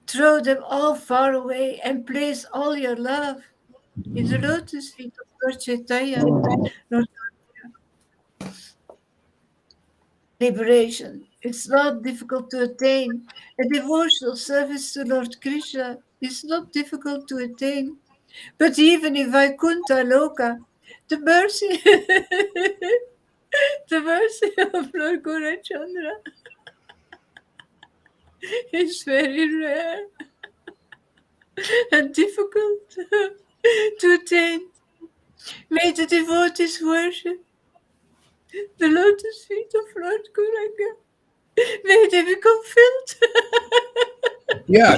Throw them all far away and place all your love in the lotus feet of Lord Chaitanya. Lord, liberation. It's not difficult to attain. A devotional service to Lord Krishna is not difficult to attain. But even in Vaikuntha Loka, the mercy, the mercy of Lord Gaurachandra is very rare and difficult to attain. May the devotees worship the lotus feet of Lord Gauranga. May they become filled. Yeah,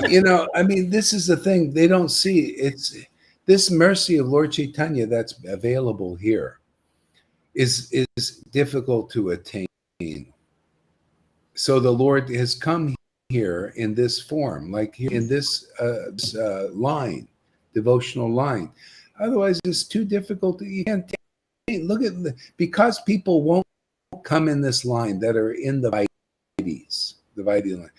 this is the thing they don't see. It's this mercy of Lord Chaitanya that's available here is difficult to attain. So the Lord has come here in this form, like here in this line, devotional line. Otherwise, it's too difficult. You can't take. Look at because people won't come in this line that are in the Vaidhi line.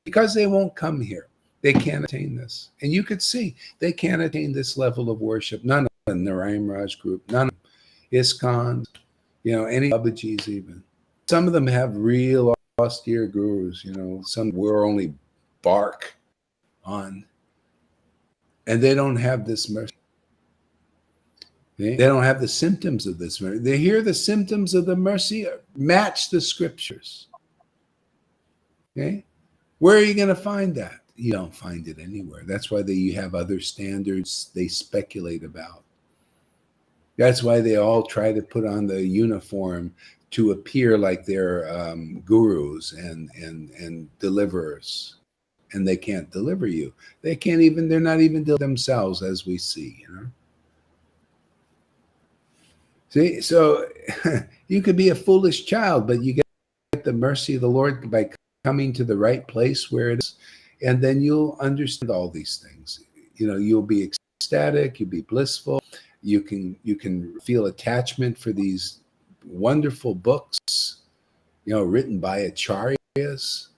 Because they won't come here, they can't attain this. And you could see they can't attain this level of worship. None of the Narayan Raj group, none of ISKCON, any Babajis even. Some of them have real austere gurus, some wear only bark on. And they don't have this mercy. They don't have the symptoms of this mercy. They hear the symptoms of the mercy match the scriptures. Okay? Where are you going to find that? You don't find it anywhere. That's why you have other standards they speculate about. That's why they all try to put on the uniform to appear like they're gurus and deliverers. And they can't deliver you. They're not even themselves, as we see, See, so you could be a foolish child, but you get the mercy of the Lord by coming to the right place where it is, and then you'll understand all these things. You'll be ecstatic, you'll be blissful, you can feel attachment for these wonderful books, written by acharyas,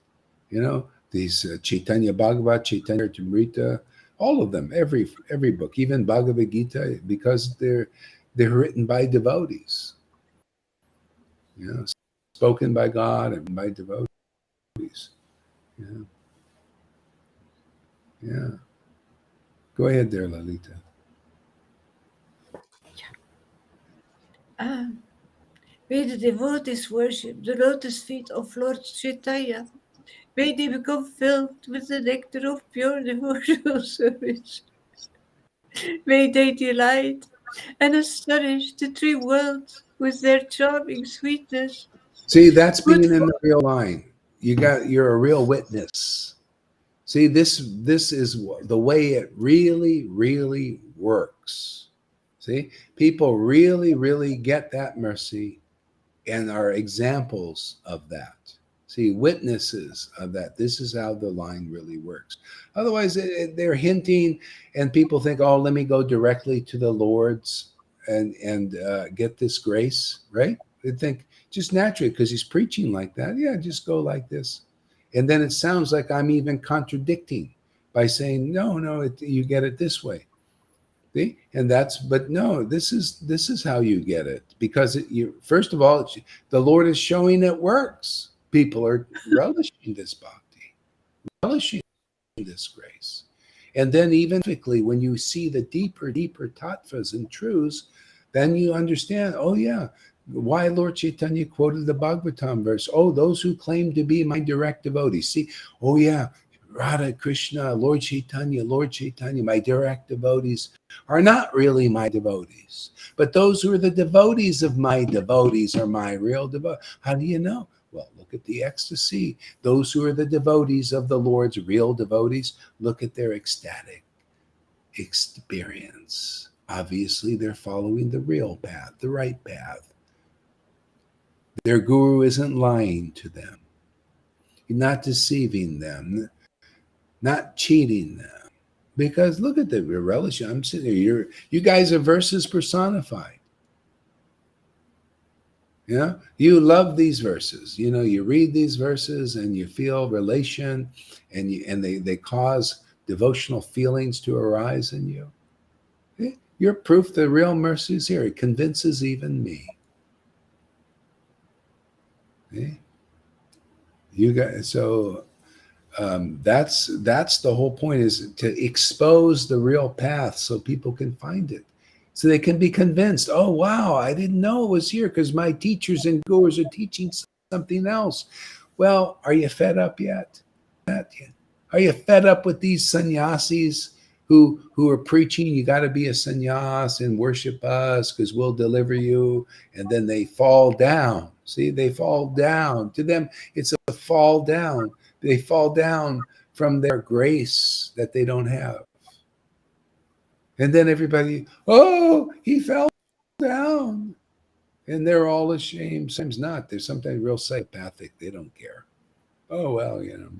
these Chaitanya Bhagavat, Chaitanya Charitamrita, all of them, every book, even Bhagavad Gita, because they're written by devotees, spoken by God and by devotees. Yeah. Go ahead there, Lalita. May the devotees worship the lotus feet of Lord Chaitanya. May they become filled with the nectar of pure devotional service. May they delight and astonish the three worlds with their charming sweetness. See, that's being in the real line. You're a real witness. See, this is the way it really, really works. See, people really, really get that mercy and are examples of that. See, witnesses of that. This is how the line really works. Otherwise, they're hinting, and people think, "Oh, let me go directly to the Lord's and get this grace." Right? They think just naturally because he's preaching like that. Yeah, just go like this, and then it sounds like I'm even contradicting by saying, "No, you get it this way." See? But no, this is how you get it, because first of all, the Lord is showing it works. People are relishing this bhakti, relishing this grace. And then even when you see the deeper tattvas and truths, then you understand, oh yeah, why Lord Chaitanya quoted the Bhagavatam verse. Oh, those who claim to be my direct devotees. See, oh yeah, Radha Krishna, Lord Chaitanya, my direct devotees are not really my devotees. But those who are the devotees of my devotees are my real devotees. How do you know? Well, look at the ecstasy. Those who are the devotees of the Lord's real devotees, look at their ecstatic experience. Obviously, they're following the real path, the right path. Their guru isn't lying to them. He's not deceiving them, not cheating them. Because look at the relish. I'm sitting here. You guys are verses personified. Yeah, you love these verses. You know, you read these verses and you feel relation, and they cause devotional feelings to arise in you. Okay? You're proof the real mercy is here. It convinces even me. Okay? You guys, so that's the whole point, is to expose the real path so people can find it, so they can be convinced. Oh wow, I didn't know it was here because my teachers and gurus are teaching something else. Well, are you fed up yet? Are you fed up with these sannyasis who are preaching you got to be a sannyas and worship us because we'll deliver you, and then they fall down? See, they fall down. To them, it's a fall down. They fall down from their grace that they don't have. And then everybody, oh, he fell down. And they're all ashamed. Sometimes not. They're sometimes real psychopathic. They don't care. Oh, well, you know.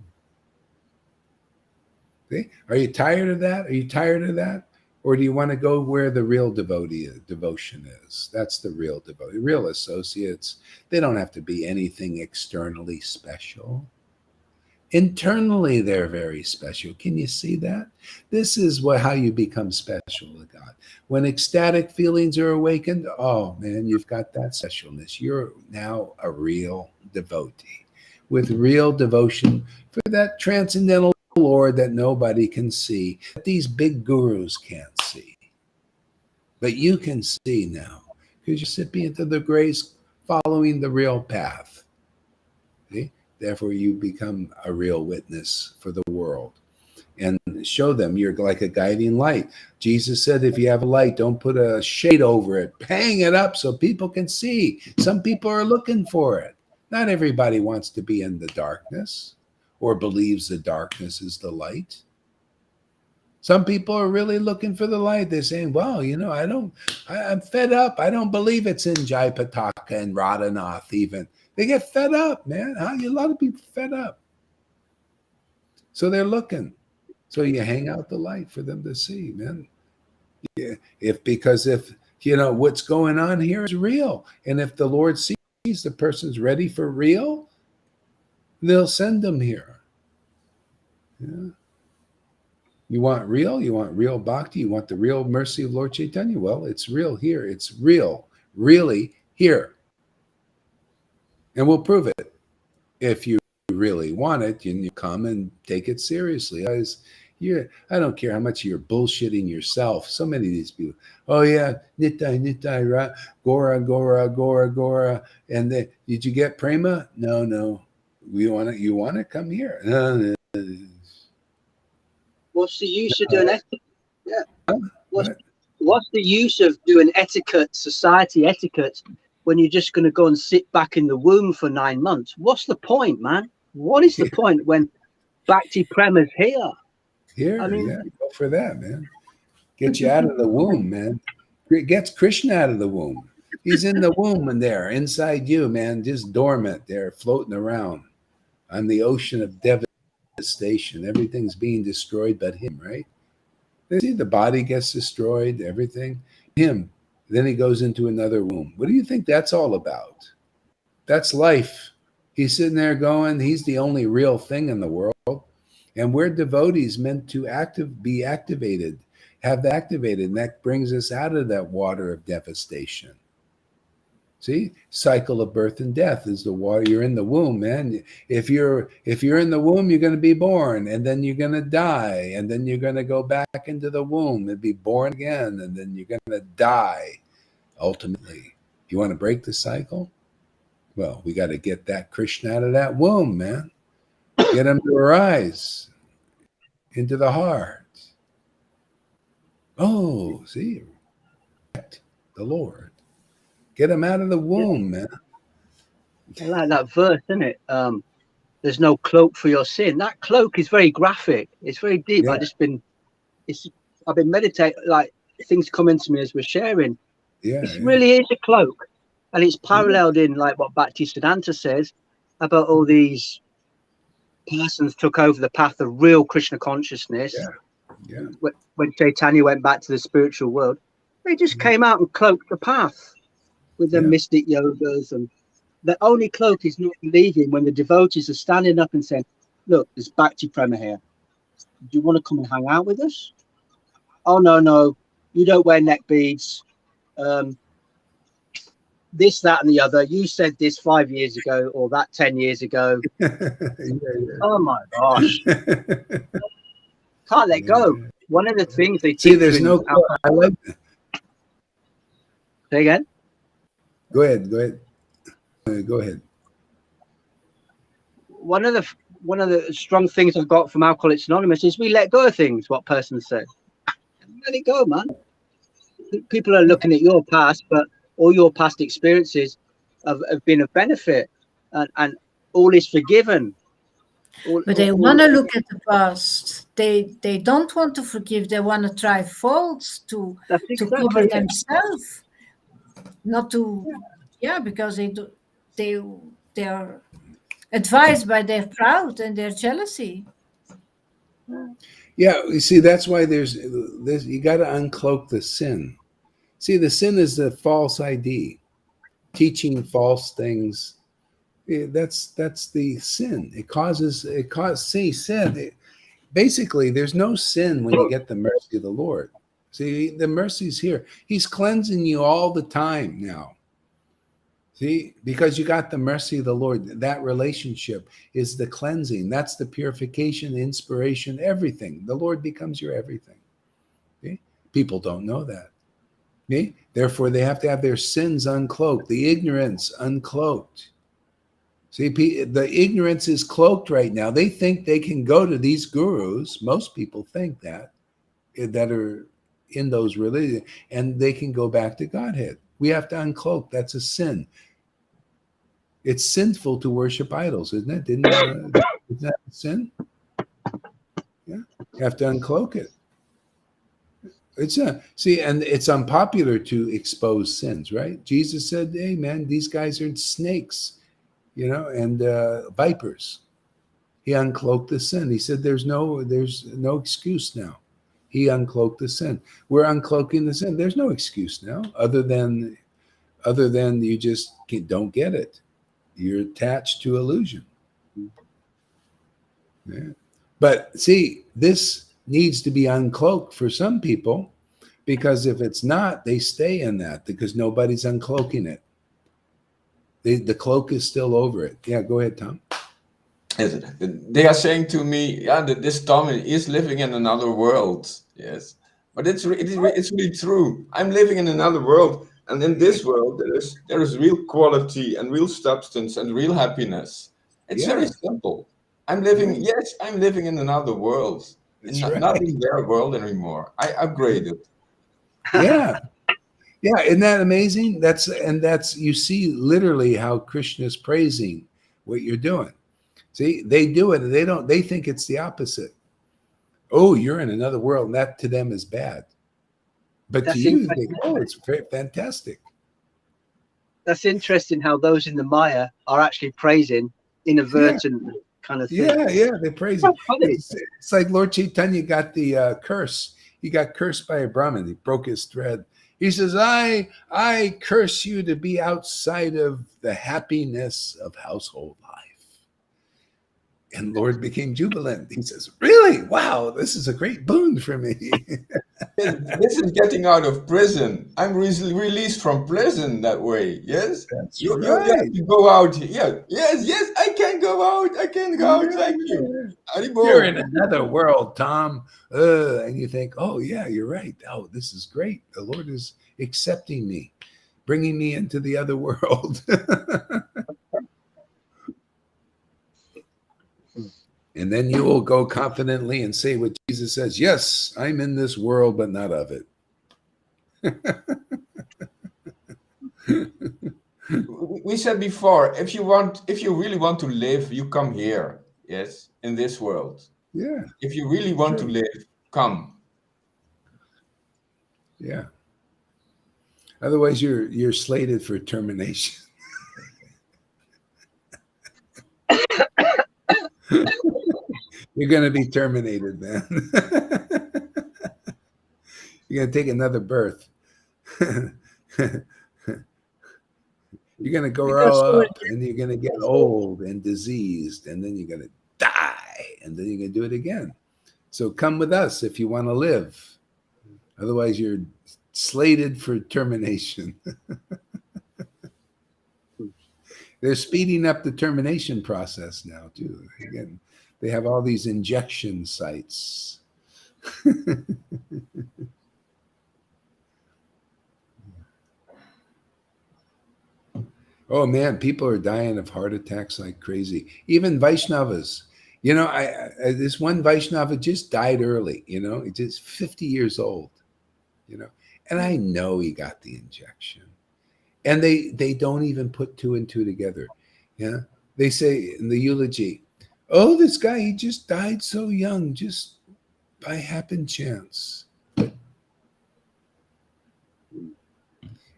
See? Are you tired of that? Are you tired of that? Or do you want to go where the real devotion is? That's the real devotee. Real associates, they don't have to be anything externally special. Internally, they're very special. Can you see that? This is how you become special to God. When ecstatic feelings are awakened, oh man, you've got that specialness. You're now a real devotee with real devotion for that transcendental Lord that nobody can see, that these big gurus can't see. But you can see now because you're recipient of the grace, following the real path. See? Therefore, you become a real witness for the world and show them you're like a guiding light. Jesus said, if you have a light, don't put a shade over it. Hang it up so people can see. Some people are looking for it. Not everybody wants to be in the darkness or believes the darkness is the light. Some people are really looking for the light. They're saying, well, you know, I'm fed up. I don't believe it's in Jayapataka and Radhanath even. They get fed up, man. A lot of people fed up. So they're looking. So you hang out the light for them to see, man. Yeah. Because you know what's going on here is real. And if the Lord sees the person's ready for real, they'll send them here. Yeah. You want real bhakti, you want the real mercy of Lord Chaitanya. Well, it's real here. It's real, really here. And we'll prove it. If you really want it, you come and take it seriously. I don't care how much you're bullshitting yourself. So many of these people, oh yeah, Nitai, Gora. And then, did you get prema? No. You want to come here. No. What's the use of doing etiquette? Yeah. What's the use of doing etiquette, society etiquette, when you're just going to go and sit back in the womb for 9 months? What's the point, man? What is the point when Bhakti Prema's here? Here, go for that, man. Get you out of the womb, man. It gets Krishna out of the womb. He's in the womb and there, inside you, man, just dormant there, floating around on the ocean of devastation. Everything's being destroyed but him, right? See, the body gets destroyed, everything. Him. Then he goes into another womb. What do you think that's all about? That's life. He's sitting there going, he's the only real thing in the world. And we're devotees meant to be activated, have that activated. And that brings us out of that water of devastation. See, cycle of birth and death is the water. You're in the womb, man. If you're in the womb, you're going to be born, and then you're going to die, and then you're going to go back into the womb and be born again, and then you're going to die. Ultimately, you want to break the cycle? Well, we got to get that Krishna out of that womb, man. Get him to arise. into the heart. Oh, see, the Lord. Get him out of the womb, man. I like that verse, isn't it? There's no cloak for your sin. That cloak is very graphic. It's very deep. Yeah. I've been meditating, like things come into me as we're sharing. Yeah. It really is a cloak, and it's paralleled in like what Bhakti Siddhanta says about all these persons took over the path of real Krishna consciousness. Yeah. When Chaitanya went back to the spiritual world, they just came out and cloaked the path with their mystic yogas, and the only cloak is not believing when the devotees are standing up and saying, "Look, there's Bhakti Prema here. Do you want to come and hang out with us?" "Oh no, you don't wear neck beads. This, that, and the other. You said this 5 years ago, or that 10 years ago." Oh my gosh. Can't let go. One of the things they See, teach there's you no. I like. Say again. Go ahead. Go ahead. One of the strong things I've got from Alcoholics Anonymous is we let go of things. What person said, let it go, man. People are looking at your past, but all your past experiences have been of benefit, and all is forgiven. But they want to look at the past. They don't want to forgive. They want to try faults to cover themselves, not to, because they are advised by their pride and their jealousy. Yeah, you see, that's why there's this. You got to uncloak the sin. See, the sin is the false ID, teaching false things. That's the sin. See, sin. Basically, there's no sin when you get the mercy of the Lord. See, the mercy's here. He's cleansing you all the time now. See, because you got the mercy of the Lord. That relationship is the cleansing. That's the purification, inspiration, everything. The Lord becomes your everything. See? People don't know that. See? Therefore, they have to have their sins uncloaked, the ignorance uncloaked. See, the ignorance is cloaked right now. They think they can go to these gurus. Most people think that are in those religions, and they can go back to Godhead. We have to uncloak. That's a sin. It's sinful to worship idols, isn't it? Isn't that a sin? Yeah, you have to uncloak it. And it's unpopular to expose sins, right? Jesus said, "Hey, man, these guys are snakes, and vipers." He uncloaked the sin. He said, "There's no excuse now." He uncloaked the sin. We're uncloaking the sin. There's no excuse now, other than you just don't get it. You're attached to illusion. Yeah. But see, this needs to be uncloaked for some people, because if it's not, they stay in that because nobody's uncloaking it. The cloak is still over it. Yeah, go ahead, Tom. Yes, they are saying to me, that this Tom is living in another world. Yes, but it's really true. I'm living in another world, and in this world there is real quality and real substance and real happiness. It's very simple. I'm living in another world. Not in their world anymore. I upgraded. Yeah. Yeah, isn't that amazing? That's you see literally how Krishna is praising what you're doing. See, they do it and they think it's the opposite. Oh, you're in another world, and that to them is bad. But to you, they think, oh, it's fantastic. That's interesting how those in the Maya are actually praising inadvertently, kind of thing. Yeah, they praise it. It's like Lord Chaitanya got the curse. He got cursed by a Brahmin. He broke his thread. He says, I curse you to be outside of the happiness of household life. And Lord became jubilant. He says, really? Wow, this is a great boon for me. This is getting out of prison. I'm released from prison that way. Yes? That's you right. have to go out. Yeah. Yes, I can go out. I can go out. Thank you. You're in another world, Tom. And you think, oh, yeah, you're right. Oh, this is great. The Lord is accepting me, bringing me into the other world. And then you will go confidently and say what Jesus says, yes, I'm in this world, but not of it. We said before, if you really want to live, you come here. Yes, in this world. Yeah. If you really want to True. live, come. Yeah. Otherwise, you're slated for termination. You're going to be terminated, man. You're going to take another birth. You're going to grow up and you're going to get old and diseased, and then you're going to die, and then you're going to do it again. So come with us if you want to live. Otherwise, you're slated for termination. They're speeding up the termination process now, too. Again, they have all these injection sites. Oh man, people are dying of heart attacks like crazy. Even Vaishnavas. You know, I this one Vaishnava just died early. You know, he's just 50 years old. You know, and I know he got the injection, and they don't even put two and two together. Yeah, they say in the eulogy, "Oh, this guy, he just died so young, just by happen chance."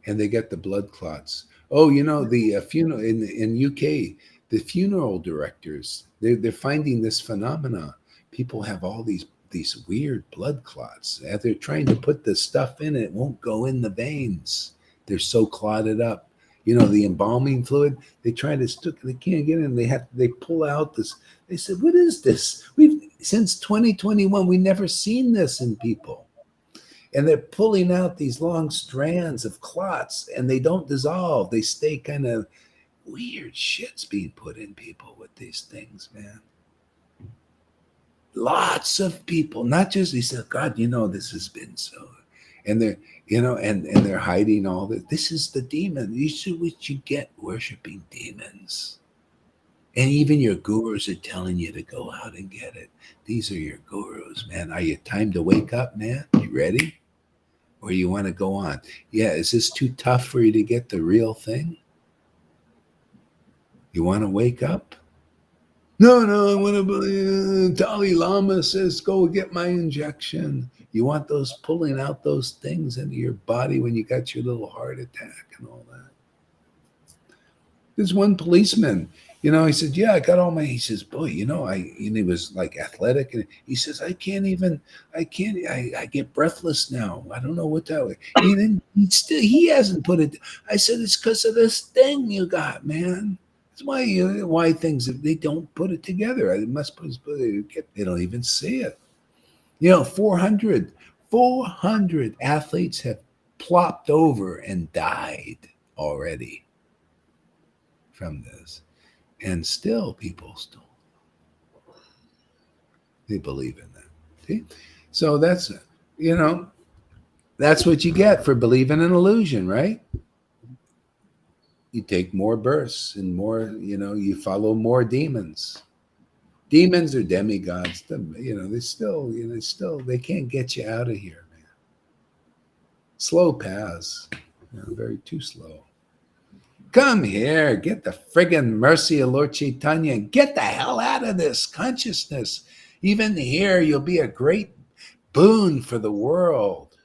And they get the blood clots. Oh, you know, the funeral in UK, the funeral directors, they're finding this phenomena. People have all these weird blood clots. They're trying to put the stuff in it won't go in the veins. They're so clotted up. You know, the embalming fluid, they try to stick, they can't get in. They pull out this. They said, what is this? Since 2021, we've never seen this in people. And they're pulling out these long strands of clots, and they don't dissolve. They stay kind of weird. Shit's being put in people with these things, man. Lots of people, not just, he said, God, you know, this has been so. And they're, you know, and they're hiding all this. This is the demon. You see what you get worshiping demons. And even your gurus are telling you to go out and get it. These are your gurus, man. Are you time to wake up, man? You ready? Or you want to go on? Yeah, is this too tough for you to get the real thing? You want to wake up? No, I want to believe. Dalai Lama says, go get my injection. You want those pulling out those things into your body when you got your little heart attack and all that. There's one policeman, you know, he said, yeah, I got all my, he says, boy, you know, and he was like athletic. And he says, I get breathless now. I don't know what that was. He hasn't put it. I said, it's because of this thing you got, man. That's why things, they don't put it together. They must put it, they don't even see it. You know, 400 athletes have plopped over and died already from this. And still, people they believe in that. See? So that's, you know, that's what you get for believing in illusion, right? You take more births and more, you know, you follow more demons. Demons are demigods. You know, they can't get you out of here, man. Slow paths, you know, very too slow. Come here, get the friggin' mercy of Lord Chaitanya and get the hell out of this consciousness. Even here, you'll be a great boon for the world.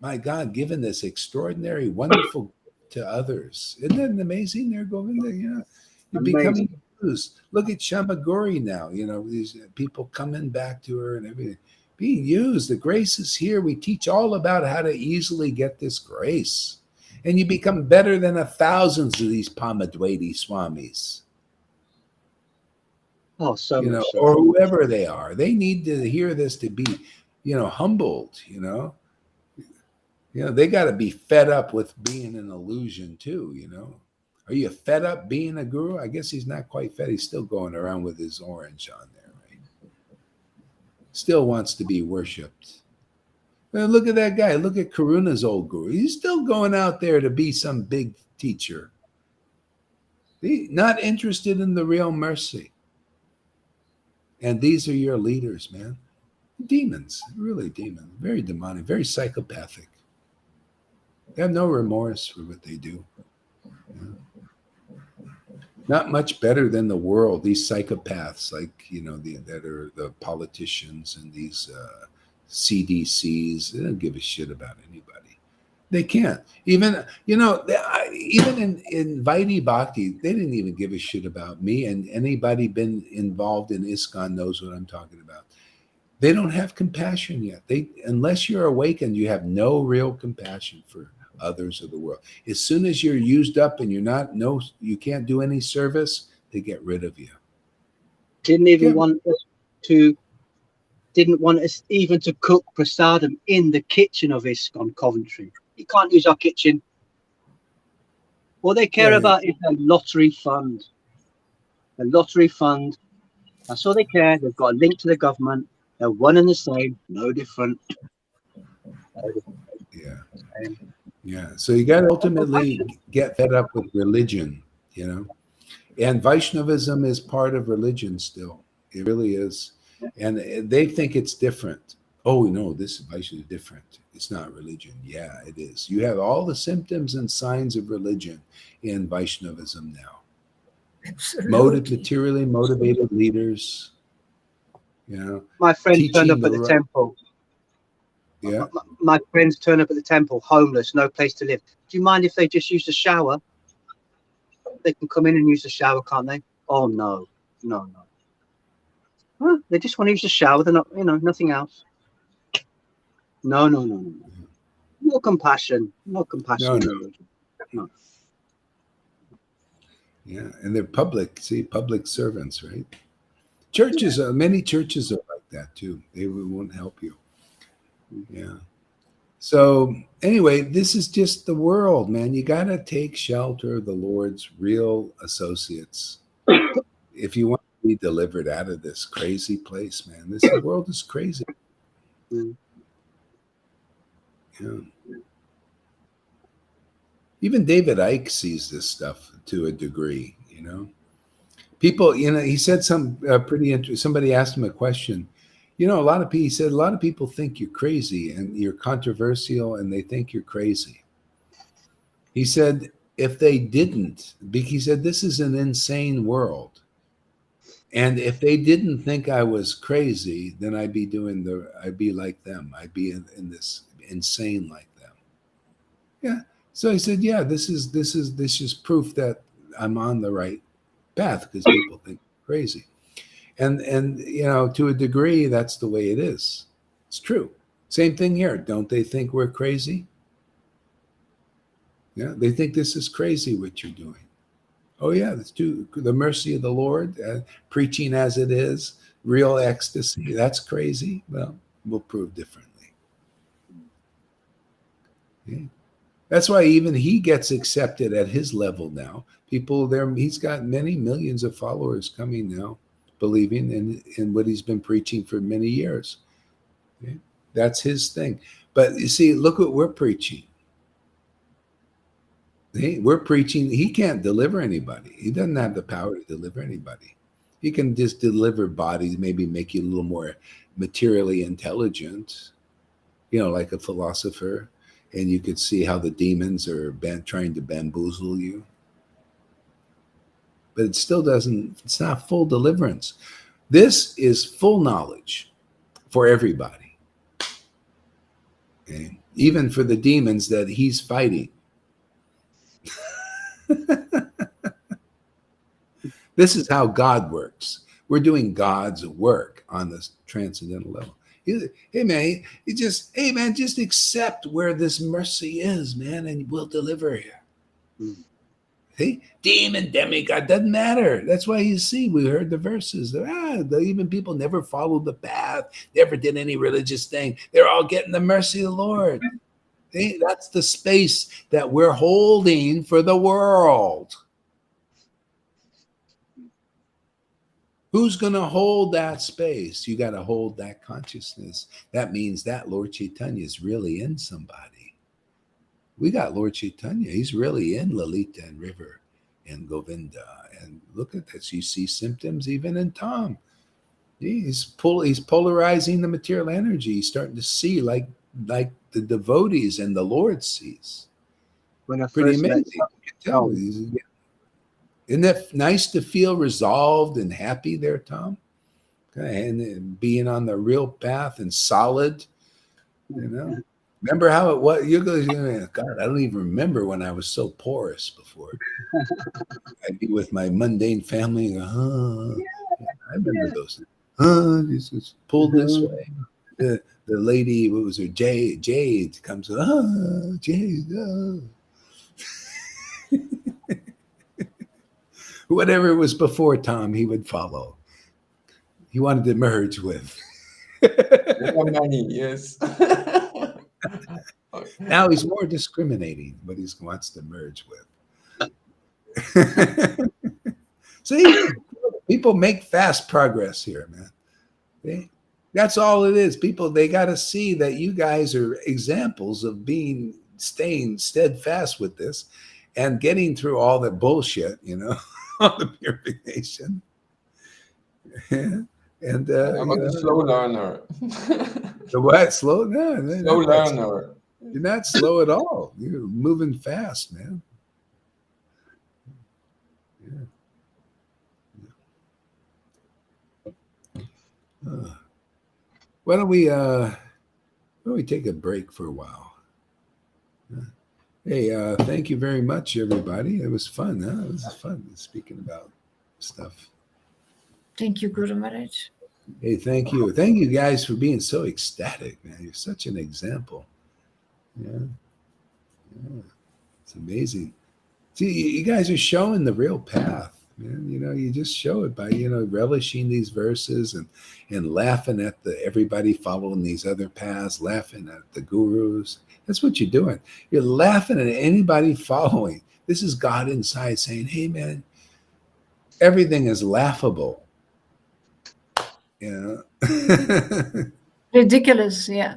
My God, given this extraordinary, wonderful gift to others. Isn't that amazing? They're going there, you know, you're becoming used. Look at Shamagori now, you know, these people coming back to her and everything. Being used. The grace is here. We teach all about how to easily get this grace. And you become better than 1,000 of these Pamadwaiti Swamis. Oh, so you know, much so. or whoever they are. They need to hear this to be, you know, humbled, you know. You know, they got to be fed up with being an illusion too, you know. Are you fed up being a guru? I guess he's not quite fed. He's still going around with his orange on there, right? Still wants to be worshipped. Well, look at that guy. Look at Karuna's old guru. He's still going out there to be some big teacher. He's not interested in the real mercy. And these are your leaders, man. Demons, really demons, very demonic, very psychopathic. They have no remorse for what they do. Not much better than the world. These psychopaths, like that are the politicians and these CDCs, they don't give a shit about anybody. They can't. Even even in Vaidhi Bhakti, they didn't even give a shit about me. And anybody been involved in ISKCON knows what I'm talking about. They don't have compassion yet. Unless you're awakened, you have no real compassion for others of the world. As soon as you're used up and you can't do any service, they get rid of you. Didn't want us even to cook prasadam in the kitchen of ISKCON Coventry. You can't use our kitchen. All they care about is a lottery fund. A lottery fund. That's all they care. They've got a link to the government. They're one and the same, no different. Yeah. Yeah. So you got to ultimately get fed up with religion, And Vaishnavism is part of religion still. It really is. And they think it's different. Oh, no, this Vaishnava is different. It's not religion. Yeah, it is. You have all the symptoms and signs of religion in Vaishnavism now. Absolutely. Materially motivated leaders. My friends turned up at the temple. Yeah. My friends turn up at the temple, homeless, no place to live. Do you mind if they just use the shower? They can come in and use the shower, can't they? Oh, no. Well, they just want to use the shower. They're not, nothing else. No. No compassion. No compassion. No. Yeah, and they're public servants, right? Churches, many churches are like that too. They won't help you. Yeah. So anyway, this is just the world, man. You got to take shelter of the Lord's real associates if you want to be delivered out of this crazy place, man. This world is crazy. Yeah. Even David Icke sees this stuff to a degree, People, he said some pretty interesting. Somebody asked him a question. He said a lot of people think you're crazy and you're controversial and they think you're crazy. He said, if they didn't, he said, this is an insane world. And if they didn't think I was crazy, then I'd be like them. I'd be in this insane like them. Yeah. So he said, yeah, this is proof that I'm on the right path because people think I'm crazy. And to a degree, that's the way it is. It's true. Same thing here. Don't they think we're crazy? Yeah, they think this is crazy what you're doing. Oh yeah, let's do the mercy of the Lord, preaching as it is, real ecstasy. That's crazy. Well, we'll prove differently. Yeah. That's why even he gets accepted at his level now. People there, he's got many millions of followers coming now, believing in what he's been preaching for many years. Okay? That's his thing. But you see, look what we're preaching. We're preaching. He can't deliver anybody. He doesn't have the power to deliver anybody. He can just deliver bodies, maybe make you a little more materially intelligent, like a philosopher. And you could see how the demons are trying to bamboozle you. But it still it's not full deliverance. This is full knowledge for everybody. Okay? Even for the demons that he's fighting. This is how God works. We're doing God's work on this transcendental level. Hey man, just accept where this mercy is, man, and we'll deliver you. See, demon, demigod, doesn't matter. That's why we heard the verses. Even people never followed the path, never did any religious thing. They're all getting the mercy of the Lord. See, that's the space that we're holding for the world. Who's going to hold that space? You got to hold that consciousness. That means that Lord Chaitanya is really in somebody. We got Lord Chaitanya. He's really in Lalita and River and Govinda. And look at this. You see symptoms even in Tom. He's polarizing the material energy. He's starting to see like the devotees and the Lord sees. When I Pretty first met amazing. You can tell. Isn't that nice to feel resolved and happy there, Tom? Okay, and being on the real path and solid, you know. Remember how it was? You go, God, I don't even remember when I was so porous before. I'd be with my mundane family. I remember those. This was pulled this way. The lady, what was her? Jade comes. Jade. Whatever was before Tom, he would follow. He wanted to merge with. More money, yes. Now he's more discriminating, but he wants to merge with. See, people make fast progress here, man. That's all it is. People, they got to see that you guys are examples of staying steadfast with this and getting through all the bullshit, all the purification. And I'm a slow learner. The what? Slow? No, Slow learner. You're not slow at all. You're moving fast, man. Why don't we take a break for a while? Hey, thank you very much, everybody. It was fun, huh? It was fun speaking about stuff. Thank you, Guru Maharaj. Hey, thank you. Thank you guys for being so ecstatic, man. You're such an example. Yeah. It's amazing. See, you guys are showing the real path, man. You just show it by, relishing these verses and laughing at everybody following these other paths, laughing at the gurus. That's what you're doing. You're laughing at anybody following. This is God inside saying, hey, man, everything is laughable. Ridiculous, yeah.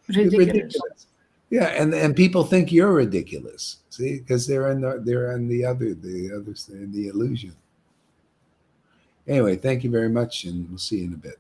Ridiculous. Yeah, and people think you're ridiculous. See, because they're in the illusion. Anyway, thank you very much, and we'll see you in a bit.